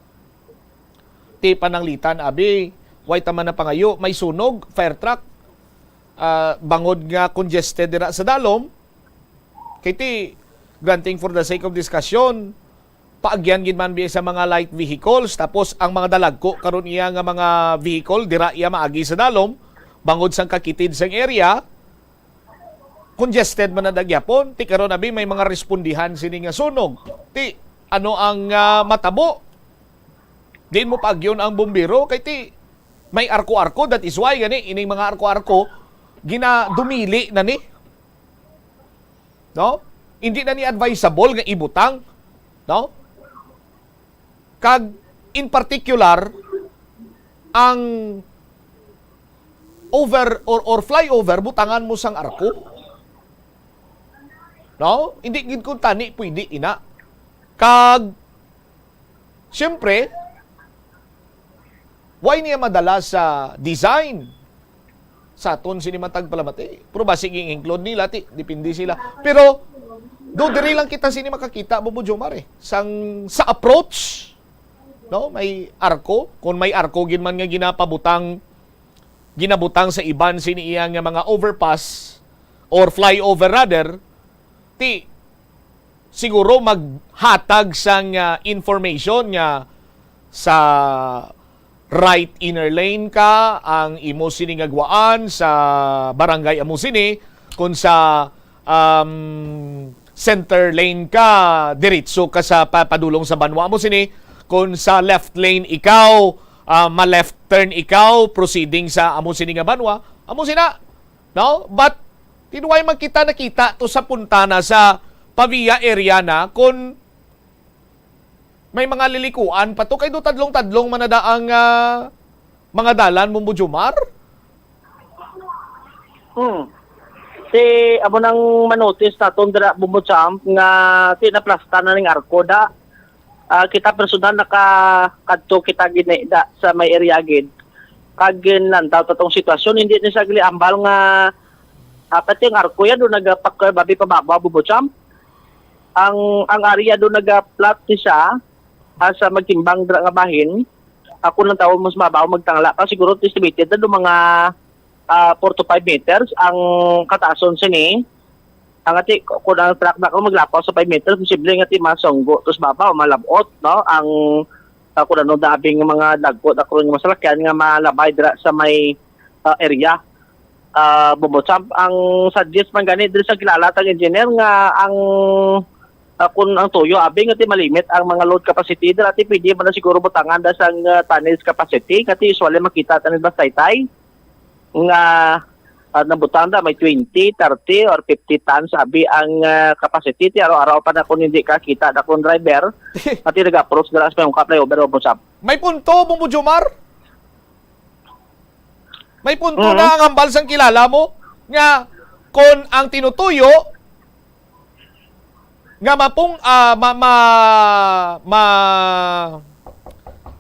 ti pananglitan abi way taman na pangayo may sunog fire truck bangod nga congested dira sa dalom kiti granting for the sake of discussion paagyan gid man biya sa mga light vehicles tapos ang mga dalagko karon iya nga mga vehicle dira iya maagi sa dalom bangod sang kakitid sang area congested man na dagyapon ti karon abi may mga respondihan sini nga sunog ti ano ang matabo diin mo paagyon ang bombero kay ti may arko-arko that is why gani ining mga arko-arko ginadumili na ni no hindi na ni advisable nga ibutang no kag in particular ang over or flyover butangan mo sang arko no hindi gid kun tani pwede ina kag syempre why niya madala sa design sa aton sinimatag palamati pero basig include nila ti depende sila pero do diri lang kita sini makakita Bumbo Jomar sang sa approach no may arko kung may arko gin man nga ginabutang sa iban sini iya nga mga overpass or flyover rather ti siguro maghatag sang information nga sa right inner lane ka ang imo sini nga gwaan sa barangay amo sini kung sa center lane ka diretso ka sa padulong sa banwa mo sini kung sa left lane ikaw ma-left turn ikaw proceeding sa amo sini nga banwa amo sina no but tinuway magkita nakita to sa puntana sa Pavia area na kung may mga lilikuan pa to kay do tadlong-tadlong manada ang mga dalan Bumbo Jomar. Si amo nang manotice naton dira bumutsam nga tinaplasta na ning arko da kita personal nakakadto kita ginida sa may area gid kag lantaw tatong sitwasyon hindi ni sagli ambal nga pati ang arko ya do nagapakar babi pababa bumutsam ang area do nagaplat siya sa magtimbang dira nga bahin ako nang tawo mas mabaw magtangla ka siguro estimated na do mga 4 to 5 meters ang kataason sini ang ati kung ang truck na maglapaw sa 5 meters posible nga ti masonggo tus babaw malabot no ang kung ano dabing mga dagko ako nga masalakyan nga malabay dira sa may area bumutsam ang suggest man gani diri sa kilala tang engineer nga ang kung ang tuyo abi nga ti malimit ang mga load capacity dira ti pwede man na siguro butangan da sang tonnage capacity kati usually makita tanan bastay nga nabutang da may 20, 30 or 50 tons abi ang capacity ti araw-araw pa na kung hindi ka kita da kung driver pati nag-approach dira sa yung flyover o busap. May punto Bumbo Jomar? May punto na ang hambal sang kilala mo nga kung ang tinutuyo nga mapung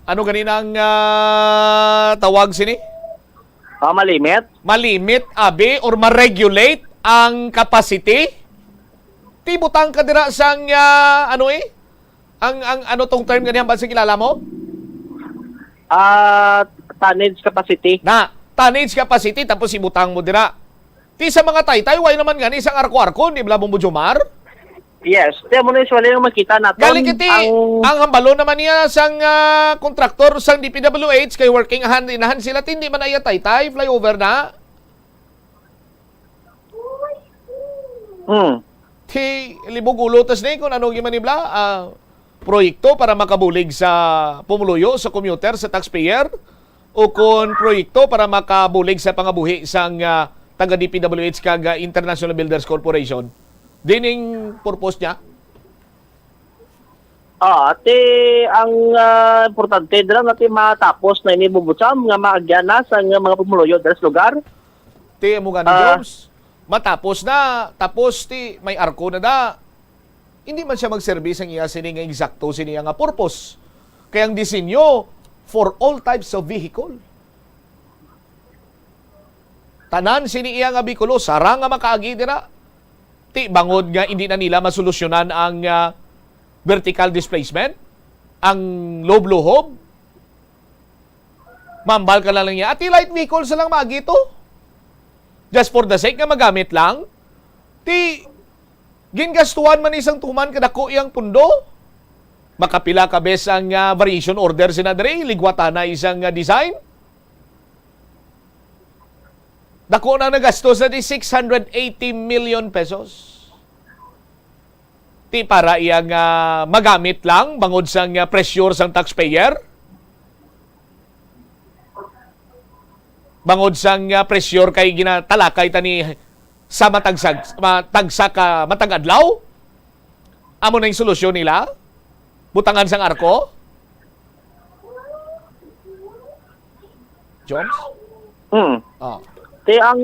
ano ganinang tawag sini? Malimit? Malimit, abi, or ma-regulate ang capacity? Ti butang ka dira sang ang ano tong term ganyan ba sa kilala mo? Tonnage capacity. Tonnage capacity tapos ibutang mo dira. Ti sa mga taytay, way naman gani isang arko-arko, di ba mo Jomar? Yes. Tiyan mo na usually yung makita natin. Galing kiti, ang hambalo naman niya sang kontraktor sang DPWH kay working hand in hand sila, hindi man ay taytay, flyover na. Ti libog ulo tas ni kung ano gyud manibla proyekto para makabulig sa pumuluyo sa commuter sa taxpayer o kung proyekto para makabulig sa pangabuhi sang taga DPWH kag International Builders Corporation. Dining purpose niya? Ang importante dira natin matapos na inibubutsam nga maagyan na sa mga pumuluyo sa lugar. Ti mo gani Joms. Matapos na, tapos ti may arko na da. Hindi man siya mag-service ang iya sini nga eksakto sini nga purpose. Kaya ang disenyo for all types of vehicle. Tanan sini iya nga bikulo, sarang nga makaagi dira. Ti bangod nga hindi na nila masolusyonan ang vertical displacement, ang lob-luhob. Mambal ka na lang niya. At light vehicle sa lang maagi to. Just for the sake nga magamit lang. Ti gingastuhan man isang tuman kadako iyang pundo. Makapila ka bes ang variation order sinadre, ligwata na isang design. Dako na nagastos na di 680 million pesos. Ti para iyang magamit lang bangod sang pressure sang taxpayer. Bangod sang pressure kay ginatalakay tani sa matagsa ka matagadlaw. Amo na yung solusyon nila. Butangan sang arko. Jones? Ti ang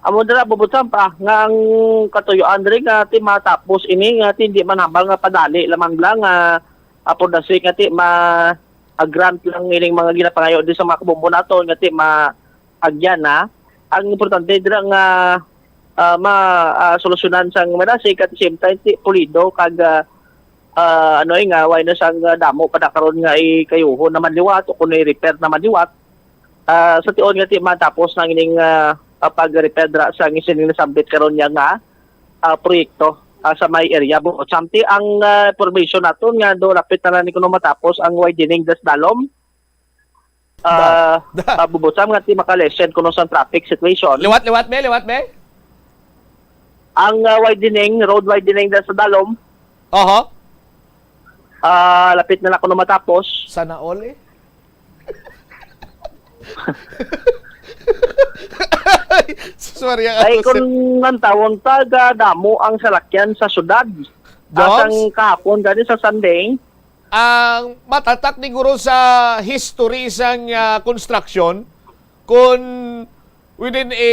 amo dira bubutan pa nga ang katuyuan diri nga ti matapos ini nga ti hindi manambal nga padali lamang lang for the sake nga ti grant lang ining mga ginapangayo di sa mga kabombo naton nga ti agyan na. Ang importante dira nga solusyonan sang madasig at the same time ti pulido kag nga way na sang damo kada karon nga ikayuho naman liwat o kun i-repair naman liwat. Sa tion nga ti matapos nang ining pag-repair dra sa isining nasambit karon niya nga proyekto sa may area buot samti ang information naton nga do lapit na ni kuno matapos ang widening das dalom. Bubutsam nga ti makalesen kuno sa traffic situation. Liwat me. Ang road widening da sa dalom. Lapit na kuno matapos. Sana all eh. Sorry, ay kung ang tawon taga damo ang salakyan sa syudad. Asang kahapon gani sa Sunday. Ang matatak ni guro sa history sang construction kung within a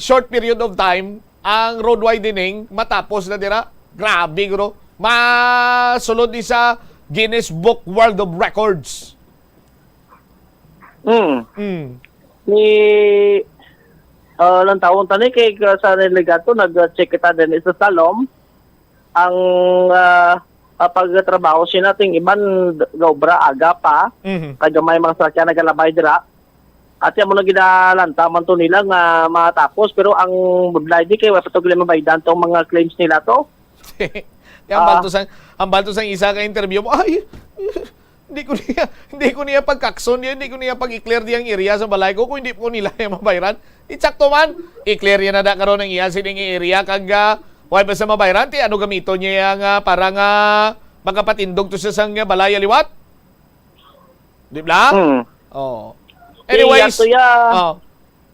short period of time ang road widening matapos na dira. Grabe guro. Masulod ni sa Guinness Book World of Records. Ni lang taon tani kay sa delegato nag-check kita din sa Salom ang pagtrabaho siya nating iban gobra aga pa kaya may mga sakya nagalabay dira at yan mo na ginalanta man to nila nga matapos pero ang budlay di kay patugli mabaydan tong mga claims nila to. Ang balto sang isa ka interview mo ay hindi ko niya pagkakson yan, hindi ko niya pag-i-clear diyang area sa balay ko kung hindi ko nila yung mabayran. Itsakto man, i-clear yan na da karon ng iya sining area kag why ba sa mabayran ti ano gamito niya nga para nga magkapatindog to sa sang balay liwat. Di ba?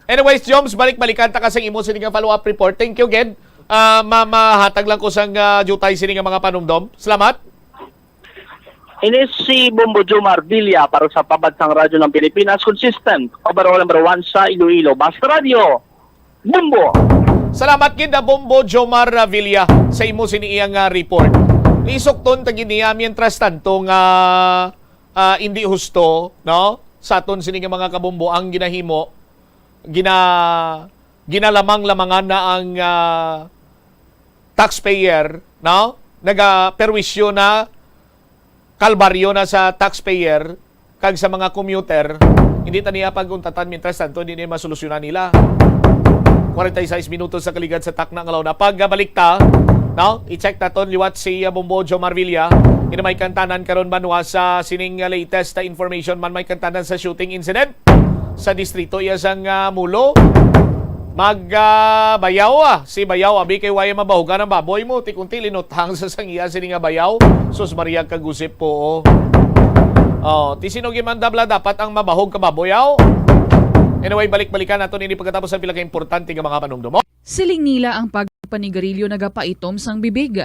Anyways, Joms, balik-balikan ta kasing imo sining follow-up report. Thank you, Ged. Mahatag lang ko sang jutay sining mga panumdom. Salamat. Ini si Bombo Jomar Villa para sa Pambansang Radyo ng Pilipinas, consistent overall number 1 sa Iloilo. Basta Radio, Bombo! Salamat kinda Bombo Jomar Villa sa imo siniiyang report. Lisok ton taginiya mientras tanto nga hindi husto, no? Sa aton sining mga kabombo ang ginahimo ginalamang-lamangan na ang taxpayer, no? Nagaperwisyo na kalbaryo na sa taxpayer kag sa mga commuter, hindi taniya paguntatan mientras tanto hindi niya masolusyonan nila. 46 minutos sa kaligad sa takna ng alaw na pagbalik ta, no? I-check naton liwat si Bombo Jomar Villa. Ina may kantanan karon banwa sa sining latest na information man may kantanan sa shooting incident sa distrito iya sang Mulo. Bayaw si Bayaw abi kay waya mabahugan ang baboy mo tikunti linutang sa sangiya sining Bayaw. Sus Maria kagusip po. Ti sino gimandabla dapat ang mabahog ka baboyaw. Anyway, balik-balikan nato ini pagkatapos ang pila ka importante nga mga panungdom. Siling nila ang pagpanigarilyo nagapaitom sang bibig.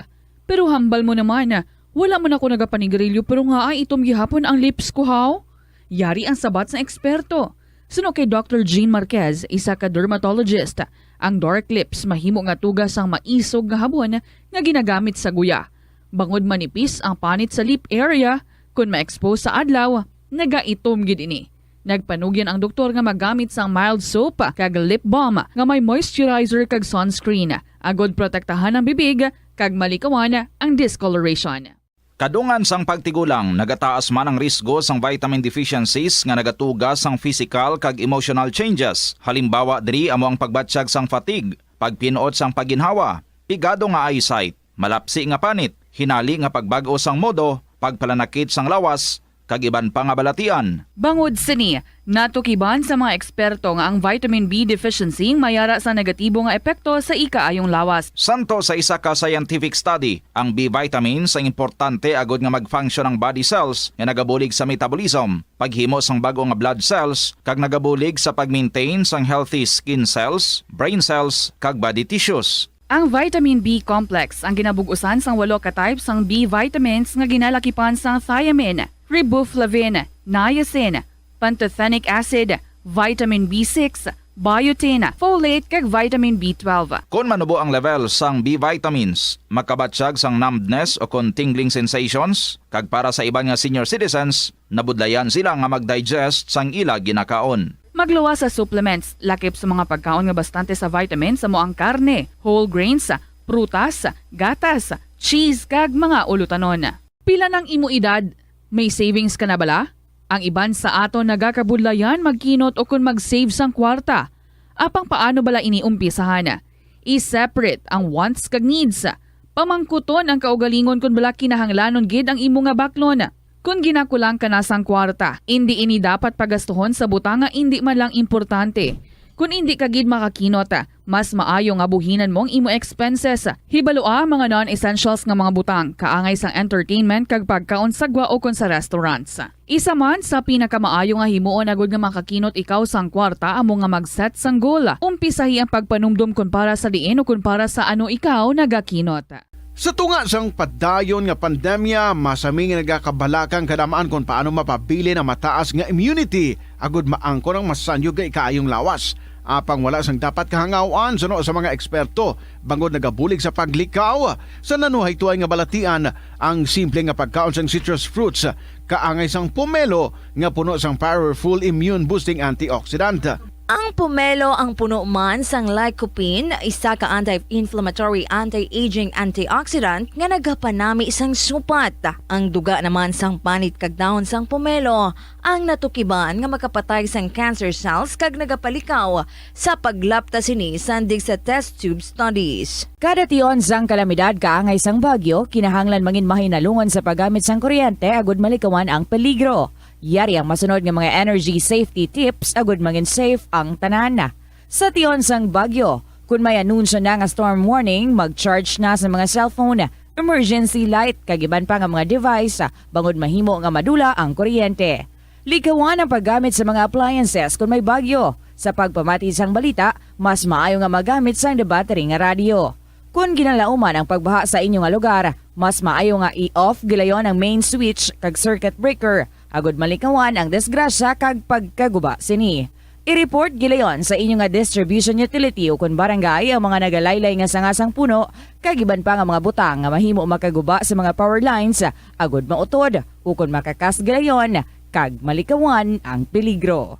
Pero hambal mo naman, wala man ako nagapanigarilyo pero nga ay itom gihapon ang lips ko haw. Yari ang sabat sa eksperto. Suno kay Dr. Jean Marquez, isa ka dermatologist, ang dark lips mahimo nga tugas ang maisog nga habon nga ginagamit sa guya. Bangod manipis ang panit sa lip area, kung ma-expose sa adlaw, nagaitom gid ini. Nagpanugyan ang doktor nga magamit sang mild soap kag lip balm nga may moisturizer kag sunscreen. Agod protektahan ang bibig kag malikawan ang discoloration. Kadungan sang pagtigulang, nagataas man ang risgo sang vitamin deficiencies nga nagatugas sang physical kag emotional changes. Halimbawa diri amo ang pagbatsyag sang fatigue, pagpinuot sang paginhawa, pigado nga eyesight, malapsi nga panit, hinali nga pagbag-o sang modo, pagpalanakit sang lawas, kag iban pa nga balatian. Bangod sini, natukiban sa mga eksperto nga ang vitamin B deficiency mayara sa negatibo nga epekto sa ikaayong lawas. Santo sa isa ka scientific study, ang B vitamins ang importante agod nga mag-function ang body cells nga nagabulig sa metabolism, paghimo sang bago nga blood cells, kag nagabulig sa pag-maintain sang healthy skin cells, brain cells, kag body tissues. Ang vitamin B complex ang ginabugusan sang 8 ka types sang B vitamins nga ginalakipan sang thiamine, riboflavin, niacin, pantothenic acid, vitamin B6, biotin, folate kag vitamin B12. Kung manubo ang level sang B vitamins, makabatsyag sang numbness o kung tingling sensations, kag para sa iban nga senior citizens, nabudlayan sila nga mag-digest sang ila ginakaon. Magluwa sa supplements, lakip sa mga pagkaon nga bastante sa vitamins sa moang karne, whole grains, prutas, gatas, cheese kag mga ulutanon. Pila ng imo edad, may savings ka na bala? Ang iban sa ato nagakabudlayan magkinot o kung mag-save sang kwarta. Apang paano bala iniumpisahan? I-separate ang wants kag needs. Pamangkuton ang kaugalingon kung bala kinahanglanon gid ang imo nga baklon. Kung ginakulang ka na sang kwarta, hindi ini dapat pagastuhon sa butang nga hindi man lang importante. Kung hindi ka gid makakinot, mas maayo nga buhinan mong imo expenses. Hibalua mga non-essentials nga mga butang, kaangay sang entertainment kag pagkaon sa gwa o kon sa restaurants. Isa man sa pinakamaayo nga himuon agud nga makakinot ikaw sang kwarta amo nga mag-set sang goal. Umpisahi ang pagpanumdum kun para sa diin o kun para sa ano ikaw nagakinot. Sa tunga sang padayon nga pandemya, masami nga nagakabalakang kadamaan kung paano mapabili na mataas nga immunity agud maangkon ang masanyo nga ikaayong lawas. Apang wala sang dapat kahangawan suno sa mga eksperto bangod nagabulig sa paglikaw sa nanuhaytuay nga balatian ang simple nga pagkaon sang citrus fruits kaangay sang pomelo nga puno sang powerful immune boosting antioxidant. Ang pomelo ang puno man sang lycopene, isa ka anti-inflammatory, anti-aging antioxidant nga nagapanami sang supat. Ang duga naman sang panit kag dahon sang pomelo ang natukiban nga makapatay sang cancer cells kag nagapalikaw sa paglapta sini sandig sa test tube studies. Kada tion sang kalamidad kaangay sang bagyo, kinahanglan mangin mahinalungon sa paggamit sang kuryente agud malikawan ang peligro. Yari ang masunod nga mga energy safety tips agud mangin safe ang tanan. Sa tion sang bagyo, kung may anunsyo na nga storm warning, mag-charge na sa mga cellphone, emergency light, kag iban pa nga mga device, bangod mahimo nga madula ang kuryente. Likawan ang paggamit sa mga appliances kung may bagyo. Sa pagpamati sang balita, mas maayo nga magamit sang battery nga radio. Kung ginalauman ang pagbaha sa inyong nga lugar, mas maayo nga i-off gilayon ang main switch kag circuit breaker agud malikawan ang disgrasya kag pagkaguba sini. I-report gilayon sa inyong nga distribution utility o kun barangay ang mga nagalaylay nga sangasang puno kag iban pa nga mga butang nga mahimo makaguba sa mga power lines agud mautod o kun makakas gilayon kag malikawan ang peligro.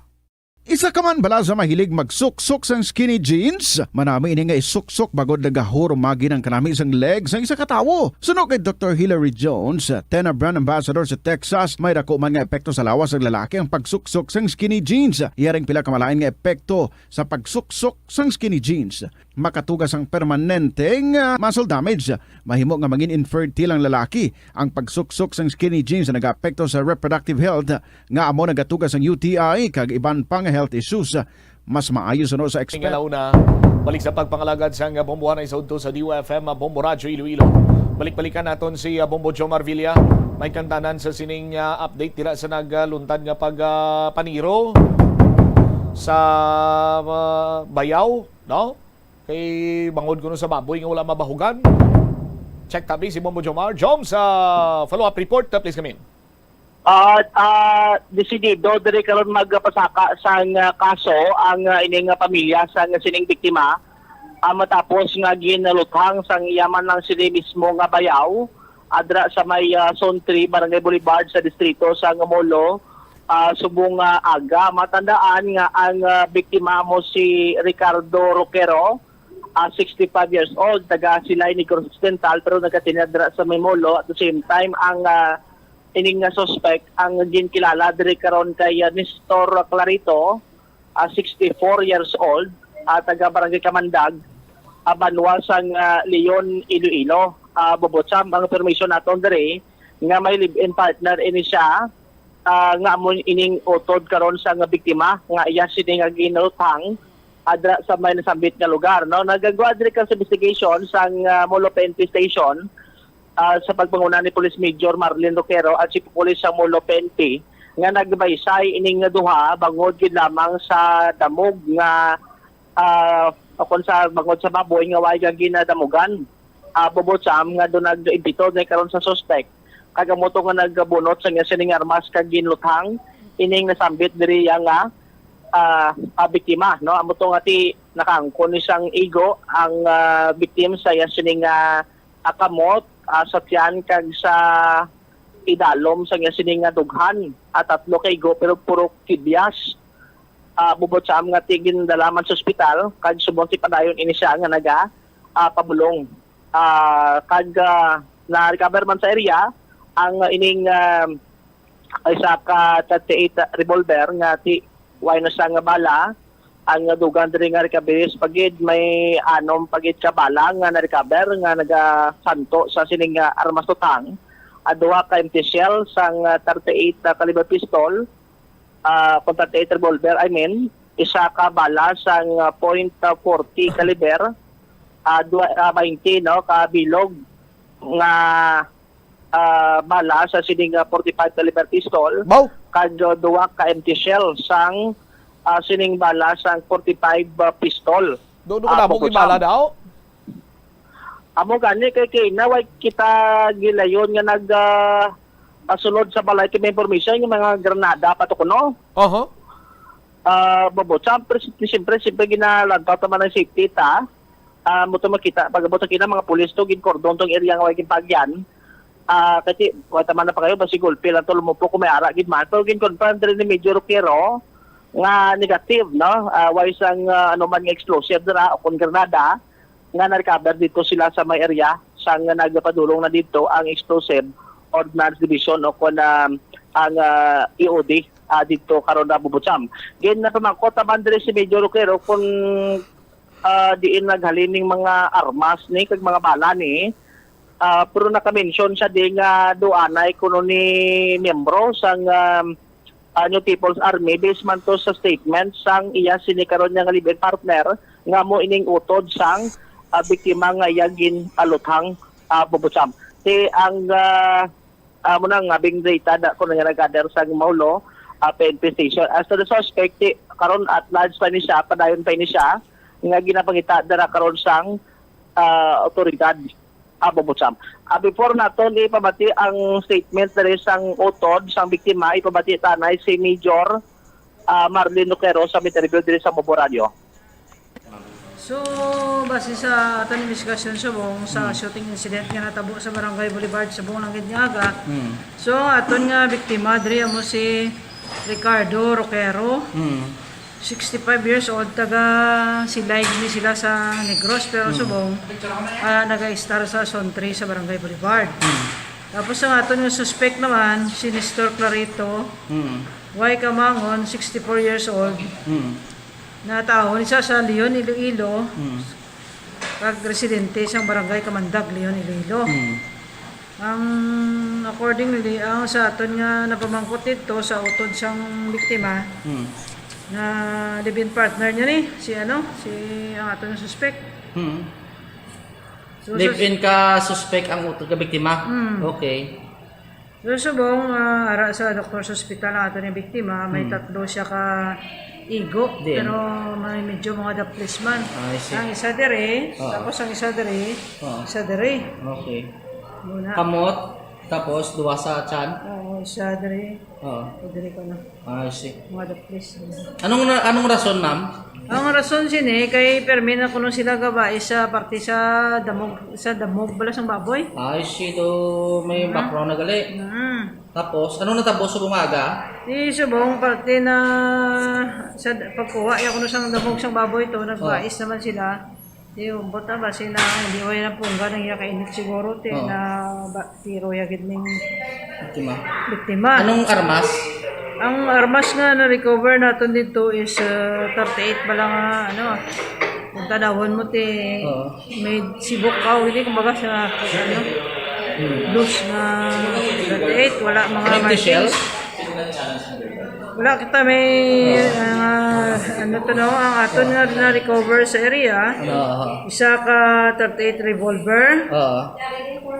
Isa ka man bala sa mahilig magsuksok sang skinny jeans? Manami ini nga isuksok bagod nagahurumagi ng kanami isang leg sang isa katawo. Suno kay Dr. Hillary Jones, Tena Brand Ambassador sa Texas, may dako man nga epekto sa lawas ng lalaki ang pagsuksok sang skinny jeans. Iyaring pila kamalain nga epekto sa pagsuksok sang skinny jeans. Makatugas ang permanenteng muscle damage. Mahimo nga mangin infertile ang lalaki. Ang pagsuksok sang skinny jeans na nag-apekto sa reproductive health nga amo nagatugas ang UTI kag iban pang health issues. Mas maayo suno sa expert. Ngalauna, balik sa pagpangalagad sa bombohan ay saudto sa DYFM Bombo Radyo Iloilo. Balik-balikan naton si Bombo Jomar Villa. May kantanan sa sining update tira sa nagluntad nga paniro sa Bayaw, no? Kay bangod ko sa baboy nga wala mabahugan. Check tabi si Bombo Jomar. Jom sa follow-up report. Please come in. Desidido diri karon magpasaka sa kaso ang ining pamilya sa sining biktima matapos nga ginaluthang sang yaman ng sila mismo nga bayaw adra sa may Zone 3 Barangay Boulevard sa distrito sa Molo subong aga. Matandaan nga ang biktima mo si Ricardo Roquero, 65 years old, taga Silay Negros Occidental pero nagatinadra sa may Molo. At the same time ang ining nga suspect ang ginkilala diri karon kay Nestor Clarito, 64 years old, taga Barangay Kamandag, Banwa sang Leon, Iloilo. Bobotsam ang information naton diri nga may live-in partner ini siya nga amo ining utod karon sa nga biktima nga iya sini nga ginutang adra sa may nasambit nga lugar, no. Nagagawa diri ka sa investigation sa Molo PNP station sa pagpanguna ni Police Major Marlene Roquero at si Police sa Molo PNP nga nagbaysay ining nga duha bangod gid lamang sa damog nga kon sa bangod sa baboy nga way ginadamugan. Bobotsam nga do nag-imbito na karon sa suspect kagamoto nga nagbunot sa nga sining armas kag ginluthang ining nasambit diri nga biktima, no. Amo to nga ti nakaangkon ni sang igo ang biktim sa sining akamot sa tiyan kag sa idalom sa sining dughan at tatlo kay go pero puro kibyas. Bubot sa nga tigin dalaman sa ospital kag subong ti padayon ini siya nga naga pabulong. Kag na-recover man sa area ang ining isa ka 38 revolver nga ti way na sa nga bala. Ang dugan diri nga recovery pagid may anom pagid ka bala nga na-recover nga nagasanto sa sining armas tutang. Duha ka empty shell sang 38 caliber pistol, 38 revolver, isa ka bala sang .40 caliber, 20 no ka bilog nga bala sa sining 45 caliber pistol. Kag duha ka empty shell sang sining bala sang 45 pistol. Doon ko na mo bala daw? Amo gani kay naway kita gilayon nga nag pasulod sa balay kay may information yung mga granada pato kuno. Babo siyempre ginalantaw man ng safety ta. Mo to makita pagabot kita mga pulis to gin cordon tong area nga way pagyan. Kasi wala man na pa kayo basi gulpi lang to lumupo ko may ara gid man. Pero gin confirm diri ni Major Roquero nga negative, no. Way sang anuman nga explosive dira o kon granada nga na-recover dito sila sa may area sang nagpadulong na dito ang explosive ordnance division o kon ang EOD dito karon na Bubutsam. Gin na pamangkot taban diri si Major Roquero kung diin naghalining mga armas ni kag mga bala ni. Pero naka-mention siya di nga doanay kuno ni miyembro sang New People's Army based man to sa statement sang iya sinikaron niya nga live-in partner nga mo ining utod sang biktima nga yagin aluthang Bubutsam. Ti ang mo nang ngabing data da ko nga nag-gather sa Molo PNP station. As to the suspect, karon at large pa ni siya, padayon pa ni siya nga ginapangita dara karon sang otoridad. Bombot Sam. Before naton ipabati ang statement na rin sang utod, sang biktima, ipabati tanay si Major Marlene Luquero sa interview din sa Bombo Radio. So, base sa ating investigation subong sa shooting incident nga natabo sa Barangay Boulevard sa buong Langit Niaga. So, aton nga biktima diri mo si Ricardo Roquero. 65 years old, taga Silay ni sila sa Negros pero subong naga-star sa Zone 3 sa Barangay Boulevard. Tapos ang aton nga suspect naman si Nestor Clarito. Y. Camangon, 64 years old. Natao isa sa Leon, Iloilo, residente sa barangay Kamandag, Leon, Iloilo. Ang accordingly, ang sa aton nga napamangkot dito sa utod siyang biktima, na live-in partner niya ni, si ang aton nga suspect. So, live-in ka suspect ang utod ka biktima? Okay. So subong, ara sa doktor sa ospital ang aton nga biktima, may tatlo siya ka igo, pero may medyo mga daplis man. Ang isa dire, tapos ang isa dire, isa dire. Okay. Muna. Kamot, tapos duwa sa tiyan? Oo, isa dire. Dire ko na. I see. Mga daplis. Anong rason, ma'am? Ang rason sini kay permi na kuno sila gabay sa parte sa damog bala sang baboy. I see, do may background na gali. Tapos, anong natabo sa bumaga? Di subong parte na sa pagkuha ya kuno sang damog sang baboy to nagbais naman sila. Di umbot na ba sila hindi way na pungga nang yakainit siguro na tiro ya gid ning biktima. Anong armas? Ang armas nga na-recover natin dito is 38 pa lang kung tanawon mo may sibok ka hindi kumbaga sa loose na 38 wala mga markings. Wala kita may ang aton nga na-recover sa area isa ka 38 revolver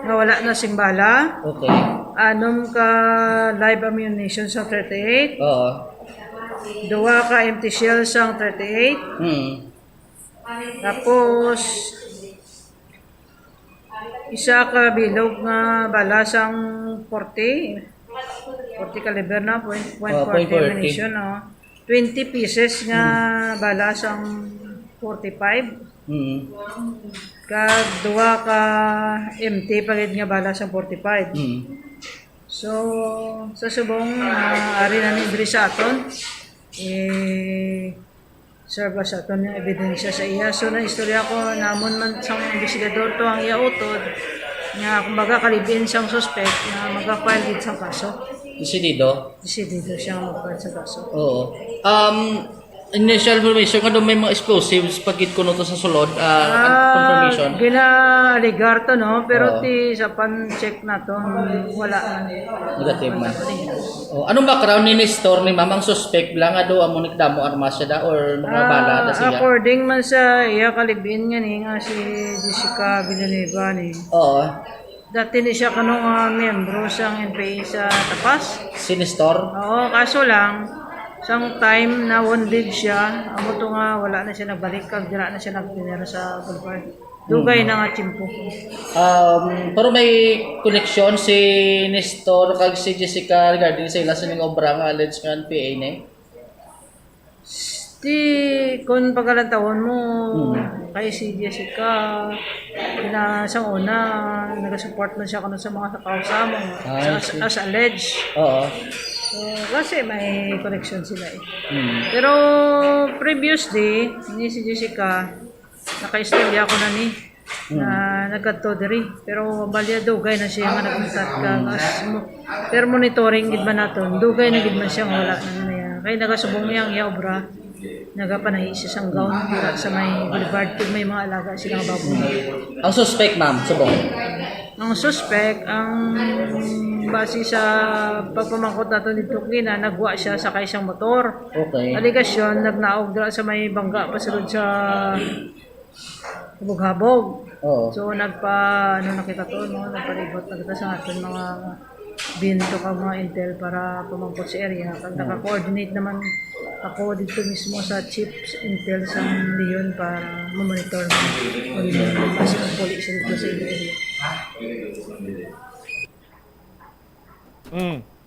na wala na simbala. Okay. Anom ka live ammunition sa 38. Duwa ka empty shell sa 38. Tapos isa ka bilog nga bala sang 40 caliber na, .40 ammunition, 20 pieces nga bala sang 45. Kag duwa ka empty pagid nga bala sang 45. So, sa subong ari na ni diri sa aton serve sa aton yung ebidensya sa iya. So, na istorya ko namon man sang investigador to ang iya utod nga kumbaga kalibin siyang suspect na magka-file sa kaso. Desidido? Desidido siyang mag-file sa kaso. Oo. Initial information ka doon may mga explosives pagkit ko to sa sulod confirmation. Gina-aligar to pero sa pan-check na to wala negative man. Anong background ni Nestor ni ma'am ang suspect lang nga do amo nikdamo armas siya or mga bala da siya? According man sa iya kalibin nga ni nga si Jessica Villanueva ni. Dati ni siya kanong membro sa NPA sa Tapas. Si Nestor? Oo, kaso lang sang time na wounded siya, amo to nga wala na siya nagbalik kag dira na siya nagtinira sa Boulevard. Dugay na nga tiyempo. Pero may connection si Nestor kag si Jessica regarding sa ila sa ning obra nga alleged nga NPA ni? Di kung pagkalantawon mo kay si Jessica sa una nag-support man siya kuno sa mga kausa mo as alleged. So, kasi may connection sila Pero previously ni si Jessica naka-istorya ko na ni na nagkadto diri pero balya dugay na siya nga nagkontat ka pero monitoring gid man naton dugay na gid man siya wala na niya kay nagasubong niyang iya obra nagapanahi siya sang gown sa may boulevard kung may mga alaga silang baboy. Ang suspect ma'am subong? Ang suspect ang base sa pagpamangkot nato dito kina nagwa siya sa kaisang motor. Okay. Aligasyon nagnaog dira sa may bangga pasulod sa habog-habog. So nakita to nagpalibot nakita sa aton mga binto ka mga intel para pamangkot sa area kag naka-coordinate naman ako dito mismo sa Chief Intel sa Leon para mamonitor ng base ng police dito sa area.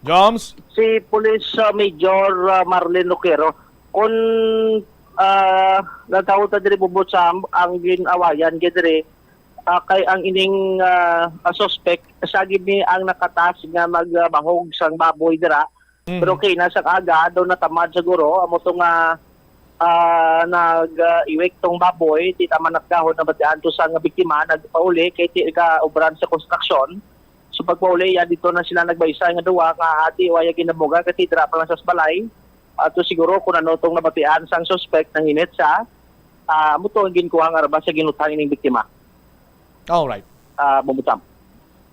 Joms? Si Police Major Marlene Luquero, kung natawag ta diri Bubutsam ang ginawayan gidiri kay ang ining suspect sa gini ang nakatas nga magbahog sang baboy dira. Pero kay nasa kaga daw natamad siguro amo tong nag-iwek tong baboy di taman nakahon na batian to sa nga biktima nagpauli kay ti ka obran sa construction. So pagpauli ya dito na sila nagbaysa nga duwa nga ati waya ginabuga kasi dira pa lang sa balay. Ato siguro kung ano itong nabatian sang suspect ng init sa muto ang ginkuha nga arba sa ginutang ining biktima. Alright. Bumbutsam.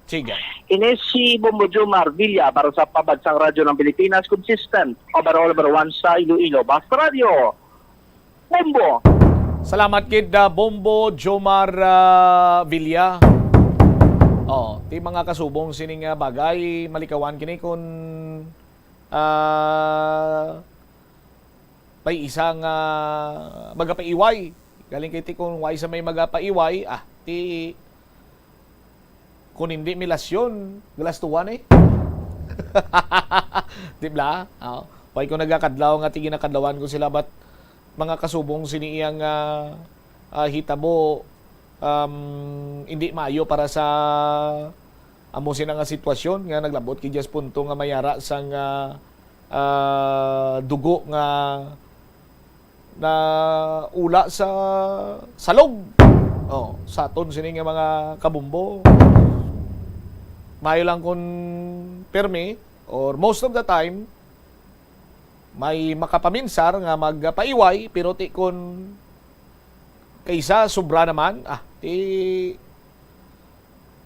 Sige. Ini si Bombojo Marvilla para sa Pabansang Radyo ng Pilipinas, consistent overall number 1 sa Iloilo. Basta Radio. Bombo. Salamat kid Bombo Jomar Villa. Ti mga kasubong sining bagay malikawan kini kun may isang magapaiway. Galing kay ti kung why sa may magapaiway, ti kung hindi milasyon, galastuan Diba? Why ko nagakadlaw nga ti ginakadlawan ko sila bat mga kasubong siniyang hitabo hindi maayo para sa amusin nga sitwasyon nga naglabot kay Jess punto nga mayara sang dugo nga na ula sa salog. Saton sini nga mga kabumbo. Mayo lang kung permi or most of the time may makapaminsar nga magpaiway pero ti kun kaysa sobra naman ti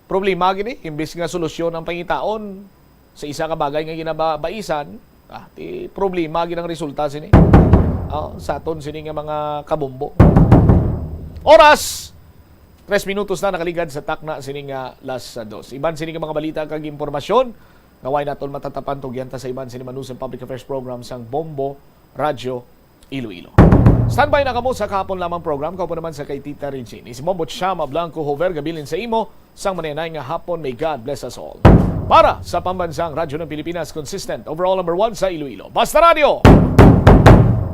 problema gini imbes nga solusyon ang pangitaon sa isa ka bagay nga ginabaisan ti problema ginang resulta sini. Sa aton sini nga mga kabumbo. Oras 3 minutos na nakaligad sa takna sini nga las 2. Iban sini nga mga balita kag impormasyon ngaway naton matatapan tugyan ta sa iban sini Manusan Public Affairs Program sang Bombo Radyo Iloilo. Standby na kamo sa kahapon lamang program. Kaupo naman sa kay Tita Regine. Si Mombo Chama Blanco Hover gabilin sa imo sang manenay nga hapon. May God bless us all. Para sa Pambansang Radyo ng Pilipinas, consistent overall number 1 sa Iloilo. Basta Radio!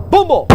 Bumbo!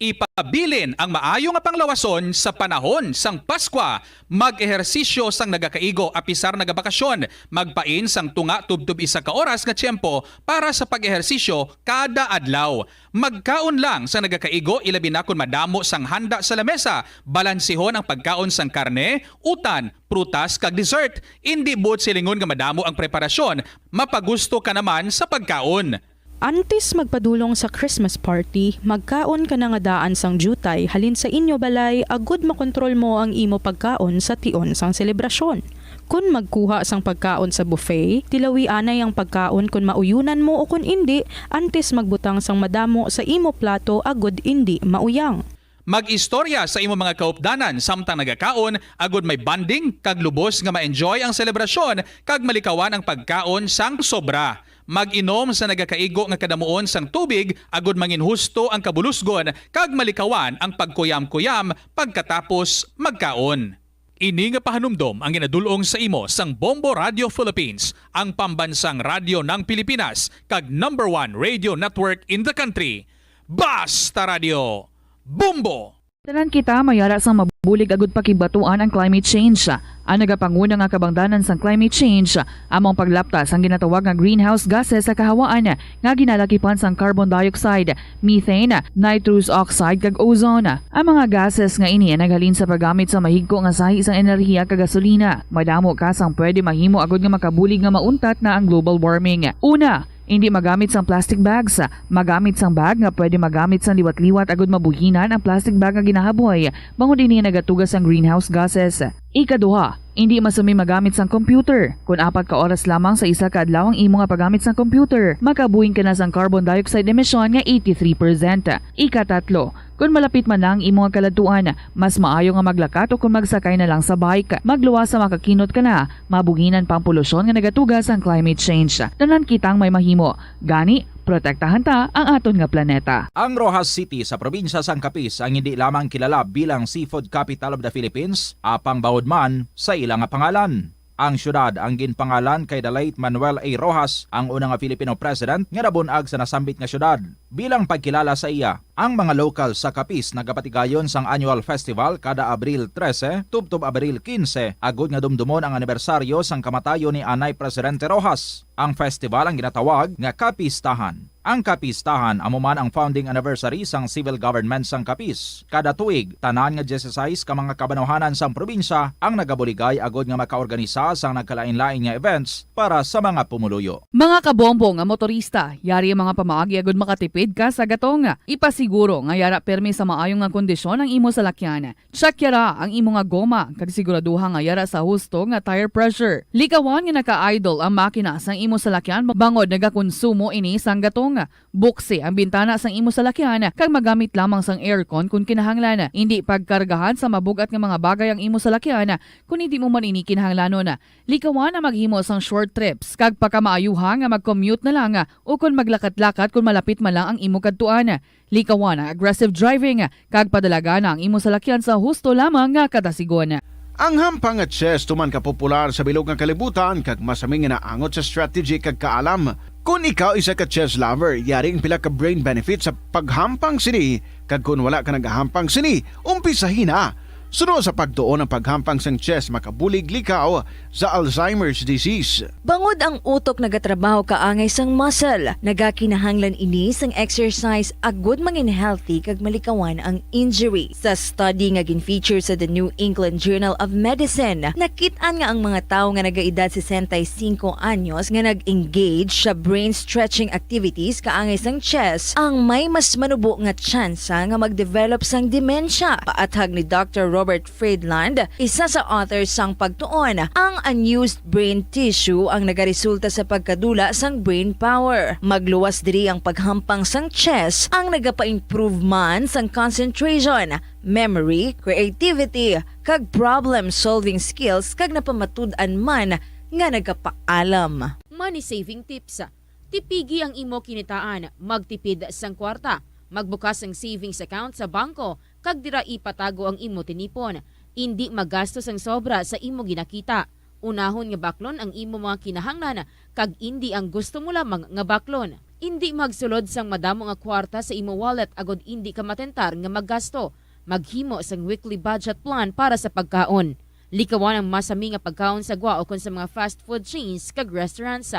Ipabilin ang maayo nga panglawason sa panahon sang Paskwa. Mag-ehersisyo sang nagakaigo apisar nagabakasyon. Magpain sang tunga tubtub isa ka oras nga tiyempo para sa pag-ehersisyo kada adlaw. Magkaon lang sang nagakaigo ilabi na kun madamo sang handa sa lamesa. Balansihon ang pagkaon sang karne, utan, prutas kag dessert. Indi buot silingon nga madamo ang preparasyon. Mapagusto ka naman sa pagkaon. Antes magpadulong sa Christmas party, magkaon ka na nga daan sang jutay halin sa inyo balay agud makontrol mo ang imo pagkaon sa tion sang selebrasyon. Kung magkuha sang pagkaon sa buffet, tilawi anay ang pagkaon kung mauyunan mo o kung hindi, antes magbutang sang madamo sa imo plato agud hindi mauyang. Mag-istorya sa imo mga kaupdanan samtang nagakaon agud may banding kag lubos nga ma-enjoy ang selebrasyon kag malikawan ang pagkaon sang sobra. Mag-inom sa nagakaigo nga kadamuon sang tubig agud manginhusto ang kabulusgon kag malikawan ang pagkuyam-kuyam pagkatapos magkaon. Ini nga pahanumdom ang ginadulong sa imo sang Bombo Radio Philippines, ang pambansang radyo ng Pilipinas kag number 1 radio network in the country. Basta Radio! Bombo! Tanan kita mayara sang mabulig agud pakibatuan ang climate change. Ang nagapanguna nga kabangdanan sang climate change among paglaptas ang ginatawag nga greenhouse gases sa kahawaan nga ginalakipan sang carbon dioxide, methane, nitrous oxide kag ozone. Ang mga gases nga ini naghalin sa paggamit sa mahigko nga sahi sang enerhiya kag gasolina. Madamo ka sang pwede mahimo agud nga makabulig nga mauntat na ang global warming. Una, hindi magamit sang plastic bags. Magamit sang bag nga pwede magamit sang liwat-liwat agud mabuhinan ang plastic bag nga ginahaboy. Bangod ini nagatugas ang greenhouse gases. Ikaduha, hindi masumi magamit sang computer. Kung 4 ka oras lamang sa isa ka adlaw ang imo nga paggamit sang computer, makabuhing ka na sang carbon dioxide emission nga 83%. Ikatatlo, kung malapit man lang imo nga kaladtuan, mas maayo nga maglakat o kung magsakay na lang sa bike. Magluwas sa makakinot ka na, mabuhinan pang polusyon nga nagatugas ang climate change. Tanan kitang may mahimo. Gani, Protektahan ta ang aton nga planeta. Ang Rojas City sa probinsya sang Capiz ang hindi lamang kilala bilang seafood capital of the Philippines, apang bawod man sa ilang nga pangalan. Ang syudad ang ginpangalan kay the late Manuel A. Rojas, ang unang nga Filipino president nga nabunag sa nasambit nga syudad. Bilang pagkilala sa iya, ang mga local sa Capiz nagapatigayon sang annual festival kada Abril 13 tubtob Abril 15 agud nga dumdumon ang anibersaryo sang kamatayon ni Anay Presidente Rojas. Ang festival ang ginatawag nga Capistahan. Ang Capistahan amo man ang founding anniversary sang civil government sang Capiz. Kada tuig, tanan nga 16 ka mga kabanuhanan sang probinsya ang nagabuligay agud nga makaorganisa sang nagkalain-lain nga events para sa mga pumuluyo. Mga kabombo nga motorista, yari ang mga pamaagi agud makatipid ka sa gatong. Ipasiguro nga yara permi sa maayong nga kondisyon ang imo salakyan. Check yara ang imo nga goma kag siguraduha nga yara sa husto nga tire pressure. Likawan nga naka-idle ang makina sang imo salakyan bangod nagakonsumo ini sang gatong. Buksi ang bintana sang imo salakyan kag magamit lamang sang aircon kung kinahanglan. Hindi pagkargahan sa mabugat nga mga bagay ang imo salakyan kung hindi mo man ini kinahanglanon. Likawan ang maghimo sang short trips kag pakamaayuha nga mag-commute na lang o kung maglakat-lakat kung malapit man lang ang imo kadtuan. Likawan ang aggressive driving kag padalaga na ang imo salakyan sa husto lamang nga katasigon. Ang hampang at chess tuman ka popular sa bilog nga kalibutan kag masaming nga naangot sa strategy kag kaalam. Kung ikaw isa ka chess lover, yaring pila ka brain benefit sa paghampang sini kag kung wala ka nagahampang sini, umpisahin na. Sunod sa pagtuon ng paghampang sang chess makabulig likaw sa Alzheimer's disease. Bangod ang utok nagatrabaho kaangay sang muscle, nagakinahanglan ini sang exercise agud mangin healthy kag malikawan ang injury. Sa study nga gin-feature sa The New England Journal of Medicine, nakit-an nga ang mga tawo nga nagaedad 65 anyos nga nag-engage sa brain stretching activities kaangay sang chess ang may mas manubo nga tsansa nga mag-develop sang dementia. Paathag ni Dr. Robert Friedland, isa sa authors sang pagtuon, ang unused brain tissue ang nagaresulta sa pagkadula sang brain power. Magluwas diri ang paghampang sang chess ang nagapa-improve man sang concentration, memory, creativity, kag problem-solving skills kag napamatud-an man nga nagapaalam. Money saving tips. Tipigi ang imo kinitaan, magtipid sang kwarta, magbukas ang savings account sa bangko, kag dira ipatago ang imo tinipon. Hindi magastos ang sobra sa imo ginakita. Unahon nga baklon ang imo mga kinahanglan kag hindi ang gusto mo lamang nga baklon. Hindi magsulod sang madamo nga kwarta sa imo wallet agod hindi ka matentar nga maggasto. Maghimo sang weekly budget plan para sa pagkaon. Likawan ang masami nga pagkaon sa gwa o kon sa mga fast food chains kag restaurants.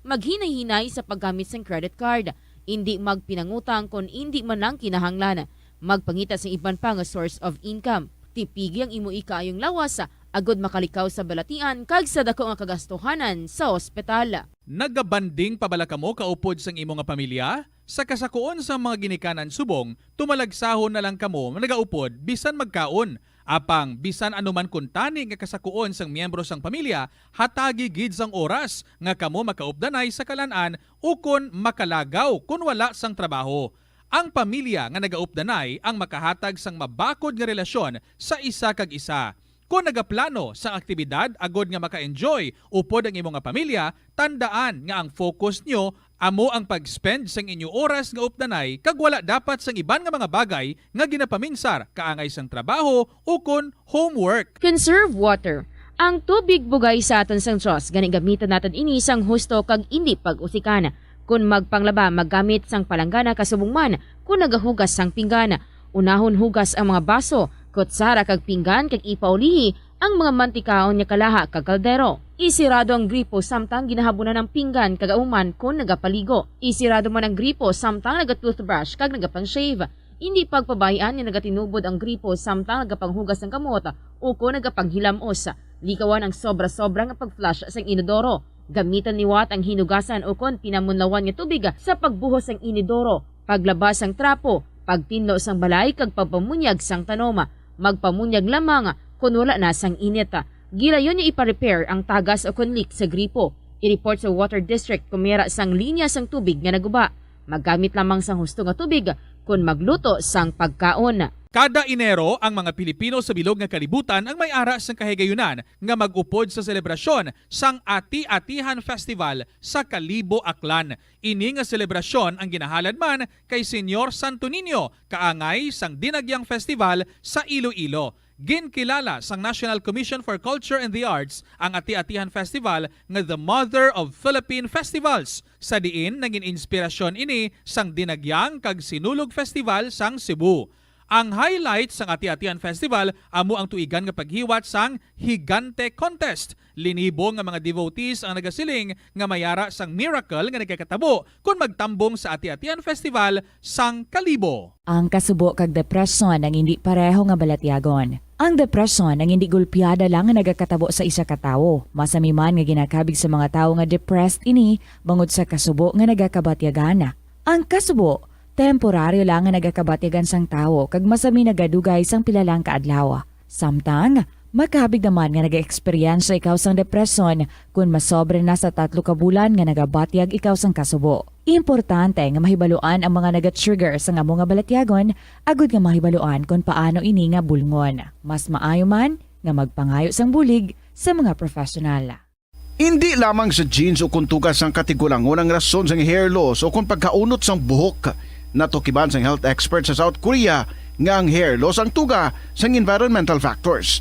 Maghinay-hinay sa paggamit sang credit card. Hindi magpinangutang kon hindi man lang kinahanglan. Magpangita sa iban pa nga source of income. Tipigi ang imo ikaayong lawas agod makalikaw sa balatian kag sa dako nga kagastuhanan sa ospital. Nagabanding pabalaka mo kaupod sang imo nga pamilya? Sa kasakuon sa mga ginikanan subong, tumalagsahon na lang kamo nagaupod bisan magkaon. Apang bisan anuman kun tani nga kasakuon sang miyembro sang pamilya, hatagi gid sang oras nga kamo makaupdanay sa kalan-an ukon makalagaw kun wala sang trabaho. Ang pamilya nga nagaupdanay ang makahatag sang mabakod nga relasyon sa isa kag isa. Kung nagaplano sa aktibidad agod nga maka-enjoy upod ang imong nga pamilya, tandaan nga ang focus nyo amo ang pag-spend sang inyo oras nga updanay kag wala dapat sang iban nga mga bagay nga ginapaminsar kaangay sang trabaho ukon homework. Conserve water. Ang tubig bugay sa aton sang Diyos, gani gamitan natin ini sang husto kag hindi pag-usikan. Kung magpanglaba, maggamit sang palanggana kasubong man, kung nagahugas sang pinggana. Unahon hugas ang mga baso, kutsara kag pinggan kag ipaulihi ang mga mantikaon nga kalaha kag kaldero. Isirado ang gripo samtang ginahabunan ng pinggan kag auman kung nagapaligo. Isirado man ang gripo samtang nagatoothbrush kag nagapang-shave. Hindi pagpabayaan nga nagatinubod ang gripo samtang nagapanghugas ng kamot o kung nagapanghilamos. Likawan ang sobra-sobra nga pag-flush sa inodoro. Gamitan ni Watt ang hinugasan o kon pinamunlawan nga tubig sa pagbuhos ng inidoro, paglabas ang trapo, pagtinlo sang balay kag pagpamunyag sang tanoma, magpamunyag lamang kun wala na sang init. Gilayon niya ipa-repair ang tagas o kon leak sa gripo. I-report sa Water District kung mayroon sang linya sang tubig nga naguba. Maggamit lamang sang husto nga tubig kun magluto sang pagkaon. Kada Enero, ang mga Pilipino sa bilog nga kalibutan ang may ara sang kahigayunan nga mag-upod sa selebrasyon sang Ati-Atihan Festival sa Kalibo, Aklan. Ini nga selebrasyon ang ginahalad man kay Senyor Santo Niño, kaangay sang Dinagyang Festival sa Iloilo. Ginkilala sang National Commission for Culture and the Arts ang Ati-Atihan Festival nga the Mother of Philippine Festivals. Sa diin, naging inspirasyon ini sang Dinagyang kag Sinulog Festival sang Cebu. Ang highlight sang Ati-Atihan Festival amo ang tuigan nga paghiwat sang Higante Contest. Linibo nga mga devotees ang nagasiling nga mayara sang miracle nga nagkakatabo kung magtambong sa Ati-Atihan Festival sang Kalibo. Ang kasubo kag depresyon ang hindi pareho nga balatyagon. Ang depresyon ang hindi gulpiyada lang nga nagakatabo sa isa ka tawo. Masami man nga ginakabig sa mga tawo nga depressed ini bangod sa kasubo nga nagakabatyagana. Ang kasubo temporaryo lang nga nagakabatyagan sang tawo kag masami nagadugay sang pilalang kaadlaw. Samtang makabig naman nga naga-experience ikaw sang depresyon kung masobre na sa 3 ka bulan nga nagabatyag ikaw sang kasubo. Importante nga mahibaluan ang mga naga-trigger sa amo nga balatyagon agud nga mahibaluan kung paano ini nga bulngon. Mas maayo man nga magpangayo sang bulig sa mga profesional. Hindi lamang sa genes o kuntugas ang katigulangon ang rason sang hair loss o kung pagkaunot sang buhok. Natukiban sang health expert sa South Korea nga ang hair loss ang tuga sang environmental factors.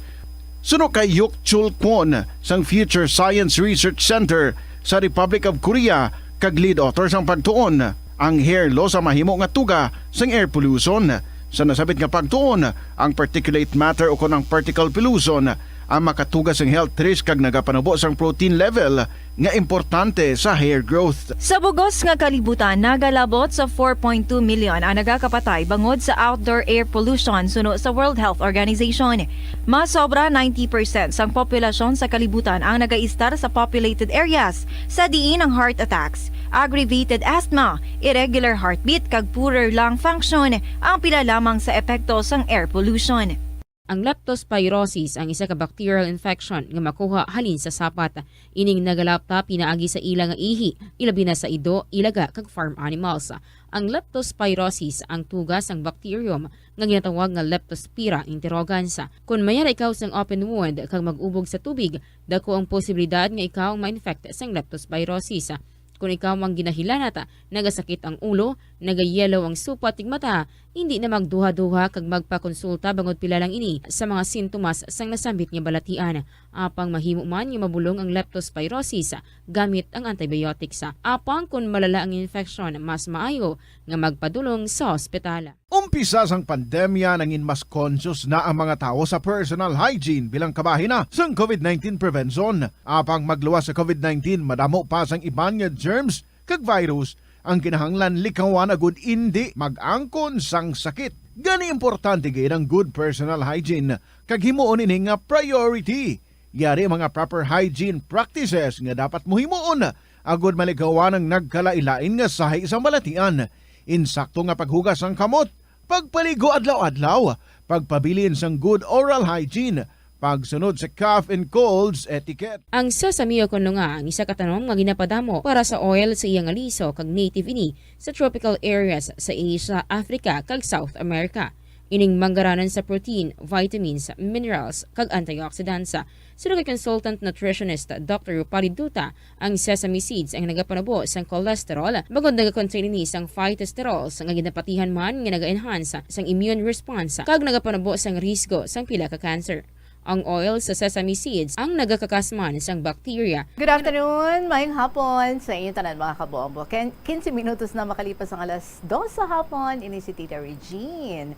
Suno kay Yuk Chul Kwon sang Future Science Research Center sa Republic of Korea kag lead author sang pagtuon ang hair loss ang mahimo nga tuga sang air pollution. Sa nasabit nga pagtuon ang particulate matter o kon ang particle pollution ang makatugas ang health risk kag nagapanubo sang protein level nga importante sa hair growth. Sa bugos nga kalibutan, nagalabot sa 4.2 million ang nagakapatay bangod sa outdoor air pollution suno sa World Health Organization. Mas sobra 90% sang populasyon sa kalibutan ang nagaistar sa populated areas, sa diin ang heart attacks, aggravated asthma, irregular heartbeat kag poorer lung function ang pila lamang sa epekto sang air pollution. Ang leptospirosis ang isa ka bacterial infection nga makuha halin sa sapat. Ining nagalapta pinaagi sa ilang nga ihi, ilabi na sa ido, ilaga kag farm animals. Ang leptospirosis ang tugas ang bacterium nga ginatawag nga Leptospira interrogans. Kung mayara ikaw sang open wound kag mag-ubog sa tubig, dako ang posibilidad nga ikaw ma-infect sang leptospirosis. Kung ikaw ang ginahilanata, nagasakit ang ulo, nagayelo ang supat tig mata, hindi na magduha-duha kag magpakonsulta bangod pila lang ini sa mga sintomas sang nasambit nga balatian. Apang mahimo man nga mabulong ang leptospirosis gamit ang antibiotics. Apang kung malala ang infection, mas maayo nga magpadulong sa ospital. Umpisa sang pandemya nangin mas conscious na ang mga tao sa personal hygiene bilang kabahina sang COVID-19 prevention. Apang magluwas sa COVID-19, madamo pa sang iban nga germs kag virus ang kinahanglan likawan agud indi mag-angkon sang sakit. Gani importante gid ang good personal hygiene kag himuon ini nga priority. Yari mga proper hygiene practices nga dapat mohimuon agud malikawan ang nagkalailain nga sahi sa balatian. Insakto nga paghugas sang kamot, pagpaligo adlaw-adlaw, pagpabilin sang good oral hygiene, pagsunod sa cough and colds etiquette. Ang sesame kuno nga ang isa ka tanong nga ginapadamo para sa oil sa iyang aliso kag native ini sa tropical areas sa Asia, Africa kag South America. Ining manggaranan sa protein, vitamins, minerals kag antioxidants. Sino kay consultant nutritionist Dr. Rupali Duta, ang sesame seeds ang nagapanabo sang cholesterol bagod nagakontain ni sang phytosterols nga ginapatihan man nga naga-enhance sang immune response kag nagapanabo sang risgo sang pila ka cancer. Ang oil sa sesame seeds ang nagakakasman sang bacteria. Good afternoon, mayong hapon sa inyo tanan mga kabombo. 15 minutos na makalipas ang alas 2 sa hapon, ini si Tita Regine.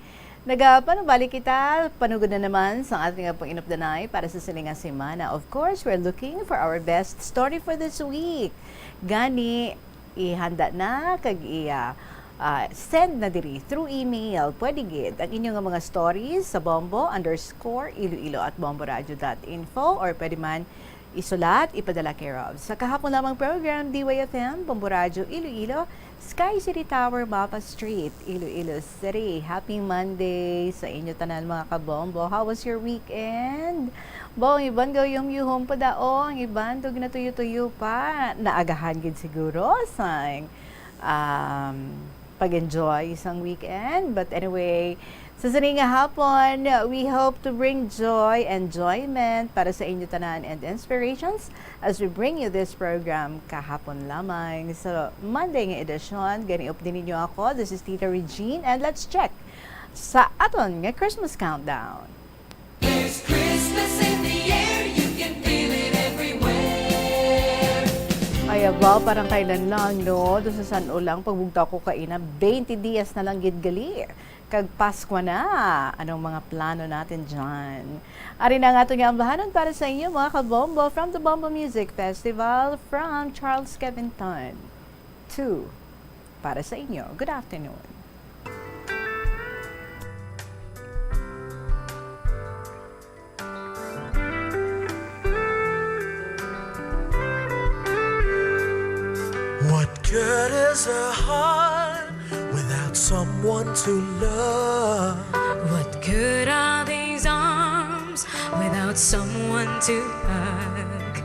Nagapanubalik kita, panugod na naman sa ating pong inupdanay para sa silingang semana. Of course, we're looking for our best story for this week. Gani, ihanda na, kag send na diri through email. Pwede gid ang inyong mga stories sa bombo_iloilo at bomboradio.info or pwede man isulat, ipadala care of. Sa kahapon lamang program, DYFM, Bombo Radio Iloilo, Sky City Tower, Mapa Street, Iloilo City. Happy Monday sa inyo tanan mga kabombo. How was your weekend? Ang iban yung yuhom pa dao, ang iban to ginatuyo-tuyo pa. Naagahan gid siguro sa pag-enjoy isang weekend. But anyway, sa sining nga hapon, we hope to bring joy, enjoyment para sa inyo tanan and inspirations as we bring you this program kahapon lamang. So, Monday nga edisyon, gani-up din ninyo ako. This is Tita Regine and let's check sa aton nga Christmas countdown. There's Christmas in the air, you can feel it everywhere. Ay, aba, parang kailan lang, no? Doon sa San Ulang, pagbugta ko kaina, 20 dias na lang gidgali. Kag Pasko na. Anong mga plano natin dyan? Ari na nga ito nga ambahanan para sa inyo, mga kabombo, from the Bombo Music Festival from Charles Kevinton. 2 para sa inyo. Good afternoon. What good is a heart without someone to love? What good are these arms without someone to hug?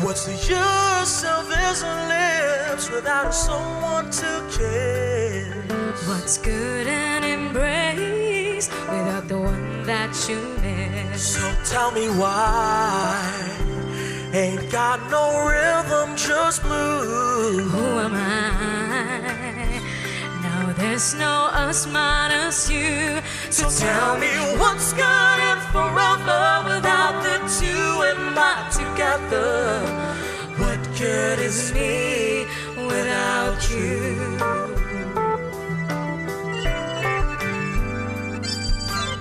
What's the use of these lips without someone to kiss? What's good an embrace without the one that you miss? So tell me why ain't got no rhythm, just blues. Who am I? Now there's no us minus you. So tell me what's good and forever without the two and not together. What good is me without you?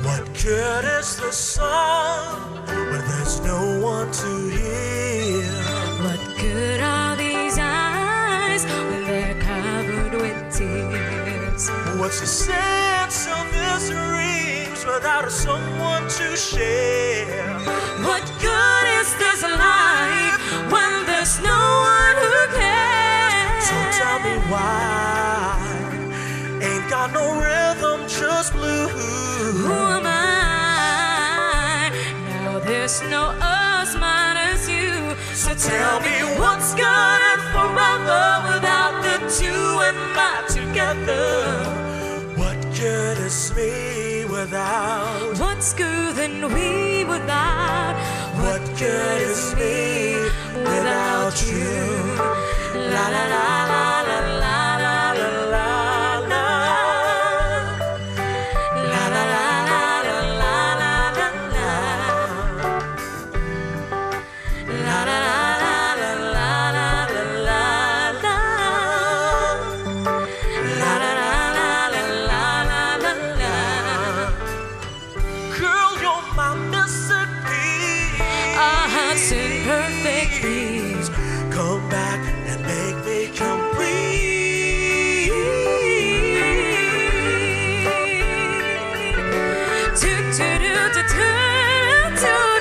What good is the song when there's no one to hear? What good are these eyes when they're covered with tears? What's the sense of these dreams without someone to share? What good is this life when there's no one who cares? So tell me why ain't got no rhythm, just blues. Who am I? Now there's no us minus you. So tell me what's good and forever without the two and not together. What good is me without? What's good than we without? What good is me without you? La la la la la la la la la. Come back and make me complete. Do do do do do do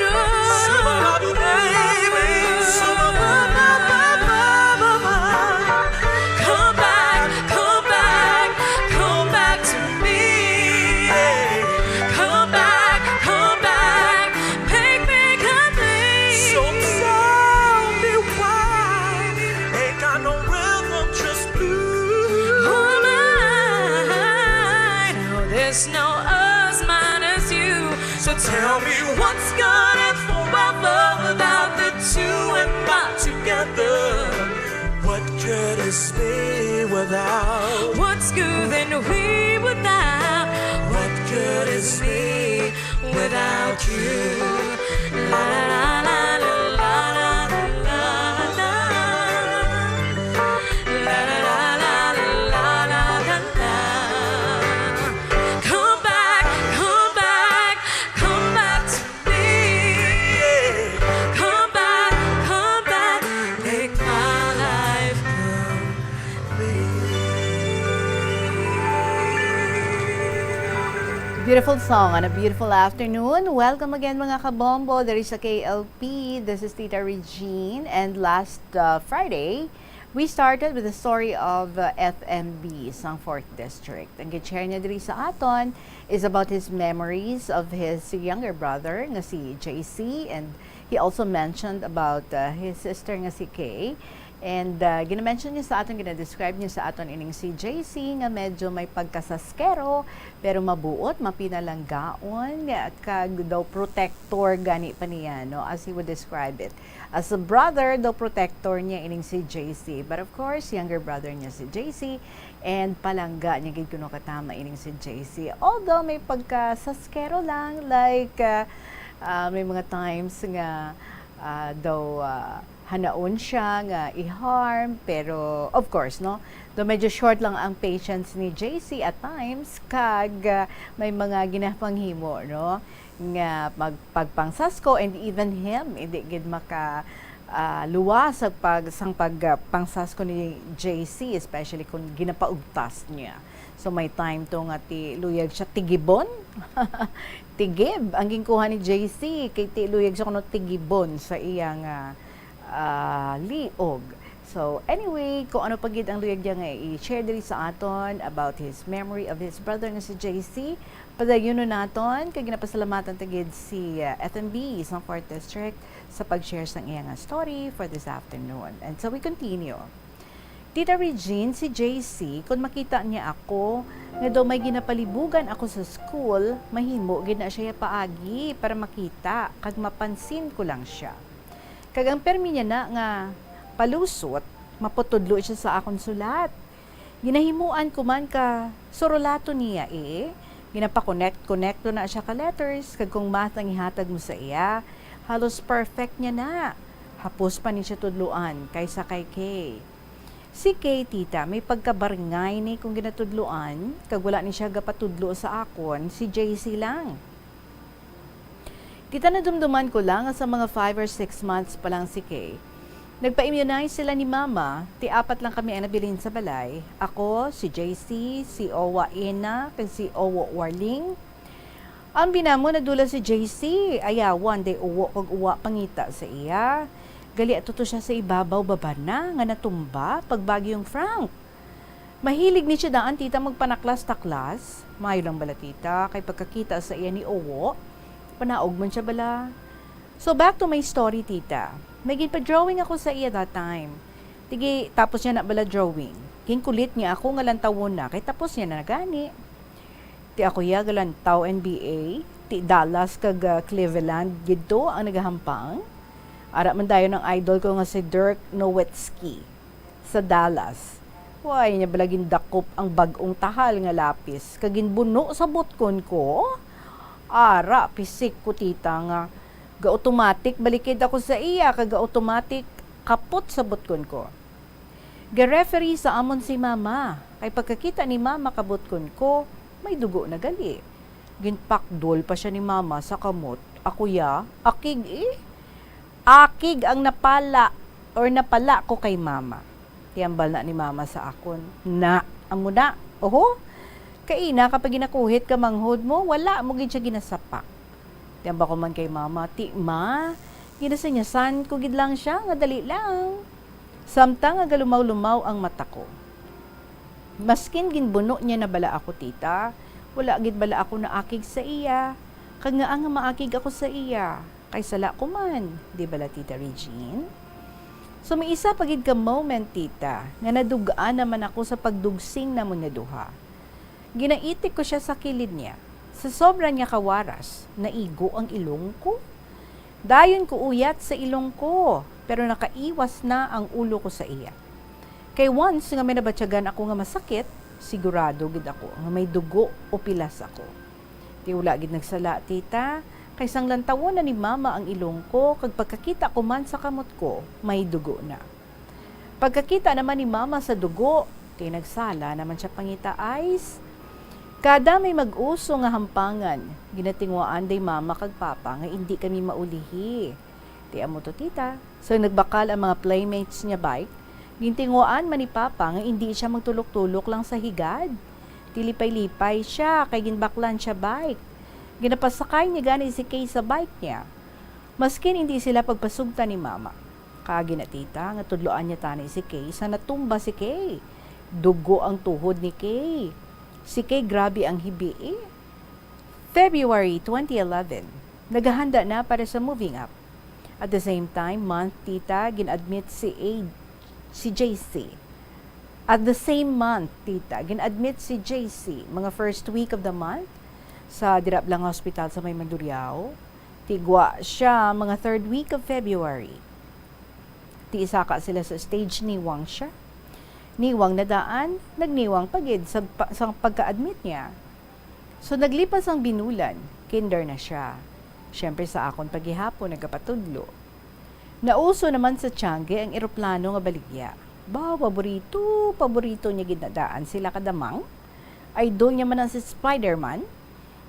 do. Summer baby, summer come back, come back, come back to me. Come back, make me complete. So tell me why ain't got no rhythm, just blues. Who am I? Now there's no us minus you. So tell me what's good and forever without the two and not together. What good is me without? What's good and we without? What good is me without you? La la la la la la la la la. La la la la la la la la. Come back, come back, come back to me. Come back, make my life Beautiful song on a beautiful afternoon. Welcome again mga kabombo. There is a KLP. This is Tita Regine. And last Friday, we started with the story of FMB, sa 4th District. Ang gitshare niya diri sa aton is about his memories of his younger brother nga si JC, and he also mentioned about his sister nga si Kay. And gina-mention niya sa aton, gina-describe niya sa aton ining si JC nga medyo may pagkasaskero pero mabuot, mapinalanggaon, kag daw protector gani pa niya, no? As he would describe it. As a brother, daw protector niya ining si JC. But of course, younger brother niya si JC and palangga niya gid kuno katama ining si JC. Although may pagkasaskero lang, like may mga times nga daw hanaon siya nga i-harm, pero of course, no, do medyo short lang ang patience ni JC at times, kag may mga ginapanghimo, no, nga pagpangsasko, and even him hindi gid maka luwas sa pagpangsasko ni JC, especially kung ginapaugtas niya. So may time to nga ti luyag siya tigibon. Tigib ang ginkuha ni JC kay ti luyag siya kuno tigibon sa iyang liog. So anyway, kung ano pagid ang luyag niya nga i-share diri sa aton about his memory of his brother nga si JC, padayon naton kay ginapasalamatan tagid si FNB sa 4th District sa pag-share sa iyang story for this afternoon. And so we continue. Tita Regine, si JC, kung makita niya ako, nga daw may ginapalibugan ako sa school, mahimo gid na siya paagi para makita, kag mapansin ko lang siya. Kag ang permi niya na nga palusot, maputudlo siya sa akong sulat. Ginahimuan ko man ka surulato niya ginapakonect-connecto na siya ka letters, kag kung math ang ihatag mo sa iya, halos perfect niya na. Hapos pa ni siya tudluan kaysa kay Kay. Si Kay, tita, may pagkabarangay ni kung ginatudluan, kag wala ni siya gapatudlo sa akon, si JC lang. Tita, nadumduman ko lang sa mga 5 or 6 months pa lang si Kay. Nagpa-immunize sila ni Mama, ti 4 lang kami ang nabilin sa balay. Ako, si JC, si Owa Ina, kag si Owa Warling. Ang binamo nadula si JC, ayawan day uwo kag uwa pangita sa iya. Gali atuto siya sa ibabaw baba na nga natumba pag bagyong Frank. Mahilig ni siya daan tita magpanaklas-taklas. Mayo lang bala tita kay pagkakita sa iya ni Owo, panaog man siya bala. So back to my story tita. May ginpa-drawing ako sa iya that time. Tigi tapos niya na bala drawing. King-kulit niya ako nga lantawon na kay tapos niya na gani. Ti ako ya galantaw NBA, ti Dallas kag Cleveland gidto ang nagahampang. Ara man dayon ng idol ko nga si Dirk Nowitzki sa Dallas. Way niya balagin dakop ang bag-ong tahal nga lapis kag ginbuno sa botkon ko. Ara pisik ko tita nga ga-automatic balikid ako sa iya kag ga-automatic kapot sa botkon ko. Ga-referee sa amon si Mama. Kay pagkakita ni Mama kabotkon ko, may dugo na gali. Ginpakdol pa siya ni Mama sa kamot. Ako ya, akig Akig ang napala ko kay Mama. Tiambal na ni Mama sa akon. Na, amo na. Oho, kaina kapag ginakuhit ka manghod mo, wala mo gid siya ginasapak. Tiamba ko man kay Mama, ti ma, ginasanyasan ko gid lang siya, nga dali lang. Samtang nga galumaw-lumaw ang mata ko. Maskin ginbuno niya na bala ako tita, wala gid bala ako na akig sa iya. Kag nga ang maakig ako sa iya. Kay sala ko man, di bala tita Regine? So may isa pagid ka moment tita, nga nadugaan naman ako sa pagdugsing namon nga duha. Ginaitik ko siya sa kilid niya. Sa sobra niya kawaras, naigo ang ilong ko. Dayon ko uyat sa ilong ko, pero nakaiwas na ang ulo ko sa iya. Kay once nga may nabatyagan ako nga masakit, sigurado gid ako nga may dugo o pilas ako. Ti wala gid nagsala tita, kay sang lantawon na ni Mama ang ilong ko, kag pagkakita ko man sa kamot ko, may dugo na. Pagkakita naman ni Mama sa dugo, kay nagsala naman siya pangita eyes. Kada may mag-uso nga hampangan, ginatingwaan day Mama kag Papa nga hindi kami maulihi. Ti amo to tita. So nagbakal ang mga playmates niya bike, gintingwaan man ni Papa nga hindi siya magtulok-tulok lang sa higad. Tilipay-lipay siya kay ginbaklan siya bike. Ginapasakay niya gani si Kay sa bike niya. Maskin hindi sila pagpasugta ni Mama. Kagi na tita, nga tudloan niya tani si Kay sa natumba si Kay. Dugo ang tuhod ni Kay. Si Kay grabe ang hibi February 2011, naghahanda na para sa moving up. At the same time, month tita, ginadmit si si JC. At the same month, tita, gin-admit si JC mga first week of the month sa Dirablang Hospital sa May Mandurriao. Tigwa siya mga third week of February. Ti isa ka sila sa stage niwang siya. Niwang na daan, nagniwang pagid sa pagka-admit niya. So naglipas ang binulan, kinder na siya. Siyempre sa akon paghihapon nagapatudlo. Nauso naman sa Tiangge ang eroplano nga baligya. Paborito niya ginadaan sila kadamang. Idol niya man ang si Spider-Man.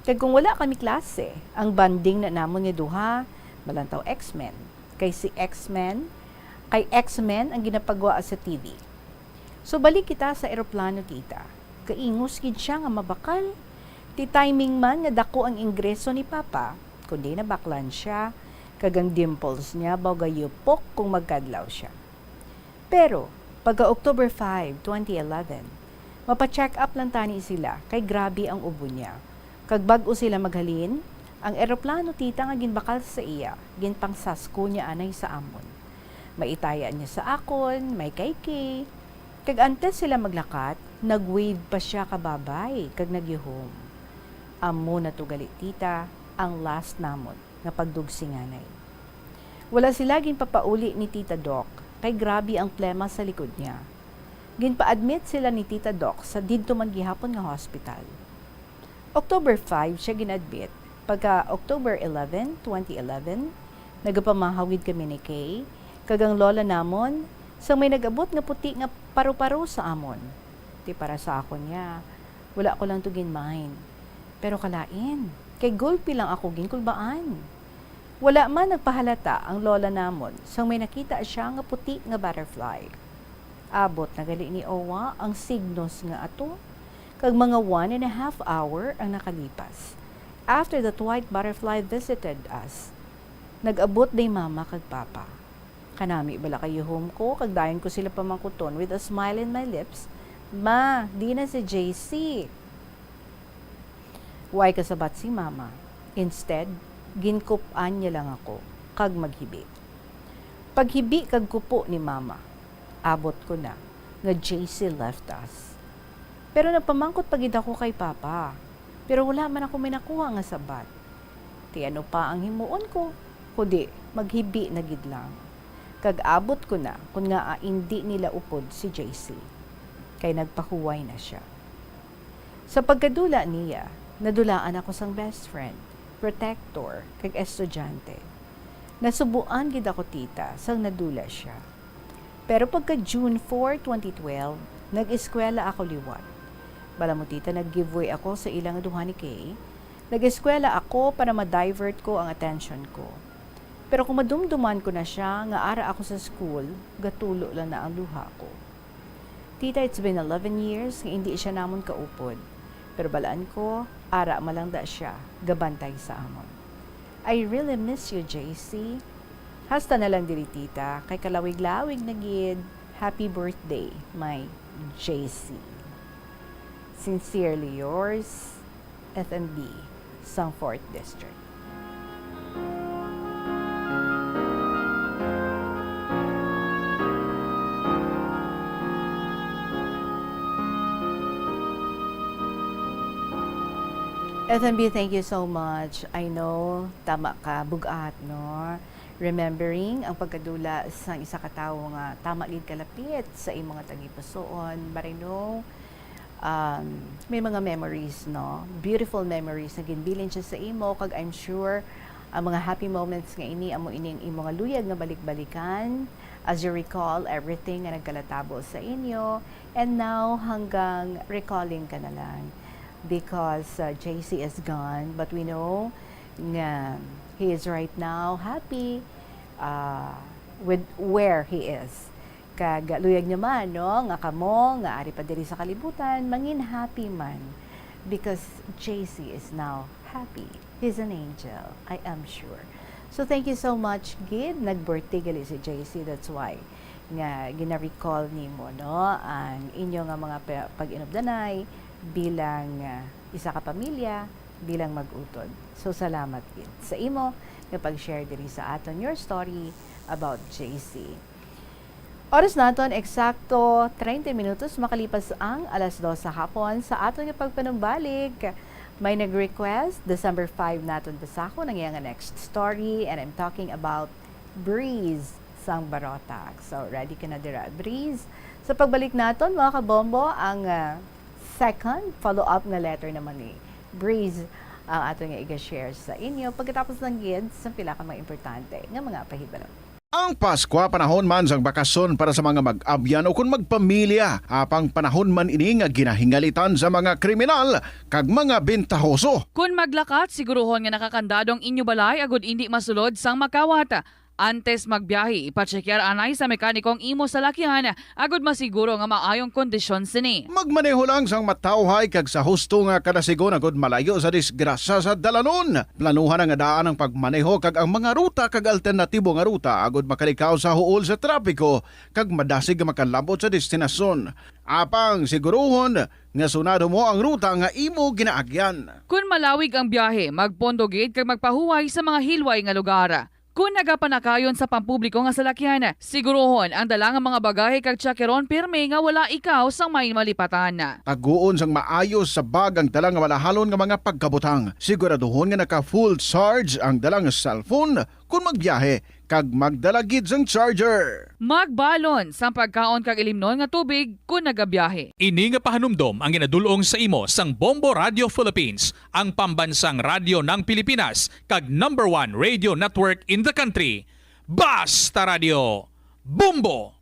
Kaya kung wala kami klase, ang banding na namon ni duha, malantaw X-Men. Kay X-Men ang ginapagawa sa TV. So balik kita sa eroplano kita. Kaingos gid siya nga mabakal. Ti timing man nga dako ang ingreso ni Papa, kundi na baklan siya, kagang dimples niya bagayupok kung magkadlaw siya. Pero pagka October 5, 2011, mapa-check up lang tani sila kay grabe ang ubo niya. Kag bag-o sila maghalin, ang eroplano tita nga ginbakal sa iya, ginpang sasko niya anay sa amon. Maitaya niya sa akon, may kay. Kag antes sila maglakat, nag-wave pa siya kababay, kag nagyuhom. Amo na to galit tita, ang last namon, nga pagdugsinganay. Wala sila ginpapauli ni Tita Doc, kay grabe ang plema sa likod niya. Ginpa-admit sila ni Tita Doc sa didto man gihapon nga hospital. October 5 siya ginadmit. Pagka October 11, 2011, nagapamahawid kami ni Kay, kagang lola namon, sa may nagabot nga puti nga paru-paro sa amon. Ti para sa akon niya, wala ko lang to ginmahin. Pero kalain, kay gulpi lang ako ginkulbaan. Wala man nagpahalata ang lola namon, sa may nakita siya nga puti nga butterfly. Abot na gali ni Owa ang signos nga ato, kag mga 1.5 hour ang nakalipas. After that white butterfly visited us, nag-abot day mama kag papa. Kanami bala kayo home ko, kag dayon ko sila pamangkuton with a smile in my lips. Ma, di na si JC. Why kasabat si mama? Instead, ginkupan niya lang ako, kag maghibi. Paghibi kag kupo ni mama, abot ko na, nga JC left us. Pero nagpamangkot pagid ako kay papa. Pero wala man ako may nakuha nga sabat. Ti ano pa ang himuon ko? Kundi, maghibi na gid lang. Kag abot ko na kung nga hindi nila upod si JC. Kay nagpahuway na siya. Sa pagkadula niya, nadulaan ako sang best friend, protector, kag estudyante. Nasubuan gid ako tita sang nadula siya. Pero pagka June 4, 2012, nag-eskwela ako liwat. Bala mo tita, nag-giveaway ako sa ilang duha ni Kay. Nag-eskwela ako para ma-divert ko ang attention ko. Pero kung madumduman ko na siya, nga ara ako sa school, gatulo lang na ang luha ko. Tita, it's been 11 years nga hindi siya namon kaupod. Pero balaan ko, ara malangda siya, gabantay sa amon. I really miss you, JC. Hasta na lang diri tita, kay kalawig-lawig na gid. Happy birthday, my JC. Sincerely yours, FMB, Sang 4th District. FMB, thank you so much. I know, tama ka, bugat, no? Remembering ang pagkadula sa isa ka tawo nga tama gid kalapit sa imong mga tagipusoon. But I know, may mga memories, no? Beautiful memories na ginbilin siya sa imo, kag I'm sure ang mga happy moments nga ini amo ining imong luyag nga balik-balikan as you recall everything nga nagkalatabo sa inyo, and now hanggang recalling ka na lang. Because JC is gone, but we know nga he is right now happy with where he is. Kag luyag naman, no, nga kamo nga ari pa diri sa kalibutan, mangin happy man because JC is now happy. He's an angel, I am sure. So thank you so much, Gid. Nag-birthday gali si JC, that's why nga gina-recall nimo, no, ang inyo nga mga pag-inubdanay bilang isa ka pamilya, bilang mag-utod. So salamat gid sa imo nga pag-share diri sa aton your story about JC. Oras naton eksakto 30 minutos makalipas ang alas 2 sa hapon sa aton nga pagpanumbalik. May nag-request December 5 naton basako nang iyang next story, and I'm talking about Breeze sang Barotac. So ready ka na dira, Breeze? Sa pagbalik naton mga kabombo, ang second follow-up na letter naman ni Breeze ang ato nga i-share sa inyo pagkatapos ng gids sa pila ka mga importante nga mga pahibalo. Ang Pasko panahon man sang bakasyon para sa mga mag-abyan o kung magpamilya. Apang panahon man ini nga ginahingalitan sa mga kriminal kag mga bentahoso. Kung maglakat, siguruhon nga nakakandadong inyo balay agud hindi masulod sang makawata. Antes magbiyahe, ipatsekyar anay sa mekanikong imo sa lakyan agud masiguro nga maayong kondisyon sini. Magmaneho lang sang matawhay kag sa husto nga kadasigon agud malayo sa disgrasya sa dalanon. Planuhan nga daan ang pagmaneho kag ang mga ruta kag alternatibo nga ruta agud makalikaw sa huol sa trapiko kag madasig nga makalabot sa destinasyon. Apang siguruhon nga sunado mo ang ruta nga imo ginaagyan. Kung malawig ang biyahe, magpondogate kag magpahuway sa mga hilway nga lugar. Kung nagapanakayon sa pampubliko nga salakyan, sigurohon ang dalang mga bagahe kag tsakeron pirme nga wala ikaw sang may malipatan. Taguon sang maayos sa bag ang dalang nga malahalon nga mga pagkabutang. Siguraduhon nga naka full charge ang dalang cellphone kung magbiyahe kag magdalagid sang charger. Magbalon sa pagkaon kag ilimnon nga tubig kung nagabiyahe. Ini nga pahanumdom ang ginadulong sa imo sang Bombo Radio Philippines, ang pambansang radyo ng Pilipinas kag #1 radio network in the country. Basta Radio Bombo!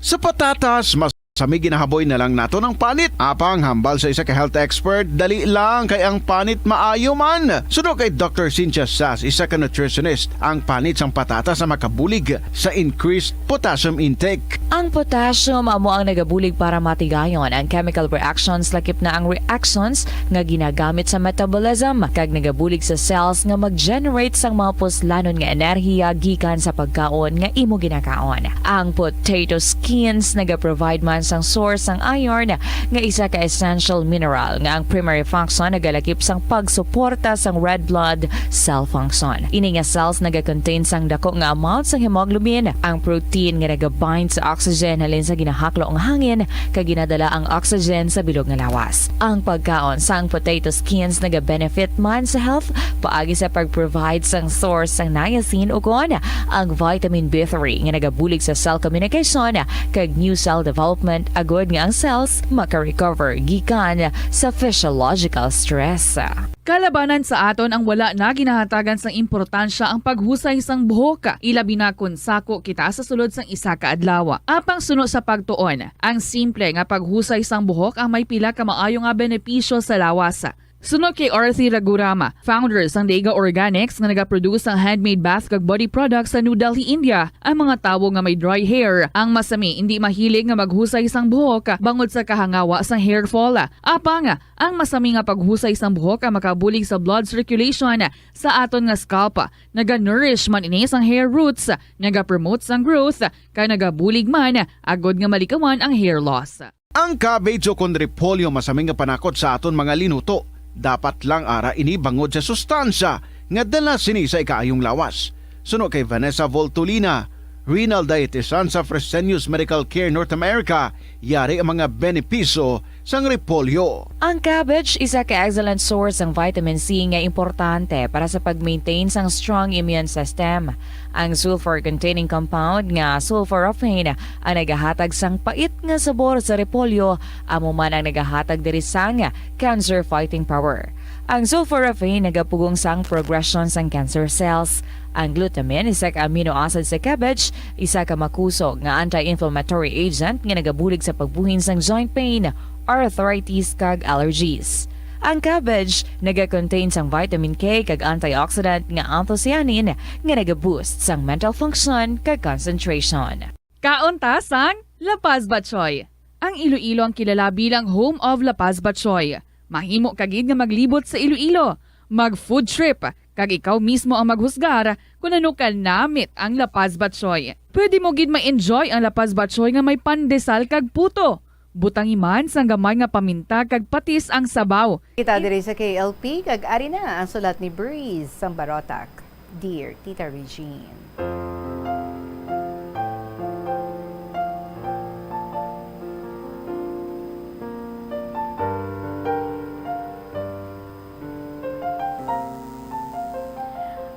Sa patatas, mas sami ginahaboy na lang nato ng panit. Apang hambal sa isa ka health expert, dali lang kay ang panit maayo man. Suno kay Dr. Cynthia Sass, isa ka nutritionist, ang panit sang patatas na makabulig sa increased potassium intake. Ang potassium amo ang nagabulig para matigayon ang chemical reactions lakip na ang reactions nga ginagamit sa metabolism kag nagabulig sa cells nga mag-generate sang mga puslanon nga enerhiya gikan sa pagkaon nga imo ginakaon. Ang potato skins naga-provide man sang source sang iron nga isa ka essential mineral nga ang primary function nagalakip sang pagsuporta sang red blood cell function. Ini nga cells naga-contain sang dako nga amount sang hemoglobin, ang protein nga naga-bind sa oxygen halin sa ginahaklo ang hangin kag ginadala ang oxygen sa bilog nga lawas. Ang pagkaon sang potato skins naga-benefit man sa health paagi sa pag-provide sang source sang niacin ug ang vitamin B3 nga nagabulig sa cell communication kag new cell development agud nga ang cells maka-recover gikan sa physiological stress. Kalabanan sa aton ang wala na ginahatagan sang importansya ang paghusay sang buhok, ilabi na kun sako kita sa sulod sang isa ka adlaw. Apang suno sa pagtuon, ang simple nga paghusay sang buhok ang may pila ka maayo nga benepisyo sa lawas. Sunod kay Arthi Ragurama, founder sang Dega Organics nga nagaproduce ng handmade bath kag body products sa New Delhi, India. Ang mga tawo nga may dry hair, ang masami hindi mahilig nga maghusay sang buhok bangod sa kahangawa sang hair fall. Apang ang masami nga paghusay sang buhok ang makabulig sa blood circulation sa aton nga scalp. Naga-nourish man ini sang hair roots, naga-promote sang growth, kay nagabulig man agod nga malikawan ang hair loss. Ang cabbage o kun repolyo masaming nga panakot sa aton mga linuto. Dapat lang ara ini bangod sa sustansya nga dala sini sa ikaayong lawas. Suno kay Vanessa Voltolina, renal dietitian sa Fresenius Medical Care North America, yari ang mga benepisyo sang repolyo. Ang cabbage isa ka excellent source ng vitamin C nga importante para sa pag-maintain sang strong immune system. Ang sulfur-containing compound nga sulforaphane ang nagahatag sang pait nga sabor sa repolyo, amo man ang nagahatag diri sang cancer-fighting power. Ang sulforaphane nagapugong sang progression sang cancer cells. Ang glutamine, isa ka amino acid sa cabbage, isa ka makusog nga anti-inflammatory agent nga nagabulig sa pagbuhin sang joint pain, arthritis kag allergies. Ang cabbage naga-contain sang vitamin K kag antioxidant nga anthocyanin nga naga-boost sang mental function kag concentration. Kaunta sang La Paz Batchoy. Ang Iloilo ang kilala bilang home of La Paz Batchoy. Mahimo kagid nga maglibot sa Iloilo, mag-food trip, kag ikaw mismo ang maghusgar kung ano ka namit ang La Paz Batchoy. Pwede mo gid ma-enjoy ang La Paz Batchoy nga may pandesal kag puto. Butangi man sang gamay nga paminta kag patis ang sabaw. Kita diri sa KLP kag ari na ang sulat ni Breeze sang Barotac. Dear Tita Regine.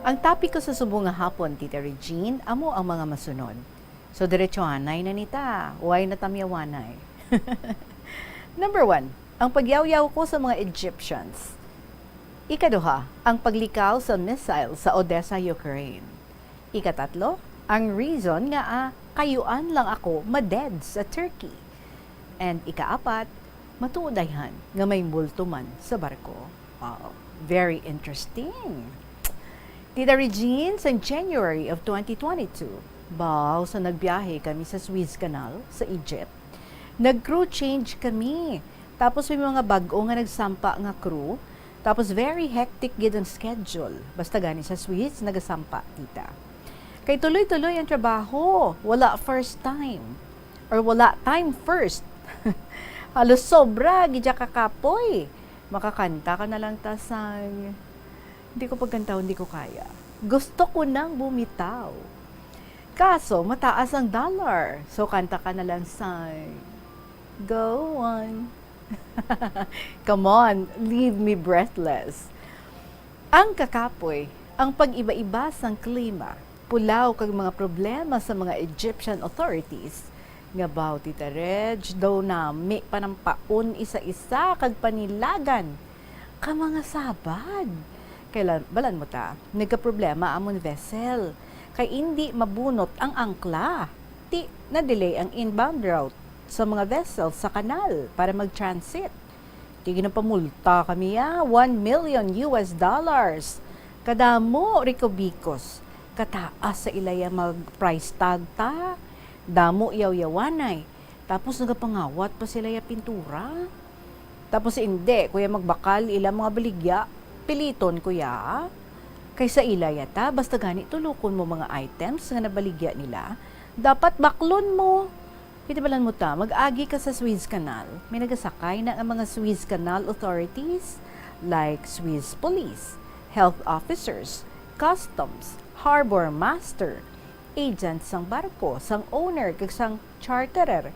Ang topic ko sa subong nga hapon, Tita Regine, amo ang mga masunod. So, diretsuhanay na nita. Huwag na tamyawanay. Number 1, ang pagyaw-yaw ko sa mga Egyptians. Ikaduha, ang paglikaw sa missile sa Odessa, Ukraine. Ikatatlo, ang reason nga kayuan lang ako maded sa Turkey. And ikaapat, matuodayhan nga may multo man sa barko. Wow, very interesting. Tita Regine, sa January of 2022, sa nagbiyahe kami sa Suez Canal sa Egypt. Nag-crew change kami. Tapos may mga bag-o nga nagsampa nga crew. Tapos very hectic gid ang schedule. Basta gani sa Suez, nagasampa, tita. Kay tuloy-tuloy ang trabaho. Wala first time. Or wala time first. Halos sobra, gidya kakapoy. Makakanta ka na lang tasang... Hindi ko pagkantaw, hindi ko kaya. Gusto ko nang bumitaw. Kaso, mataas ang dollar. So, kanta ka na lang sa... Go on. Come on, leave me breathless. Ang kakapoy, ang pag-iba-iba sang klima, pulaw kag mga problema sa mga Egyptian authorities, nga baw, Tita Reg, daw nami panampaon isa-isa kag panilagan ka mga sabad. Kailan, balan mo ta, nagka-problema amon vessel. Kay hindi mabunot ang angkla. Na-delay ang inbound route sa mga vessels sa kanal para mag-transit. Ginapamulta kami 1 million US dollars. Kadamo, Ricobicos. Kataas sa ilaya mag-price tag ta. Damo yaw-yawanay. Tapos nagapangawat pa sila ya pintura. Tapos hindi, kuya magbakal ilang mga baligya. Piliton, kuya. Kaysa ilayata, basta gani tulukon mo mga items nga nabaligya nila, dapat baklon mo. Pitibalan mo ta, mag-agi ka sa Suez Canal. May nagasakay na ang mga Suez Canal authorities like Suez Police, health officers, customs, harbor master, agents sang barko, sang owner, kag sang charterer.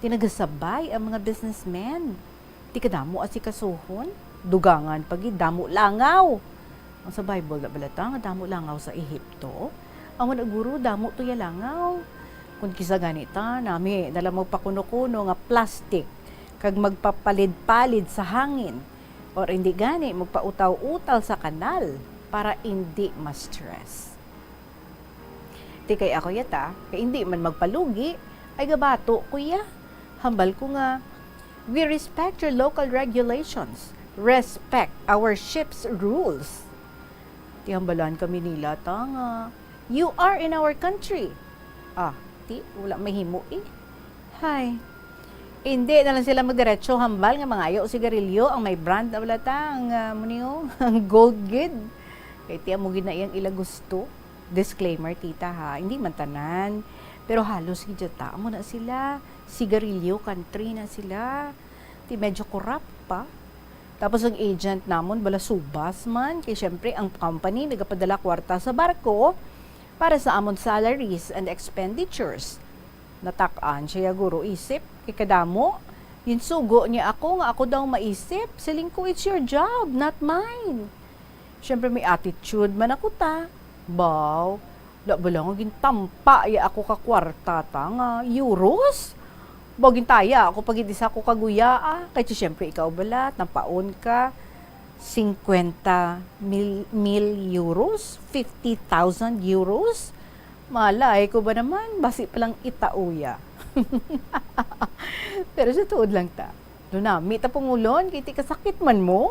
Tinagasabay ang mga businessmen. Di kadamo asikasuhon. Dugangan pagi damo langaw. Ang sa Bible na balata nga damo langaw sa Ehipto. Ang mga guru damo tuya langaw. Kung kisa ganita nami dala mo pakuno-kuno nga plastic kag magpapalid-palid sa hangin or hindi gani magpautaw-utaw sa kanal para hindi ma-stress. Ti kay ako yata, kay hindi man magpalugi ay gabato kuya. Hambal ko nga we respect your local regulations. Respect our ship's rules. Tihambalan kami nila, tanga. You are in our country. Wala mahimo Hay. Hindi na lang sila magdiretso hambal nga mga ayo sigarilyo ang may brand na wala tang ang gold gid. Kay tiya mo gid na iyang ila gusto. Disclaimer, tita ha. Hindi man tanan. Pero halos gid ta mo na sila. Sigarilyo country na sila. Ti medyo corrupt pa. Tapos ang agent namon bala subas man kay syempre ang company nagapadala kwarta sa barko para sa amon salaries and expenditures. Natak-an siya guro isip kay kadamo yun sugo niya ako nga ako daw maisip. Siling ko it's your job, not mine. Syempre may attitude man ako ta. Baw, bala nga gintampa ya ako ka kwarta ta nga euros. Bogin taya, ako pag isa ko kaguya, kaya siyempre ikaw bala, napaon ka, 50 mil euros, 50,000 euros, malay ko ba naman, basi palang itauya. Pero sa tuod lang ta, lunami ta pungulon, kaya ti kasakit man mo,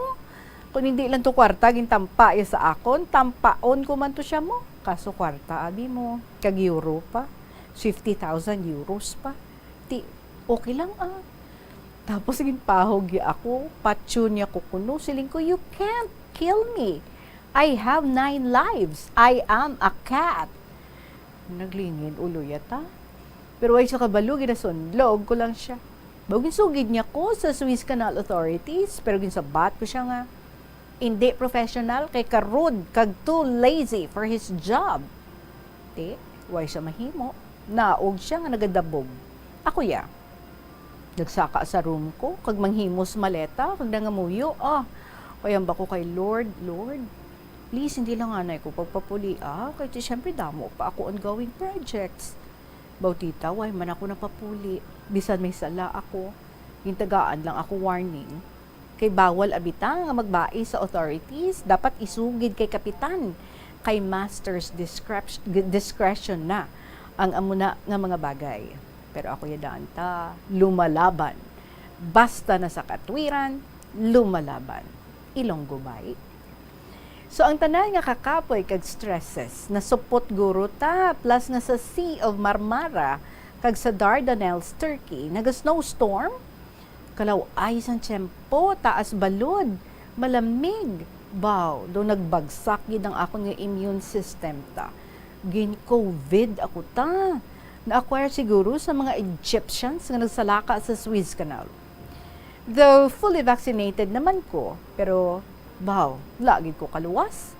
kung hindi lang to kwarta, gintampa ya sa akon, tampaon ko man to siya mo, kaso kwarta abi mo, kag euro pa, 50,000 euros pa, okay lang Tapos ginpahog ya ako, patsun niya kukuno, siling ko, you can't kill me. I have 9 lives. I am a cat. Naglingin ulo yata. Pero ay sa kabalo, ginasundlog ko lang siya. Bagin sugid niya ko sa Suez Canal authorities, pero ginsabat ko siya nga, hindi professional, kay karud, kag too lazy for his job. Why siya mahimo? Naog siya nga nagadabog. Ako ya. Nagsaka sa room ko, kag manghimos maleta, kag nangamuyo, kayang ba ko kay Lord, Please, hindi lang anay ko pagpapuli, kaya siyempre damo pa ako ongoing projects. Baw tita, why man ako napapuli? Bisan may sala ako, gintagaan lang ako warning. Kay bawal abitang nga magbai sa authorities, dapat isugid kay kapitan. Kay master's discretion na ang amuna nga mga bagay. Pero ako yadaan ta, lumalaban. Basta na sa katwiran, lumalaban. Ilong gubay. So, ang tanan nga kakapoy kag stresses na supot guro ta plus na sa Sea of Marmara kag sa Dardanelles, Turkey, naga-snowstorm, kalaw ayos ang tiyempo, taas balod, malamig, baw, do nagbagsak gid ang ako nga immune system ta. Gin-COVID ako ta. Na-acquire siguro sa mga Egyptians nga nagsalaka sa Suez Canal. Though fully vaccinated naman ko, pero baw, lagi ko kaluwas.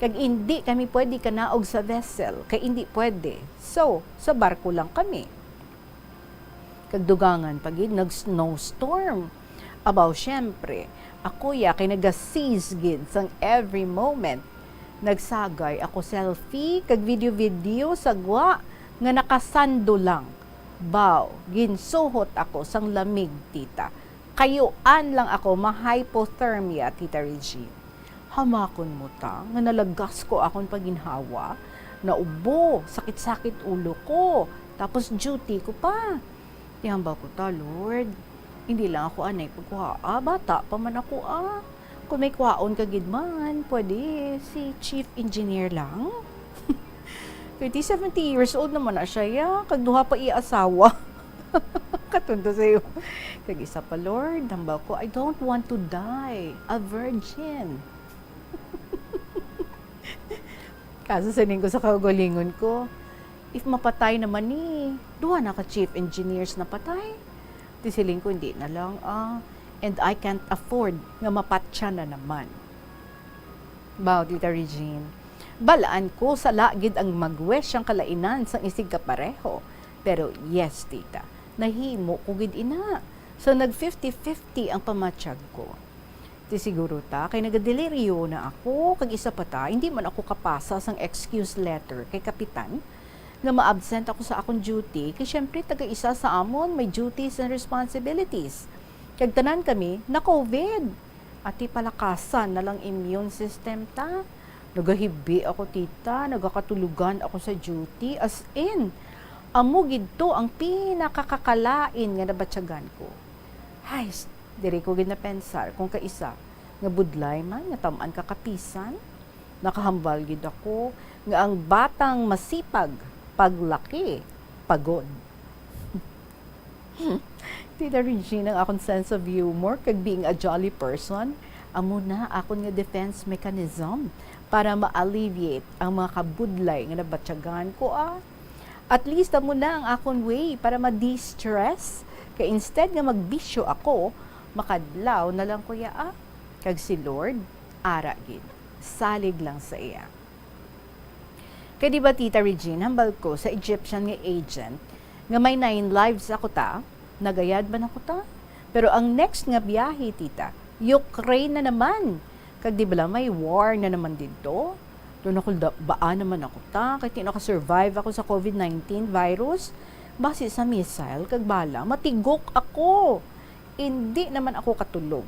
Kag hindi kami pwede kanaog sa vessel, kay hindi pwede. So, sa barko lang kami. Kag dugangan pagid nag-snowstorm. Abaw, syempre, ako ya kay naga-seize gid sang every moment. Nagsagay ako selfie kag video sagwa nga nakasando lang. Baw, ginsuhot ako sang lamig, tita. Kayuan lang ako ma-hypothermia, Tita Regine. Hamakon mo ta, nga nalagas ko akong paginhawa, naubo, sakit-sakit ulo ko, tapos duty ko pa. Tihamba ko ta, Lord. Hindi lang ako anay pagkuha, bata pa man ako Kung may kwaon kagid man, pwede si Chief Engineer lang. 70 years old naman na siya, kagduha pa i-asawa. Katundo sa'yo. Kag isa pa, Lord, hamba ko, I don't want to die a virgin. Kaso sanin ko sa kagalingon ko, if mapatay naman duha na ka chief engineers na patay. Tisiling ko, hindi na lang, and I can't afford nga mapatya na naman. Bao, Tita Regine, balaan ko sa lagid ang magwes ang kalainan sang isig kapareho. Pero yes, tita, nahimo ko gid ina. So nag 50-50 ang pamatsyag ko. Di siguro ta, kay nagadeliryo na ako, kag isa pa ta, hindi man ako kapasa sang excuse letter kay kapitan, nga ma-absent ako sa akong duty, kay syempre taga-isa sa amon, may duties and responsibilities. Kag tanan kami, na COVID. Ati palakasan na lang immune system ta. Nagahibi ako, tita, nagakatulugan ako sa duty, as in, amo gidto ang pinakakakalain nga nabatyagan ko. Hay, diri ko gid napensar kung kaisa nga budlay man nga tam-an kakapisan, nakahambal gid ako nga ang batang masipag paglaki pagod. Tita Regine, ang akong sense of humor kag being a jolly person, amo na akon nga defense mechanism para ma-alleviate ang mga kabudlay nga nabatyagan ko At least amo na ang akong way para ma-de-stress. Kaya instead nga magbisyo ako, makadlaw na lang kuya kag si Lord, ara gid. Salig lang sa iya. Kaya di ba, Tita Regine, hambal ko sa Egyptian nga agent, nga may 9 lives ako ta, nagayad ba na ko ta? Pero ang next nga biyahe, tita, Ukraine na naman. Kag di ba may war na naman dito? Doon ako baan naman ako ta, kahit nakasurvive ako sa COVID-19 virus, base sa missile, kag bala, matigok ako. Hindi naman ako katulog.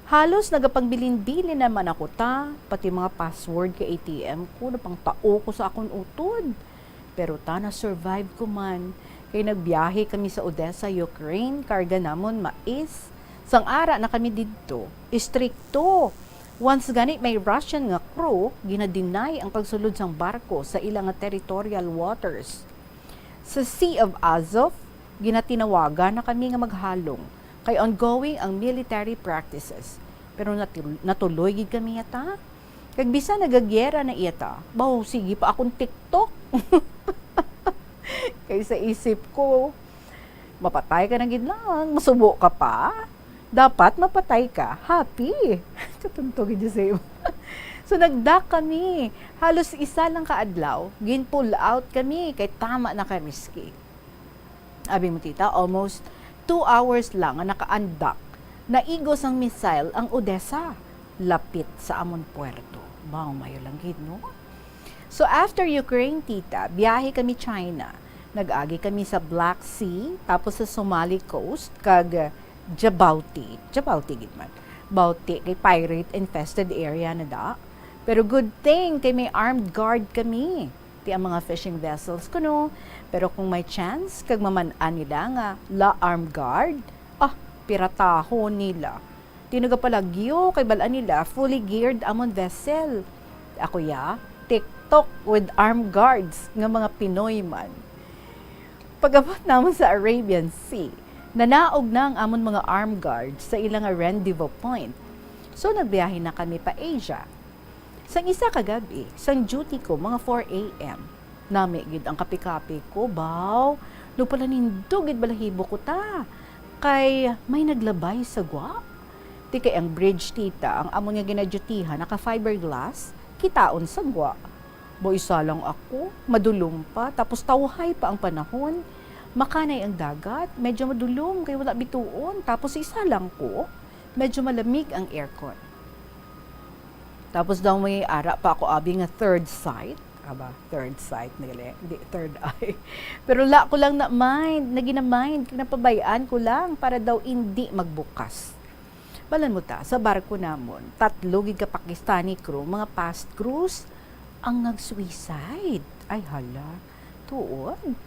Halos nagapangbilin-bilin naman ako ta, pati mga password ka ATM ko, napang tao ko sa akong utod. Pero ta, na-survive ko man. Kaya nagbiyahe kami sa Odessa, Ukraine, karga namon mais. Sang ara na kami dito, istrikto. Once ganit may Russian nga crew, ginadinay ang pagsulod sang barko sa ilang territorial waters. Sa Sea of Azov, ginatinawagan na kami nga maghalong, kay ongoing ang military practices. Pero natuloy gid kami yata. Kag bisa nagagyera na iyata, bawo sige pa akong TikTok. Kay sa isip ko, mapatay ka na gid lang, masubo ka pa. Dapat mapatay ka, happy. Katuntog gid sa'yo. So nagdak kami, halos isa lang kaadlaw, gin-pull out kami, kay tama na kami ski. Abi mo tita, almost 2 hours lang ang naka-undock. Naigos ang missile ang Odessa, lapit sa amon puerto. Bao mayo lang gid no. So after Ukraine, tita, biyahe kami China. Nag-agi kami sa Black Sea, tapos sa Somali coast, kag Djibouti gid man. Bauti kay pirate infested area na da. Pero good thing kay may armed guard kami. Ti ang mga fishing vessels kuno. Pero kung may chance kag maman-an nila nga la armed guard, piratahon nila. Tinagapalagyo kay balaan nila fully geared amon vessel. Ako TikTok with armed guards nga mga Pinoy man. Pag-abot naman sa Arabian Sea, nanaog na ang amon mga armed guards sa ilang rendezvous point. So nagbiyahe na kami pa Asia. Sang isa kagabi, sang duty ko mga 4 a.m. Nami gid ang kapi-kapi ko, baw. No pala nindog gid balahibo ko ta. Kay may naglabay sa gwa. Ti kay ang bridge tita, ang amon nga ginadutihan naka fiberglass, kitaon sa gwa. Bo isa lang ako, madulong pa, tapos tawhay pa ang panahon. Makanay ang dagat, medyo madulong, kay wala bituon. Tapos isa lang ko, medyo malamig ang aircon. Tapos daw may ara pa ako abi nga third sight. Third sight, hindi, third eye. Pero la ko lang na mind, nagina-mind, napabayaan ko lang para daw hindi magbukas. Balan mo ta, sa barko namon, 3 gid ka Pakistani crew, mga past crews, ang nag-suicide. Ay hala, tuon.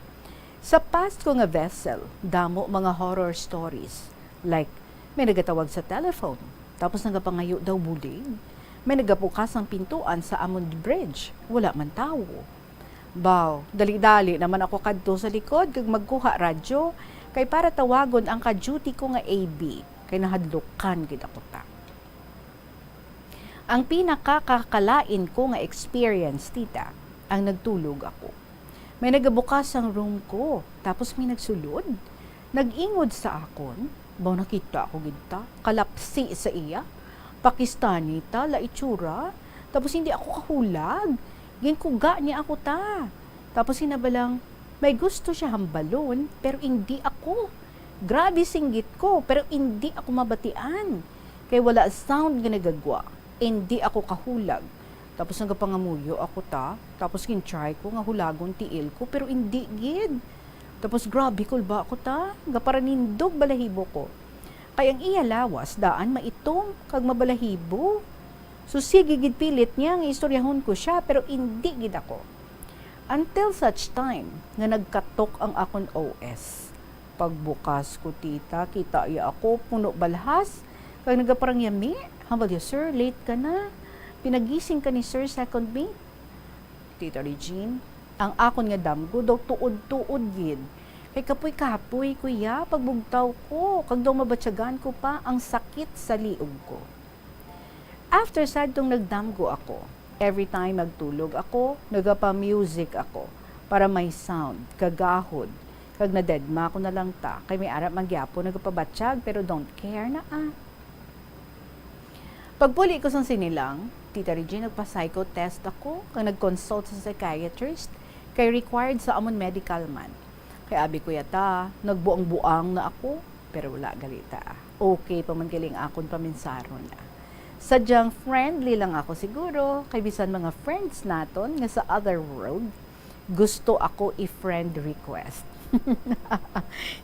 Sa past ko nga vessel, damo mga horror stories. Like, may nagatawag sa telephone, tapos nagapangayo daw bulig. May nagapukas ang pintuan sa Amon Bridge, wala man tao. Baw, dali-dali naman ako kadto sa likod, kag magkuha radyo, kay para tawagon ang ka-duty ko nga AB, kay nahadlukan gid ako ta. Ang pinakakakalain ko nga experience, tita, ang nagtulog ako. May nagabukas ang room ko, tapos may nagsulod. Nag-ingod sa akon, baw nakita ako gita, kalapsi sa iya. Pakistani ta, la itsura, tapos hindi ako kahulag. Ginkuga niya ako ta. Tapos sinabalang, may gusto siya hambalon, pero hindi ako. Grabe singgit ko, pero hindi ako mabatian. Kaya wala sound ginagagwa. Hindi ako kahulag. Tapos nagapangamuyo ako ta. Tapos kin-try ko nga hulagon tiil ko, pero hindi gid. Tapos grabe ko ba ako ta? Gaparanindog balahibo ko. Kaya ang iya lawas, daan maitong kag mabalahibo. So sige gid pilit niya nga istoryahon ko siya, pero hindi gid ako. Until such time nga nagkatok ang akon OS. Pagbukas ko tita, kita iya ako puno balhas. Kag nagaparang yami, hambal ya sir, late ka na. Pinagising ka ni sir second mate. Tita Regine, ang akon nga damgo daw tuod-tuod gid. Kay kapoy-kapoy kuya, pagbugtaw ko, kag daw mabatyagan ko pa ang sakit sa liog ko. After sad tong nagdamgo ako, every time magtulog ako, nagapa-music ako para may sound, kagahod. Kag nadedma ko na lang ta, kay may arap magyapo nagapabatsyag pero don't care na Pagpuli ko sa sinilang, Tita Regine, nagpa-psycho test ako, kag nag-consult sa psychiatrist, kay required sa amon medical man. Kay abi ko yata, nagbuang-buang na ako, pero wala galita. Okay pa man galing akon paminsaron na. Sadyang friendly lang ako siguro, kay bisan mga friends naton nga sa other world, gusto ako i-friend request.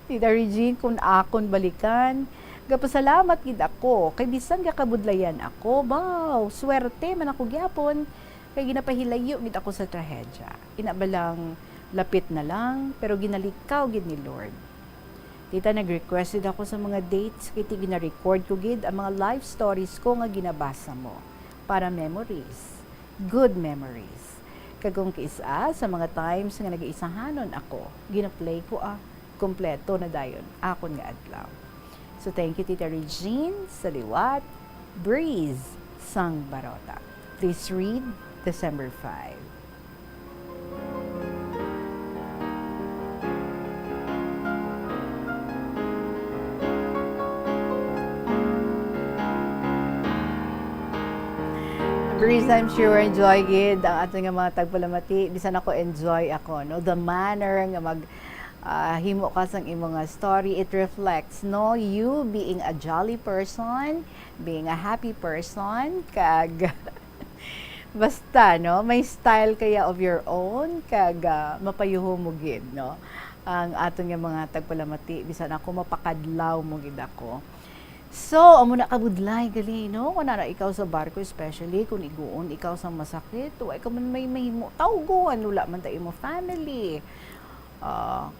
Tita Regine, kung akon balikan, gapasalamat gid ako, kay bisan kakabudlayan ako, baw, swerte man ako gyapon, kay ginapahilayo gid ako sa trahedya. Inabalang lapit na lang, pero ginalikaw gid ni Lord. Tita, nag-requested ako sa mga dates, kaya gina-record ko gid ang mga life stories ko nga ginabasa mo, para memories, good memories. Kagong kiisa sa mga times nga nag-iisahanon ako, gina-play ko kompleto na dayon, akon nga adlaw. So thank you Tita Regine, sa liwat, Breeze, sang Barota. Please read December 5. Breeze, I'm sure enjoy gid ang ating mga tagpalamati. Bisan ako enjoy ako, no? The manner nga himo ka sang imong story, it reflects you being a jolly person, being a happy person, kag Basta, no? May style kaya of your own, kag mapayuho mo gid, no? Ang aton nga mga tagpalamati, bisan ako mapakadlaw mo gid ako. So, amo na kabudlay gali, no? Kung nara ikaw sa barko, especially kung iguon ikaw sa masakit, way ka man may mahimo tawgon, wala man tayo mo family.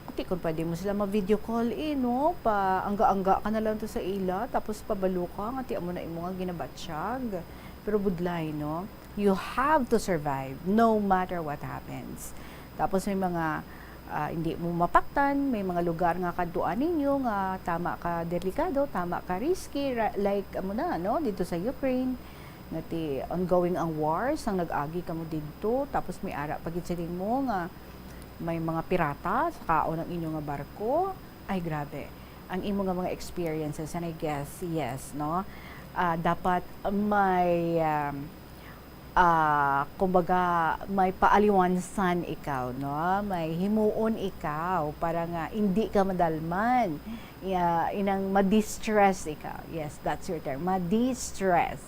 Kuti kung pwede mo sila ma-video call no? Angga-angga ka na lang to sa ila, tapos pabalo ka, ngati amo na imo nga ginabatsyag. Pero budlay, no? You have to survive no matter what happens. Tapos may mga hindi mo mapaktan, may mga lugar nga kaduan ninyo nga tama ka delikado, tama ka risky, like amo na, no? Dito sa Ukraine, ngati ongoing ang wars, ang nag-agi kamo dito, tapos may ara pagit sa mo nga may mga pirata sa kaon ng inyo nga barko. Ay grabe, ang imo nga mga experiences, and I guess yes, no? Dapat may kumbaga may paaliwansan ikaw, no? May himuon ikaw para nga hindi ka madalman. Inang ma-distress ikaw. Yes, that's your term. Ma-distress.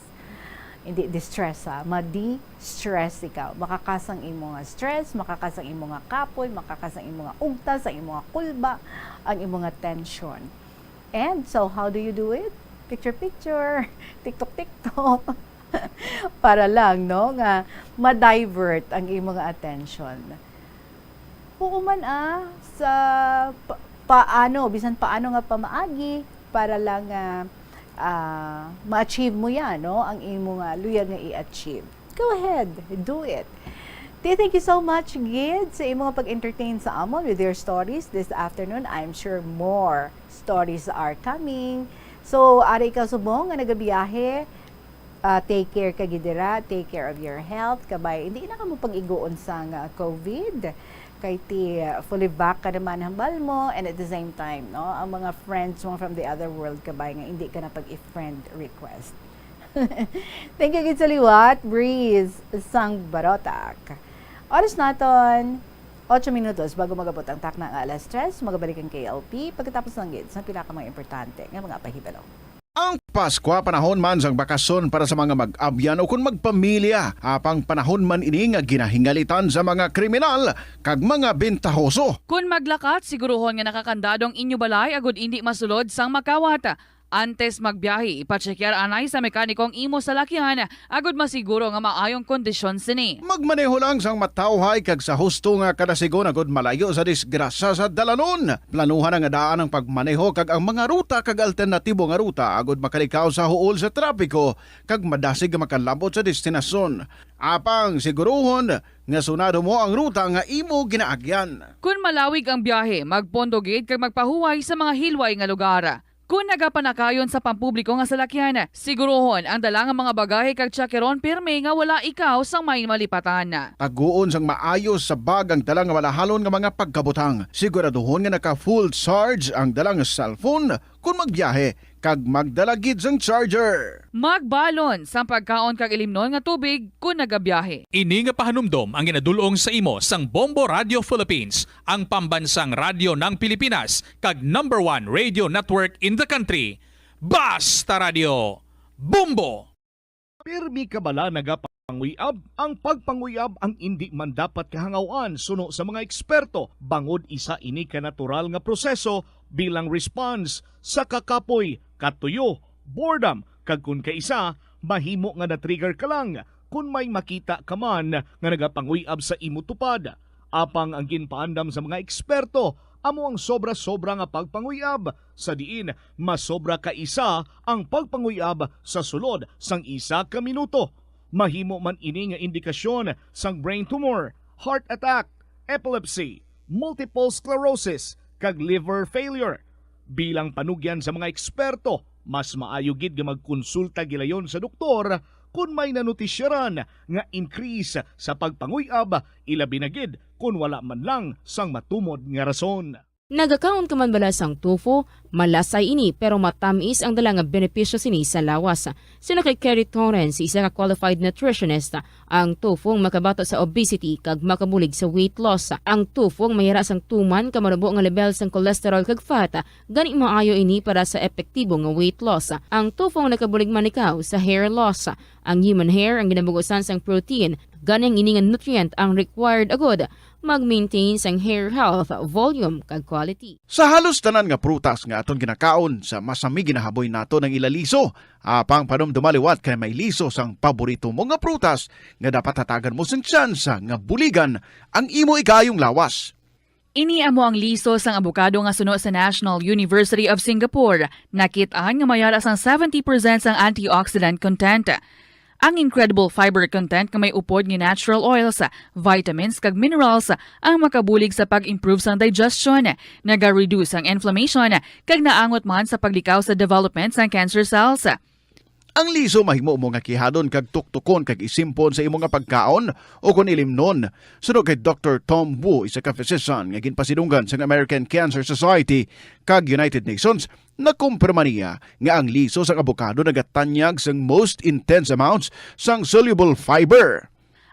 Hindi distress, ma-distress ikaw. Makakasang imo nga stress, makakasang imo nga kapoy, makakasang imo nga ugtas, ang imo nga kulba, ang imo nga tension. And so how do you do it? Picture, TikTok. Para lang, no, nga ma-divert ang imo nga attention. Hukuman sa paano, bisan paano nga pamaagi para lang ma-achieve mo yan, no, ang imo nga luyag nga i-achieve. Go ahead, do it. Thank you so much, Gid, sa imo nga pag-entertain sa amon with your stories this afternoon. I'm sure more stories are coming. So, ari ikaw subong nga nagabiyahe, take care ka gidira, take care of your health, kabay. Hindi na ka mo pag-igoon sa COVID. Kay ti fully back ka naman hambal mo, and at the same time, no, ang mga friends mo from the other world, kabay nga, hindi ka na pag-i-friend request. Thank you, Gid sa liwat, Breeze, sang Barotak. Oras naton, 8 minutos bago magabot ang takna nga alas 3, magabalik ang KLP pagkatapos ng Gid sa pila ka mga importante nga mga pahibalo. Ang Pasko panahon man sang bakasyon para sa mga mag-abyan o kung magpamilya, apang panahon man ini nga ginahingalitan sa mga kriminal kag mga bentahoso. Kung maglakat, siguruhon nga nakakandadong inyo balay agud hindi masulod sang makawata. Antes magbiyahe, ipatsekyar anay sa mekanikong imo sa lakyan agud masiguro nga maayong kondisyon sini. Magmaneho lang sang matawhay kag sa husto nga kada sigon agud malayo sa disgrasya sa dalanon. Planuhan nga daan ang pagmaneho kag ang mga ruta kag alternatibo nga ruta agud makalikaw sa huol sa trapiko kag madasig nga makalabot sa destinasyon. Apang siguruhon nga sunado mo ang ruta nga imo ginaagyan. Kung malawig ang biyahe, magpondogid kag magpahuway sa mga hilway nga lugar. Kung nagapanakayon sa pampubliko nga salakyan, sigurohon ang dalang mga bagahe kag tsakeron pirme nga wala ikaw sang may malipatan. Taguon sang maayos sa bag ang dalang nga malahalon nga mga pagkabutang. Siguraduhon nga naka full charge ang dalang cellphone kung magbiyahe kag magdalagid sang charger. Magbalon sa pagkaon kag ilimnon nga tubig kung nagabiyahe. Ini nga pahanumdom ang ginadulong sa imo sang Bombo Radio Philippines, ang pambansang radyo ng Pilipinas kag #1 radio network in the country. Basta Radio Bombo! Pirmi ka bala nagapanguyab? Ang pagpanguyab ang hindi man dapat kahangawan suno sa mga eksperto. Bangod isa ini ka natural nga proseso bilang response sa kakapoy, katuyo, boredom, kag kun kaisa, mahimo nga na-trigger ka lang kung may makita ka man nga nagapanguyab sa imo tupad. Apang ang ginpaandam sa mga eksperto, amo ang sobra-sobra nga pagpanguyab, sa diin masobra ka isa ang pagpanguyab sa sulod sang 1 ka minuto. Mahimo man ini nga indikasyon sang brain tumor, heart attack, epilepsy, multiple sclerosis, kag liver failure. Bilang panugyan sa mga eksperto, mas maayo gid nga magkonsulta gilayon sa doktor kung may nanutisyaran nga increase sa pagpanguyab, ilabi na gid kung wala man lang sang matumod nga rason. Nagakaon ka man bala sang tofu, malasay ini pero matamis ang dala nga benepisyo sini sa lawas. Sino kay Kerry Torrens, isa ka qualified nutritionist, ang tofu ang makabato sa obesity kag makabulig sa weight loss. Ang tofu ang mahira sang tuman ka manubo nga level sang cholesterol kag fat, gani maayo ini para sa epektibo nga weight loss. Ang tofu ang nakabulig man ikaw sa hair loss. Ang human hair ang ginabugusan sang protein, gani ang ini nga nutrient ang required agod mag-maintain sang hair health, volume kag quality. Sa halos tanan nga prutas nga aton ginakaon sa masami ginahaboy nato ng ilaliso, apang panumdumaliwat kay may liso sang paborito mo nga prutas nga dapat hatagan mo sang tsansa nga buligan ang imo ikayong lawas. Ini amo ang liso sang abukado nga suno sa National University of Singapore. Nakitaan nga mayara sang 70% sang antioxidant content. Ang incredible fiber content nga may upod nga natural oils, vitamins kag minerals ang makabulig sa pag-improve sang digestion, naga-reduce ang inflammation kag naangot man sa paglikaw sa development sang cancer cells. Ang liso mahimo mo nga kihadon kag tuktukon kag isimpon sa imo nga pagkaon o kun ilimnon. Suno kay Dr. Tom Wu, isa ka physician nga ginpasidunggan sa American Cancer Society kag United Nations, nakumpirma niya nga ang liso sa abokado nagatanyag sang most intense amounts sang soluble fiber.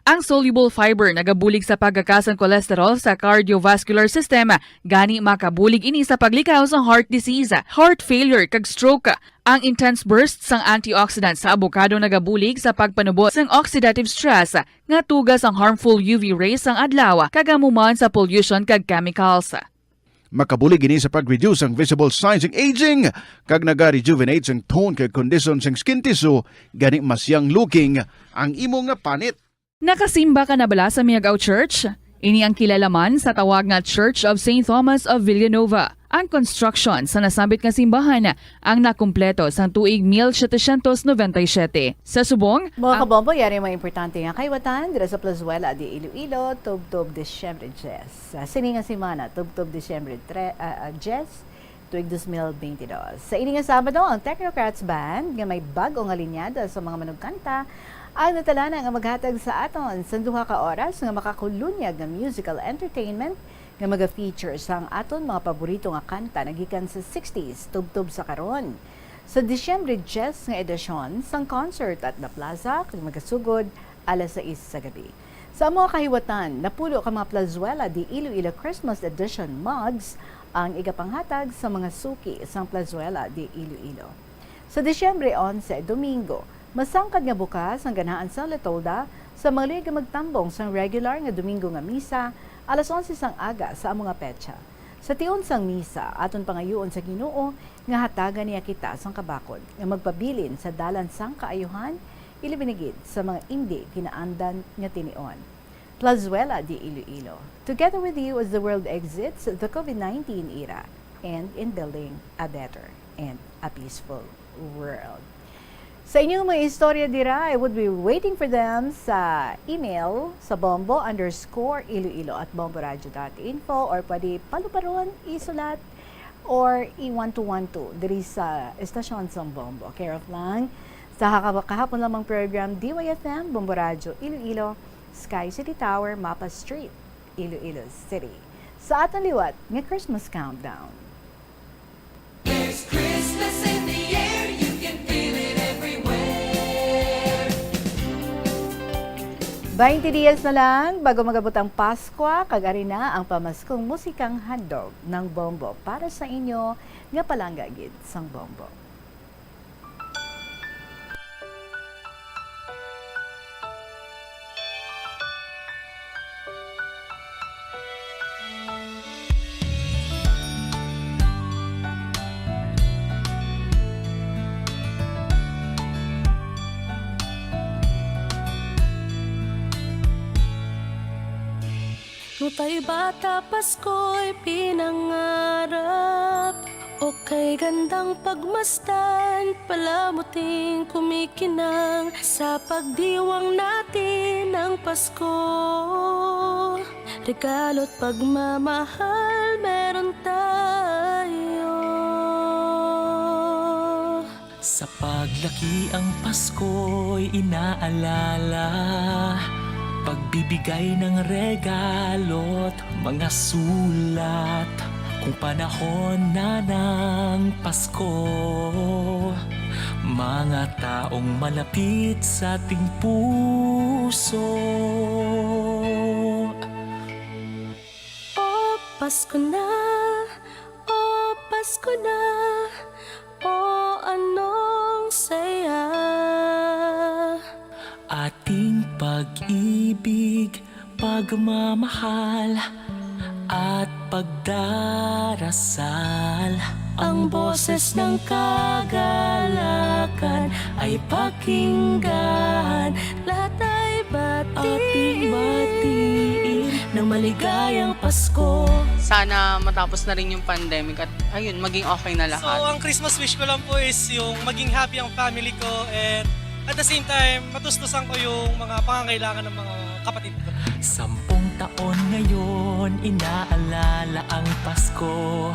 Ang soluble fiber nagabulig sa pagkakasang cholesterol sa cardiovascular system, gani makabulig ini sa paglikaw sa heart disease, heart failure kag stroke. Ang intense burst sang antioxidants sa abokado nagabulig sa pagpanubo sang oxidative stress nga tugas ang harmful UV rays sang adlaw kagamuman sa pollution kag chemicals. Makabulig ini sa pag-reduce ang visible signs ng aging kag naga-rejuvenate ang tone kag condition sang skin tissue, gani mas young looking ang imo nga panit. Nakasimba ka na bala sa Miagao Church? Ini ang kilalaman sa tawag nga Church of St. Thomas of Villanova. Ang construction sa nasabit nga simbahan ang nakumpleto sa tuig 1797. Sa subong, mga kabombo, yari mga importante nga kaywatan dira sa Plazuela di Iloilo, Tubtob Disyembre 10. Sini nga semana, Tubtob Disyembre 10, tuig 2022. Sa ini nga Sabado, ang Technocrats Band nga may bagong alinyada sa mga manugkanta ang natalana nga maghatag sa aton sa 2 ka oras nga makakulunyag nga musical entertainment nga maga-feature sang aton mga paborito nga kanta nagikan sa 60s tubtob sa karon. Sa Disyembre 10 nga edisyon sang concert at the Plaza kag magasugod alas 6 sa gabi. Sa mga kahiwatan, napulo ka mga Plazuela di Iloilo Christmas Edition mugs ang igapanghatag sa mga suki sang Plazuela di Iloilo. Sa Disyembre 11, Domingo, masangkad nga bukas ang ganahan sa Letolda sa mga liga magtambong sang regular nga Domingo nga misa alas 11 sang aga sa among nga petsa. Sa tion sang misa aton pangayoon sa Ginoo nga hatagan niya kita sang kabakod nga magpabilin sa dalan sang kaayuhan ilibinigid sa mga hindi kinaandan nga tinion. Plazuela di Iloilo. Together with you as the world exits the COVID-19 era and in building a better and a peaceful world. Sa inyong mga istorya dira, I would be waiting for them sa email sa bombo_iloilo@bomboradio.info or pwede paluparon, isulat, or i-1212 diri sa estasyon sa Bombo. Care of lang sa kahapon lamang program DYFM, Bombo Radio, Iloilo, Sky City Tower, Mapa Street, Iloilo City. Sa atong liwat, nga Christmas Countdown. There's Christmas in the air, you can feel it everywhere. 20 dias na lang bago magabot ang Pasko, kag-ari na ang pamaskong musikang handog ng Bombo para sa inyo nga palangga gid sang Bombo. Nutay bata Pasko'y pinangarap, o kay gandang pagmasdan, palamuting kumikinang sa pagdiwang natin ng Pasko. Regalo't pagmamahal meron tayo. Sa paglaki ang Pasko'y inaalala, pagbibigay ng regalo't mga sulat, Kung panahon na ng Pasko, mga taong malapit sa ating puso. Oh, Pasko na, oh, Pasko na, oh, anong saya. Ating pag-ibig, pagmamahal at pagdarasal. Ang boses ng kagalakan ay pakinggan. Lahat ay ating batiin ng maligayang Pasko. Sana matapos na rin yung pandemic at ayun, maging okay na lahat. So, ang Christmas wish ko lang po is yung maging happy ang family ko and at the same time, matustusan ko yung mga pangangailangan ng mga kapatid ko. 10 taon ngayon, inaalala ang Pasko.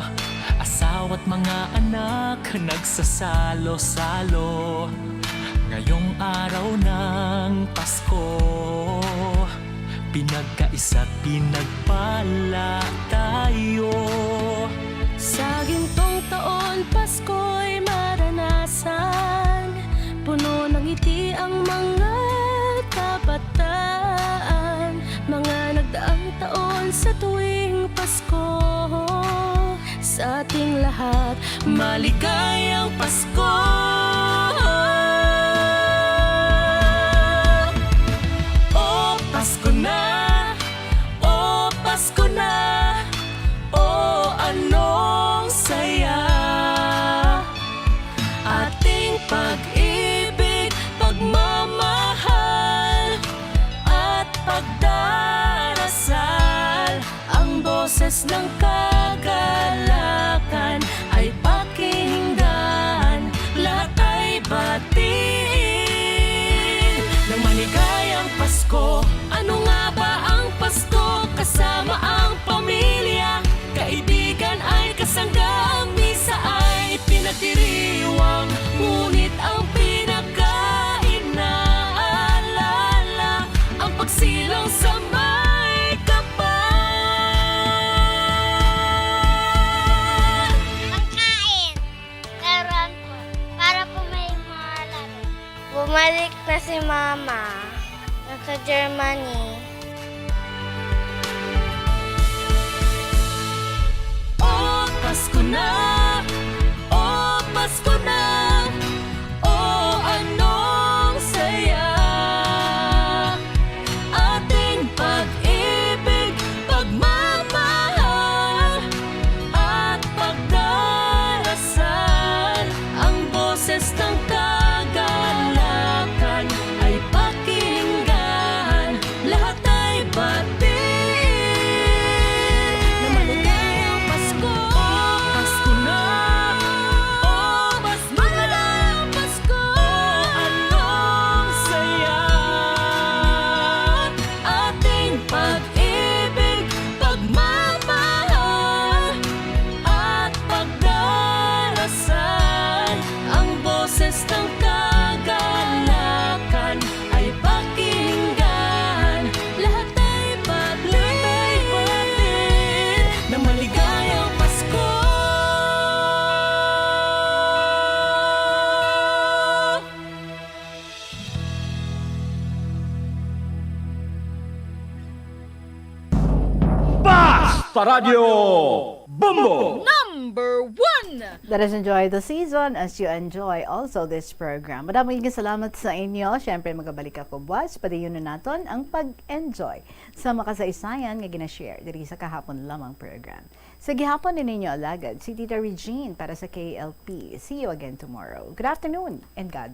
Asawa't mga anak, nagsasalo-salo. Ngayong araw ng Pasko, pinagkaisa't pinagpala tayo. Sa gintong taon, Pasko'y maranasan. Puno ng ngiti ang mga kabataan. Mga nagdaang taon sa tuwing Pasko. Sa ating lahat, maligayang Pasko! Oh, Pasko na! Oh, Pasko na! Oh, anong saya! Ating pag-ibig, pagmamahal at pagdarasal. Ang boses ng kagalakan ay pakinggan. Lahat ay batiin ng maligayang Pasko. Ano nga ba ang Pasko? Kasama ang pamilya, kaibigan ay kasangga. Ang misa ay pinagdiriwang, ngunit ang pinaka-inaalala ang pagsilang sa may kapal. Pagkain, laruan po, para po may mga laro. Bumalik na si Mama, nasa Germany. Oh, Pasko na! Oh, Pasko na! Oh, anong saya! Ating pag-ibig, pagmamahal at pagdarasal. Ang boses ng kagalakan ay pakinggan. Lahat ay batiin na maligayang Pasko. Oh, Pasko na! Oh, maligayang Pasko! Oh, anong saya! Ating pag-ibig, pagmamahal at pagdarasal. Ang boses ng kagalakan ay pakinggan. Lahat ay batiin ng maligayang Pasko. Basta Radio Bumbo! Number 1! Let us enjoy the season as you enjoy also this program. Maraming salamat sa inyo. Siyempre, magabalik ako buwas. Padayon na natin ang pag-enjoy sa makasaysayan nga ginashare diri sa kahapon lamang program. Sa gihapon din ninyo alagad, si Tita Regine para sa KLP. See you again tomorrow. Good afternoon and God bless.